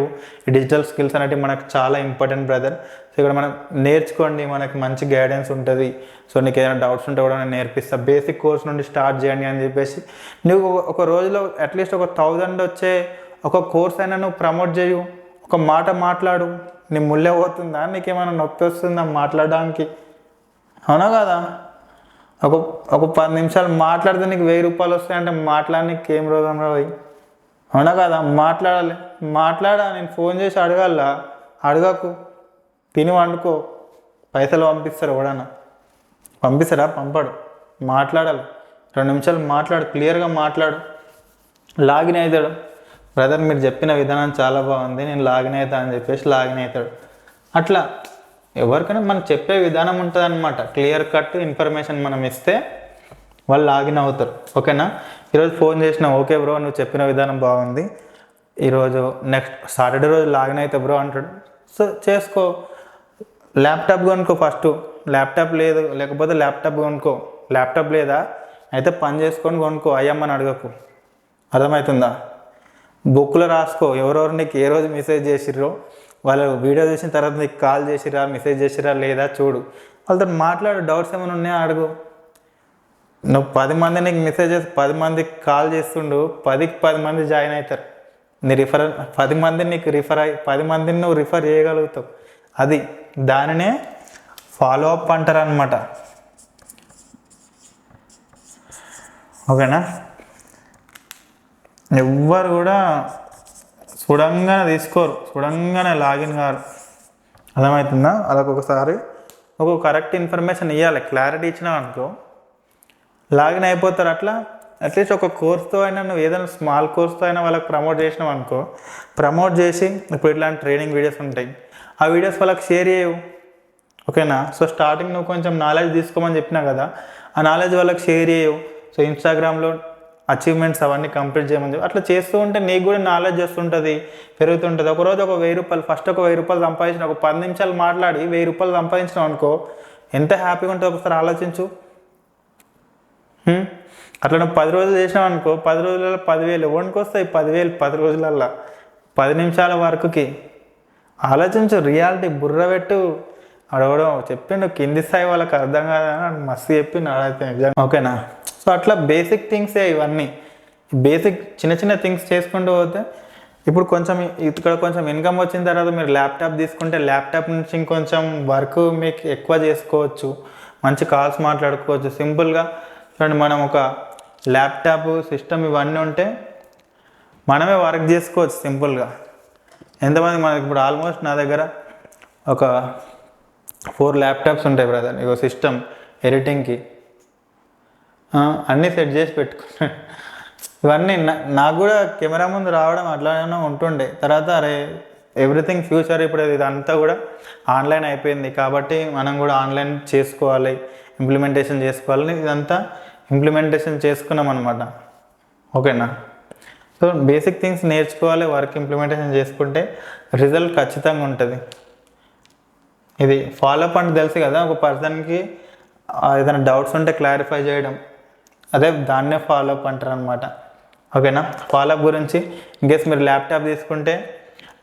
డిజిటల్ స్కిల్స్ అనేవి మనకు చాలా ఇంపార్టెంట్ బ్రదర్. సో ఇక్కడ మనం నేర్చుకోండి, మనకి మంచి గైడెన్స్ ఉంటుంది. సో నీకు ఏదైనా డౌట్స్ ఉంటే కూడా నేను నేర్పిస్తాను. బేసిక్ కోర్స్ నుండి స్టార్ట్ చేయండి అని చెప్పేసి, నువ్వు ఒక రోజులో అట్లీస్ట్ ఒక 1000 వచ్చే ఒక కోర్స్ అయినా నువ్వు ప్రమోట్ చేయు. ఒక మాట మాట్లాడు. నీ ముళ్ళే పోతుందా, నీకేమైనా నొప్పి వస్తుందా మాట్లాడడానికి? అవునా కదా? ఒక 10 నిమిషాలు మాట్లాడితే నీకు 1000 రూపాయలు వస్తాయంటే మాట్లాడడానికి ఏం రోగం రాయి? అవునా కదా? మాట్లాడాలి. నేను ఫోన్ చేసి అడగాల, అడగకు, తిని వండుకో, పైసలు పంపిస్తారు. ఎవడన్నా పంపిస్తాడా? పంపడు. మాట్లాడాలి. 2 నిమిషాలు మాట్లాడు, క్లియర్గా మాట్లాడు. లాగిన్ అవుతాడు. బ్రదర్ మీరు చెప్పిన విధానం చాలా బాగుంది, నేను లాగిన్ అవుతా అని చెప్పేసి లాగిన్ అవుతాడు. అట్లా ఎవరికైనా మనం చెప్పే విధానం ఉంటుంది అనమాట. క్లియర్ కట్ ఇన్ఫర్మేషన్ మనం ఇస్తే వాళ్ళు లాగిన్ అవుతారు. ఓకేనా? ఈరోజు ఫోన్ చేసిన, ఓకే బ్రో నువ్వు చెప్పిన విధానం బాగుంది, ఈరోజు నెక్స్ట్ సాటర్డే రోజు లాగిన్ అవుతా బ్రో అంటాడు. సో చేసుకో. ల్యాప్టాప్ కొనుక్కో ఫస్ట్. ల్యాప్టాప్ లేదు, లేకపోతే ల్యాప్టాప్ కొనుక్కో. ల్యాప్టాప్ లేదా అయితే పని చేసుకొని కొనుక్కో, అయ్యమ్మని అడగకు. అర్థమవుతుందా? బుక్లో రాసుకో, ఎవరెవరు నీకు ఏ రోజు మెసేజ్ చేసిర్రో, వాళ్ళు వీడియో చూసిన తర్వాత నీకు కాల్ చేసిరా, మెసేజ్ చేసిరా లేదా చూడు. వాళ్ళతో మాట్లాడు. డౌట్స్ ఏమైనా ఉన్నాయా అడుగు. నువ్వు 10 మంది నీకు మెసేజ్ చేసి 10 మందికి కాల్ చేస్తుండు, 10కి 10 మంది జాయిన్ అవుతారు. నీ 10 మందిని నీకు 10 మందిని నువ్వు రిఫర్ చేయగలుగుతావు. అది దానినే ఫాలో అప్ అంటారు అనమాట. ఓకేనా? ఎవ్వరు కూడా చూడంగానే తీసుకోరు, చూడంగానే లాగిన్ కారు. అర్థమవుతుందా? ఒకసారి ఒక కరెక్ట్ ఇన్ఫర్మేషన్ ఇవ్వాలి, క్లారిటీ ఇచ్చినావు అనుకో లాగిన్ అయిపోతారు. అట్లా అట్లీస్ట్ ఒక కోర్స్తో అయినా, నువ్వు ఏదైనా స్మాల్ కోర్స్తో అయినా వాళ్ళకి ప్రమోట్ చేసినావు అనుకో, ప్రమోట్ చేసి ఇప్పుడు ఇట్లాంటి ట్రైనింగ్ వీడియోస్ ఉంటాయి, ఆ వీడియోస్ వాళ్ళకి షేర్ చేయవు. ఓకేనా? సో స్టార్టింగ్ నువ్వు కొంచెం నాలెడ్జ్ తీసుకోమని చెప్పినా కదా, ఆ నాలెడ్జ్ వాళ్ళకి షేర్ చేయవు. సో ఇన్స్టాగ్రామ్లో అచీవ్మెంట్స్ అవన్నీ కంప్లీట్ చేయమని చెప్పి అట్లా చేస్తూ ఉంటే నీకు కూడా నాలెడ్జ్ వస్తుంటుంది, పెరుగుతుంటుంది. ఒకరోజు ఒక 1000 రూపాయలు, ఫస్ట్ ఒక 1000 రూపాయలు సంపాదించిన, ఒక 10 నిమిషాలు మాట్లాడి 1000 రూపాయలు సంపాదించినావు అనుకో, ఎంత హ్యాపీగా ఉంటుందో ఒకసారి ఆలోచించు. అట్లా నువ్వు 10 రోజులు చేసినావు అనుకో, 10 రోజులలో 10,000 ఎవరికి వస్తాయి? 10,000 10 రోజులల్లో 10 నిమిషాల వర్క్కి. ఆలోచించు, రియాలిటీ బుర్ర పెట్టు. అడగడం చెప్పిండు కింది స్థాయి వాళ్ళకి అర్థం కాదని మస్తు చెప్పిండు అడైతే ఎగ్జామ్. ఓకేనా? సో అట్లా బేసిక్ థింగ్సే ఇవన్నీ. బేసిక్ చిన్న థింగ్స్ చేసుకుంటూ పోతే ఇప్పుడు కొంచెం ఇక్కడ కొంచెం ఇన్కమ్ వచ్చిన తర్వాత మీరు ల్యాప్టాప్ తీసుకుంటే ల్యాప్టాప్ నుంచి ఇంకొంచెం వర్క్ మీకు ఎక్కువ చేసుకోవచ్చు, మంచి కాల్స్ మాట్లాడుకోవచ్చు. సింపుల్గా చూడండి, మనం ఒక ల్యాప్టాప్ సిస్టమ్ ఇవన్నీ ఉంటే మనమే వర్క్ చేసుకోవచ్చు సింపుల్గా. ఎంతమంది మనకి ఇప్పుడు ఆల్మోస్ట్ నా దగ్గర ఒక 4 ల్యాప్టాప్స్ ఉంటాయి బ్రదర్. ఇగో సిస్టమ్ ఎడిటింగ్కి అన్నీ సెట్ చేసి పెట్టుకున్నాను. ఇవన్నీ నాకు కూడా కెమెరా ముందు రావడం అట్లానే ఉంటుండే. తర్వాత అరే ఎవ్రీథింగ్ ఫ్యూచర్ ఇప్పుడు ఇదంతా కూడా ఆన్లైన్ అయిపోయింది కాబట్టి మనం కూడా ఆన్లైన్ చేసుకోవాలి, ఇంప్లిమెంటేషన్ చేసుకోవాలని ఇదంతా ఇంప్లిమెంటేషన్ చేసుకున్నాం అనమాట. ఓకేనా? సో బేసిక్ థింగ్స్ నేర్చుకోవాలి, వర్క్ ఇంప్లిమెంటేషన్ చేసుకుంటే రిజల్ట్ ఖచ్చితంగా ఉంటుంది. ఇది ఫాలోఅప్ అంటే తెలుసు కదా, ఒక పర్సన్కి ఏదైనా డౌట్స్ ఉంటే క్లారిఫై చేయడం, అదే దాన్నే ఫాలోఅప్ అంటారు అనమాట. ఓకేనా? ఫాలోఅప్ గురించి ఇన్కేస్ మీరు ల్యాప్టాప్ తీసుకుంటే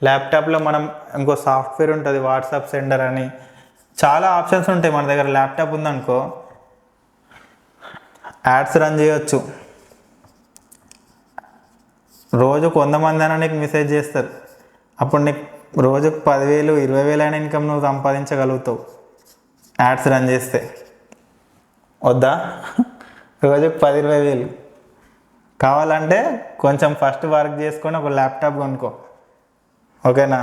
ల్యాప్టాప్లో మనం ఇంకో సాఫ్ట్వేర్ ఉంటుంది వాట్సాప్ సెండర్ అని, చాలా ఆప్షన్స్ ఉంటాయి. మన దగ్గర ల్యాప్టాప్ ఉందనుకో యాడ్స్ రన్ చేయొచ్చు. రోజుకు 100 మంది అయినా నీకు మెసేజ్ చేస్తారు. అప్పుడు నీకు రోజుకు 10,000 20,000 అయినా ఇన్కమ్ నువ్వు సంపాదించగలుగుతావు యాడ్స్ రన్ చేస్తే. వద్దా? రోజుకు 10,000-20,000 కావాలంటే కొంచెం ఫస్ట్ వర్క్ చేసుకొని ఒక ల్యాప్టాప్ కొనుక్కో. ఓకేనా?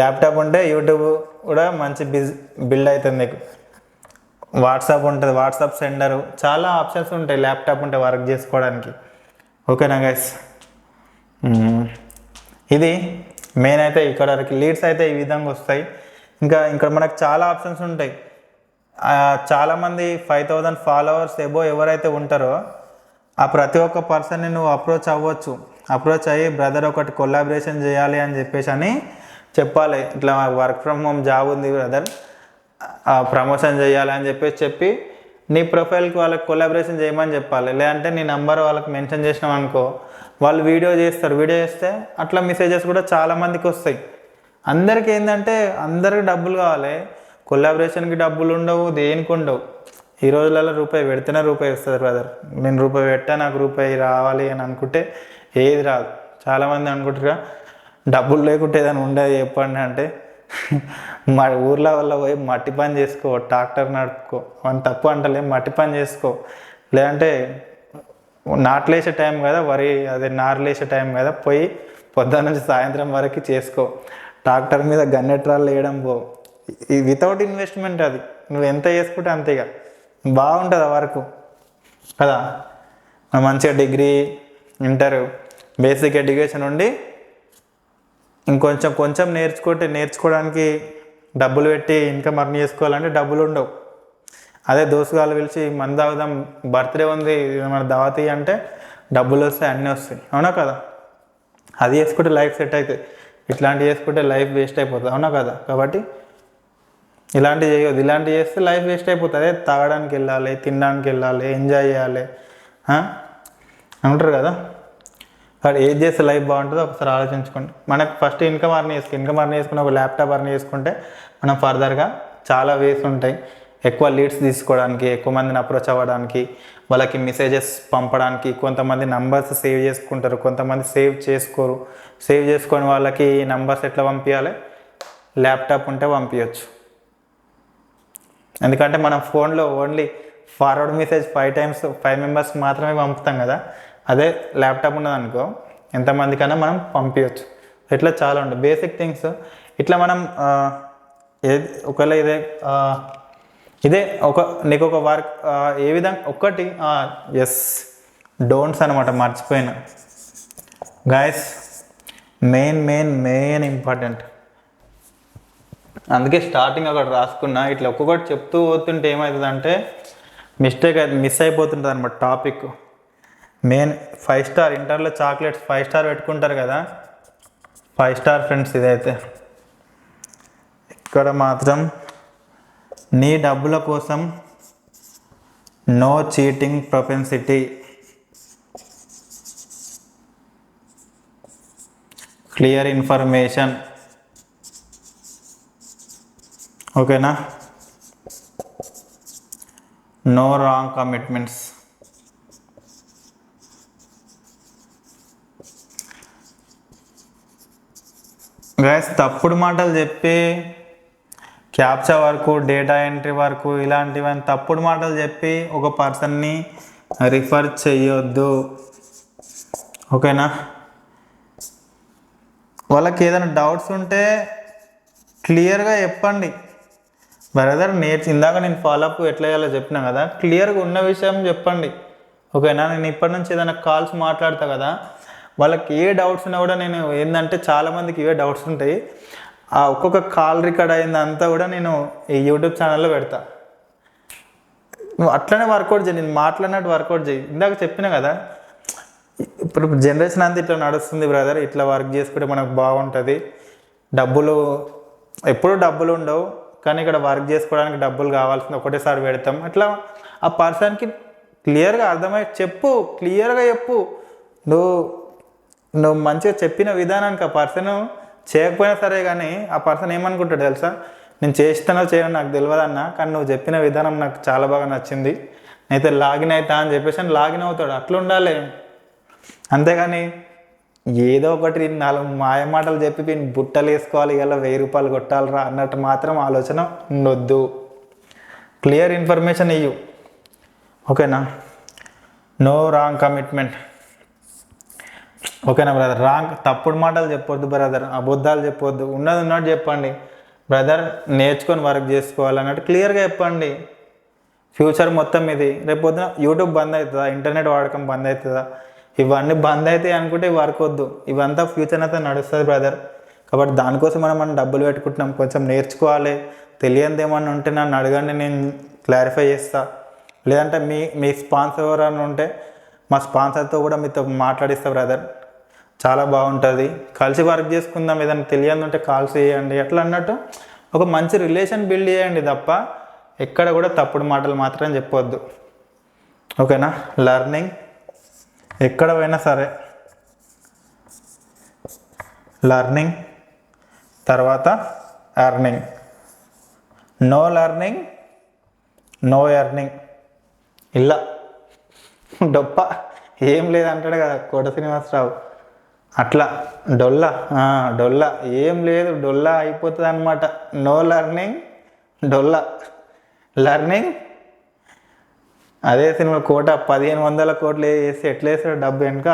ల్యాప్టాప్ ఉంటే యూట్యూబ్ కూడా మంచి బిల్డ్ అవుతుంది నీకు. వాట్సాప్ ఉంటుంది, వాట్సాప్ సెండరు, చాలా ఆప్షన్స్ ఉంటాయి ల్యాప్టాప్ ఉంటే వర్క్ చేసుకోవడానికి. ఓకేనా గైస్? ఇది మెయిన్ అయితే ఇక్కడ వరకు. లీడ్స్ అయితే ఈ విధంగా వస్తాయి. ఇంకా మనకు చాలా ఆప్షన్స్ ఉంటాయి. చాలామంది 5,000 ఫాలోవర్స్ ఎబో ఎవరైతే ఉంటారో ఆ ప్రతి ఒక్క పర్సన్ని నువ్వు అప్రోచ్ అవ్వచ్చు. అప్రోచ్ అయ్యి బ్రదర్ ఒకటి కొలాబరేషన్ చేయాలి అని చెప్పేసి అని చెప్పాలి. ఇట్లా వర్క్ ఫ్రమ్ హోమ్ జాబ్ ఉంది బ్రదర్, ప్రమోషన్ చేయాలి అని చెప్పి నీ ప్రొఫైల్కి వాళ్ళకి కొలాబరేషన్ చేయమని చెప్పాలి. లేదంటే నీ నెంబర్ వాళ్ళకి మెన్షన్ చేసినాం అనుకో, వాళ్ళు వీడియో చేస్తారు. వీడియో చేస్తే అట్లా మెసేజెస్ కూడా చాలామందికి వస్తాయి. అందరికీ ఏంటంటే అందరికి డబ్బులు కావాలి, కొలాబరేషన్కి డబ్బులు ఉండవు, దేనికి ఉండవు. ఈ రోజులలో రూపాయి పెడితేనే రూపాయి వస్తుంది బ్రదర్. నేను రూపాయి పెట్టా నాకు రూపాయి రావాలి అని అనుకుంటే ఏది రాదు. చాలామంది అనుకుంటారు డబ్బులు లేకుంటే ఏదైనా ఉండేది చెప్పండి అంటే, మా ఊర్లో వల్ల పోయి మట్టి పని చేసుకో, ట్రాక్టర్ నడుపుకో, అని తప్పు అంటలే, మట్టి పని చేసుకో. లేదంటే నాట్లేసే టైం కదా, అదే నారులేసే టైం కదా, పోయి పొద్దున్న నుంచి సాయంత్రం వరకు చేసుకో. ట్రాక్టర్ మీద గన్నెట్రాళ్ళు వేయడం పో. వితౌట్ ఇన్వెస్ట్మెంట్ అది. నువ్వు ఎంత చేసుకుంటే అంతేగా బాగుంటుంది ఆ వరకు కదా. మంచిగా డిగ్రీ, ఇంటర్, బేసిక్ ఎడ్యుకేషన్ ఉండి కొంచెం నేర్చుకోవడానికి డబ్బులు పెట్టి ఇన్కమ్ అర్న్ చేసుకోవాలంటే డబ్బులు ఉండవు. అదే దోస్తుగాళ్ళు పిలిచి మంది తాగుదాం, బర్త్డే ఉంది మన దావతి అంటే డబ్బులు వస్తాయి, అన్నీ వస్తాయి. అవునా కదా? అది చేసుకుంటే లైఫ్ సెట్ అవుతుంది. ఇట్లాంటివి చేసుకుంటే లైఫ్ వేస్ట్ అయిపోతుంది. అవునా కదా? కాబట్టి ఇలాంటివి చేయవద్దు. ఇలాంటివి చేస్తే లైఫ్ వేస్ట్ అయిపోతుంది. అదే తాగడానికి వెళ్ళాలి, తినడానికి వెళ్ళాలి, ఎంజాయ్ చేయాలి అంటారు కదా. కాబట్టి ఏది చేస్తే లైఫ్ బాగుంటుందో ఒకసారి ఆలోచించుకోండి. మనకు ఫస్ట్ ఇన్కమ్ అర్న్ చేసుకుని ఒక ల్యాప్టాప్ అర్న్ చేసుకుంటే మనం ఫర్దర్గా చాలా వేస్ ఉంటాయి. ఎక్కువ లీడ్స్ తీసుకోవడానికి, ఎక్కువ మందిని అప్రోచ్ అవ్వడానికి, వాళ్ళకి మెసేజెస్ పంపడానికి. కొంతమంది నంబర్స్ సేవ్ చేసుకుంటారు, కొంతమంది సేవ్ చేసుకోరు. సేవ్ చేసుకొని వాళ్ళకి నంబర్స్ ఎట్లా పంపించాలి? ల్యాప్టాప్ ఉంటే పంపించవచ్చు. ఎందుకంటే మనం ఫోన్లో ఓన్లీ ఫార్వర్డ్ మెసేజ్ 5 మెంబర్స్ మాత్రమే పంపుతాం కదా. అదే ల్యాప్టాప్ ఉన్నదనుకో ఎంతమందికైనా మనం పంపించవచ్చు. ఇట్లా చాలా ఉంటాయి బేసిక్ థింగ్స్. ఇట్లా మనం ఒకవేళ ఇదే నీకు ఒక వర్క్ ఏ విధంగా ఒకటి డోంట్స్ అనమాట, మర్చిపోయినా గాయస్. Main important. అందుకే స్టార్టింగ్ అక్కడ రాసుకున్నా. ఇట్లా ఒక్కొక్కటి చెప్తూ పోతుంటే ఏమవుతుందంటే మిస్ అయిపోతుంటుంది అనమాట టాపిక్. మెయిన్ 5 స్టార్ ఇంటర్లో చాక్లెట్స్ 5 స్టార్ పెట్టుకుంటారు కదా, 5 స్టార్ ఫ్రెండ్స్. ఇదైతే ఇక్కడ మాత్రం నీ డబ్బుల కోసం no cheating propensity, clear information. ఓకేనా? No wrong commitments. గైస్ తప్పుడు మాటలు చెప్పి క్యాప్చా వరకు, డేటా ఎంట్రీ వరకు, ఇలాంటివన్నీ తప్పుడు మాటలు చెప్పి ఒక పర్సన్ని రిఫర్ చేయొద్దు. ఓకేనా? వాళ్ళకి ఏదైనా డౌట్స్ ఉంటే క్లియర్గా చెప్పండి. బ్రదర్ ఇందాక నేను ఫాలోఅప్ ఎట్లా చేయాలో చెప్పినా కదా, క్లియర్గా ఉన్న విషయం చెప్పండి. ఓకేనా? నేను ఇప్పటి నుంచి ఏదైనా కాల్స్ మాట్లాడతా కదా, వాళ్ళకి ఏ డౌట్స్ ఉన్నా కూడా నేను ఏంటంటే చాలామందికి ఇవే డౌట్స్ ఉంటాయి, ఆ ఒక్కొక్క కాల్ రికార్డ్ అయిందంతా కూడా నేను ఈ యూట్యూబ్ ఛానల్లో పెడతా. నువ్వు అట్లనే వర్కౌట్ చేయి, నేను మాట్లాడినట్టు వర్కౌట్ చేయి. ఇందాక చెప్పినా కదా, ఇప్పుడు జనరేషన్ అంతా ఇట్లా నడుస్తుంది బ్రదర్, ఇట్లా వర్క్ చేసుకుంటే మనకు బాగుంటుంది. డబ్బులు ఎప్పుడూ డబ్బులు ఉండవు, కానీ ఇక్కడ వర్క్ చేసుకోవడానికి డబ్బులు కావాల్సింది, ఒకటేసారి పెడతాం. అట్లా ఆ పర్సన్కి క్లియర్గా అర్థమై చెప్పు, క్లియర్గా చెప్పు. నువ్వు మంచిగా చెప్పిన విధానానికి ఆ పర్సన్ చేయకపోయినా సరే, కానీ ఆ పర్సన్ ఏమనుకుంటాడు తెలుసా, నేను చేస్తానో చేయను నాకు తెలియదన్నా, కానీ నువ్వు చెప్పిన విధానం నాకు చాలా బాగా నచ్చింది, అయితే లాగిన్ అవుతా అని చెప్పేసి లాగిన్ అవుతాడు. అట్లా ఉండాలి. అంతేగాని ఏదో ఒకటి 4 మాయ మాటలు చెప్పి బుట్టలు వేసుకోవాలి, ఇలా 1000 రూపాయలు కొట్టాలరా అన్నట్టు మాత్రం ఆలోచన ఉండొద్దు. క్లియర్ ఇన్ఫర్మేషన్ ఇయ్యు. ఓకేనా? No wrong commitment. ఓకేనా బ్రదర్? తప్పుడు మాటలు చెప్పొద్దు బ్రదర్, అబద్ధాలు చెప్పొద్దు, ఉన్నది ఉన్నట్టు చెప్పండి. బ్రదర్ నేర్చుకొని వర్క్ చేసుకోవాలన్నట్టు క్లియర్గా చెప్పండి. ఫ్యూచర్ మొత్తం ఇది. రేపు పొద్దున యూట్యూబ్ బంద్ అవుతుందా, ఇంటర్నెట్ వాడకం బంద్ అవుతుందా, ఇవన్నీ బంద్ అవుతాయి అనుకుంటే వర్క్ వద్దు. ఇవంతా ఫ్యూచర్ అయితే నడుస్తుంది బ్రదర్. కాబట్టి దానికోసం మనం డబ్బులు పెట్టుకుంటున్నాం, కొంచెం నేర్చుకోవాలి. తెలియనిది ఏమన్నా ఉంటే నన్ను అడగండి, నేను క్లారిఫై చేస్తా. లేదంటే మీ స్పాన్సర్ ఎవరైనా ఉంటే మా స్పాన్సర్తో కూడా మీతో మాట్లాడిస్తా బ్రదర్, చాలా బాగుంటుంది. కలిసి వర్క్ చేసుకుందాం. ఏదైనా తెలియదు ఉంటే కాల్స్ చేయండి. అట్లా అన్నట్టు ఒక మంచి రిలేషన్ బిల్డ్ చేయండి తప్ప ఎక్కడ కూడా తప్పుడు మాటలు మాత్రం చెప్పొద్దు. ఓకేనా? లర్నింగ్ ఎక్కడ పోయినా సరే లర్నింగ్, తర్వాత earning. No learning no earning. ఇలా డొప్ప ఏం లేదంటాడు కదా కోట శ్రీనివాసరావు, అట్లా డొల్లా ఏం లేదు, డొల్లా అయిపోతుంది అనమాట. నో లర్నింగ్ డొల్లా. లర్నింగ్ అదే సినిమా కోట 1500 కోట్లు వేసి ఎట్లా వేసాడు డబ్బు వెనుక,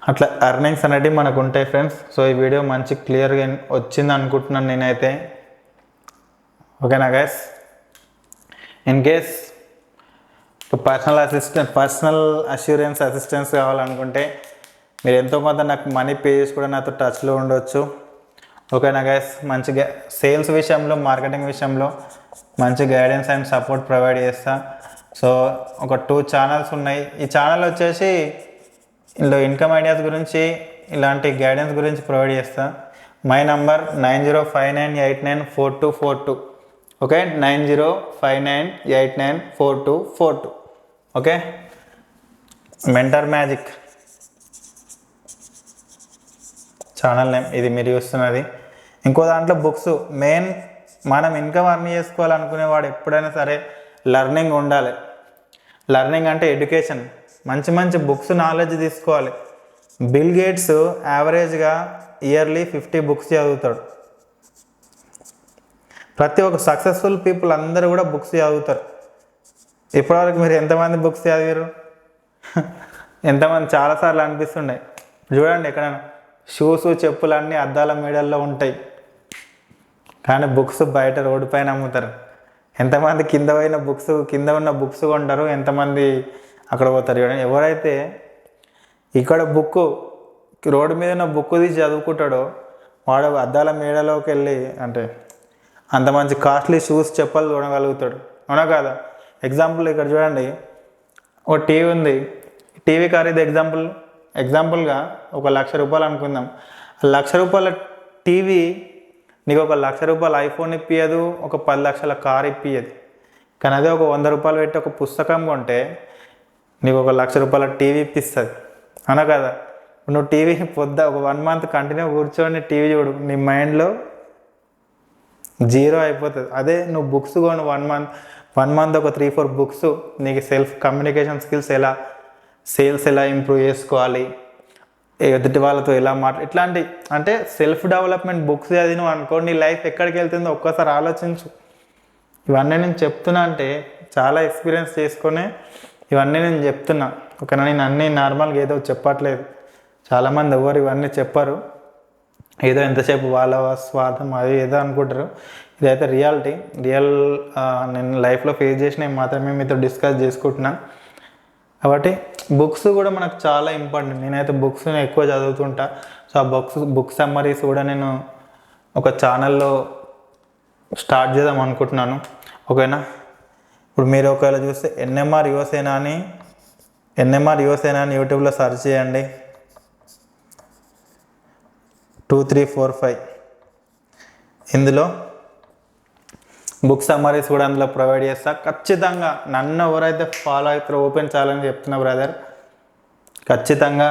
అట్లా ఎర్నింగ్స్ అనేటివి మనకు ఉంటాయి ఫ్రెండ్స్. సో ఈ వీడియో మంచి క్లియర్గా వచ్చింది అనుకుంటున్నాను నేనైతే. ఓకేనా guys? In case personal assurance assistance కావాలనుకుంటే మీరు ఎంతో కొంత నాకు మనీ పే చేసి కూడా నాతో టచ్లో ఉండొచ్చు. ఓకేనా గైస్? మంచిగా సేల్స్ విషయంలో, మార్కెటింగ్ విషయంలో మంచి గైడెన్స్ అండ్ సపోర్ట్ ప్రొవైడ్ చేస్తా. సో ఒక 2 ఛానల్స్ ఉన్నాయి. ఈ ఛానల్ వచ్చేసి ఇందులో ఇన్కమ్ ఐడియాస్ గురించి, ఇలాంటి గైడెన్స్ గురించి ప్రొవైడ్ చేస్తా. My number 9059894242. Okay? 9059894242. Okay? Mentor magic channel name ఇది మీరు చూస్తున్నది. ఇంకో దాంట్లో బుక్స్. మెయిన్ మనం ఇన్కమ్ అర్న్ చేసుకోవాలనుకునేవాడు ఎప్పుడైనా సరే లర్నింగ్ ఉండాలి. లర్నింగ్ అంటే ఎడ్యుకేషన్. మంచి మంచి బుక్స్ నాలెడ్జ్ తీసుకోవాలి. బిల్ గేట్స్ యావరేజ్గా ఇయర్లీ 50 బుక్స్ చదువుతాడు. ప్రతి ఒక్క సక్సెస్ఫుల్ పీపుల్ అందరూ కూడా బుక్స్ చదువుతారు. ఇప్పటివరకు మీరు ఎంతమంది బుక్స్ చదివారు? ఎంతమంది? చాలాసార్లు అనిపిస్తుండే. చూడండి, ఎక్కడైనా షూస్ చెప్పులు అన్నీ అద్దాల మేడల్లో ఉంటాయి, కానీ బుక్స్ బయట రోడ్డు పైన అమ్ముతారు. ఎంతమంది కింద ఉన్న బుక్స్ కొంటారు, ఎంతమంది అక్కడ పోతారు. చూడండి, ఎవరైతే ఇక్కడ రోడ్డు మీద ఉన్న బుక్ తీసి చదువుకుంటాడో వాడు అద్దాల మేడలోకి వెళ్ళి అంటే అంత మంచి కాస్ట్లీ షూస్ చెప్పలు చూడగలుగుతాడు. అవునా కాదా? ఎగ్జాంపుల్ ఇక్కడ చూడండి, ఒక టీవీ ఉంది. టీవీ ఖరీదు ఎగ్జాంపుల్గా 1,00,000 రూపాయలు అనుకుందాం. 1,00,000 రూపాయల టీవీ నీకు 1,00,000 రూపాయల ఐఫోన్ ఇప్పియదు, ఒక 10 లక్షల కార్ ఇప్పియదు. కానీ అదే ఒక 100 రూపాయలు పెట్టి ఒక పుస్తకం కొంటే నీకు 1,00,000 రూపాయల టీవీ ఇప్పిస్తుంది. అవునా కదా? నువ్వు టీవీ ఒక 1 మంత్ కంటిన్యూ కూర్చొని టీవీ చూడు, నీ మైండ్లో 0 అయిపోతుంది. అదే నువ్వు బుక్స్ కొని 1 మంత్ ఒక 3-4 బుక్స్, నీకు సెల్ఫ్ కమ్యూనికేషన్ స్కిల్స్ ఎలా, సేల్స్ ఎలా ఇంప్రూవ్ చేసుకోవాలి, ఎదుటి వాళ్ళతో ఎలా ఇట్లాంటి అంటే సెల్ఫ్ డెవలప్మెంట్ బుక్స్ చదివినావు అనుకో, నీ లైఫ్ ఎక్కడికి వెళ్తుందో ఒక్కసారి ఆలోచించు. ఇవన్నీ నేను చెప్తున్నా అంటే చాలా ఎక్స్పీరియన్స్ చేసుకొని ఇవన్నీ నేను చెప్తున్నా. ఓకేనా, నేను అన్నీ నార్మల్గా ఏదో చెప్పట్లేదు. చాలామంది ఎవరు ఇవన్నీ చెప్పరు, ఏదో ఎంతసేపు వాళ్ళ స్వార్థం అది ఏదో అనుకుంటారు. ఇదైతే రియల్ నేను లైఫ్లో ఫేస్ చేసినవి మాత్రమే మీతో డిస్కస్ చేసుకుంటున్నా. కాబట్టి బుక్స్ కూడా మనకు చాలా ఇంపార్టెంట్. నేనైతే బుక్స్ ఎక్కువ చదువుతుంటా. సో ఆ బుక్ సమ్మరీస్ కూడా నేను ఒక ఛానల్లో స్టార్ట్ చేద్దాం అనుకుంటున్నాను. ఓకేనా, ఇప్పుడు మీరు ఒకవేళ చూస్తే ఎన్ఎంఆర్ యువసేన అని యూట్యూబ్లో సెర్చ్ చేయండి. 2345 ఇందులో బుక్ సమ్మరీస్ కూడా అందులో ప్రొవైడ్ చేస్తా. ఖచ్చితంగా నన్ను ఎవరైతే ఫాలో అవుతారో ఓపెన్ ఛాలెంజ్ చెప్తున్నా బ్రదర్, ఖచ్చితంగా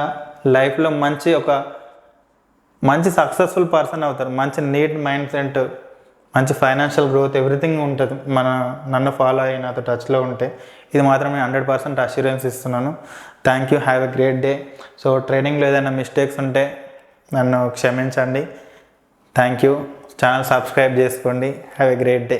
లైఫ్లో మంచి సక్సెస్ఫుల్ పర్సన్ అవుతారు. మంచి నీట్ మైండ్ సెట్, మంచి ఫైనాన్షియల్ గ్రోత్, ఎవ్రీథింగ్ ఉంటుంది నన్ను ఫాలో అయ్యి నాతో టచ్లో ఉంటే. ఇది మాత్రం నేను 100% అష్యూరెన్స్ ఇస్తున్నాను. Thank you, have a great day. So ట్రైనింగ్లో ఏదైనా మిస్టేక్స్ ఉంటే నన్ను క్షమించండి. Thank you. ఛానల్ సబ్స్క్రైబ్ చేసుకోండి. Have a great day.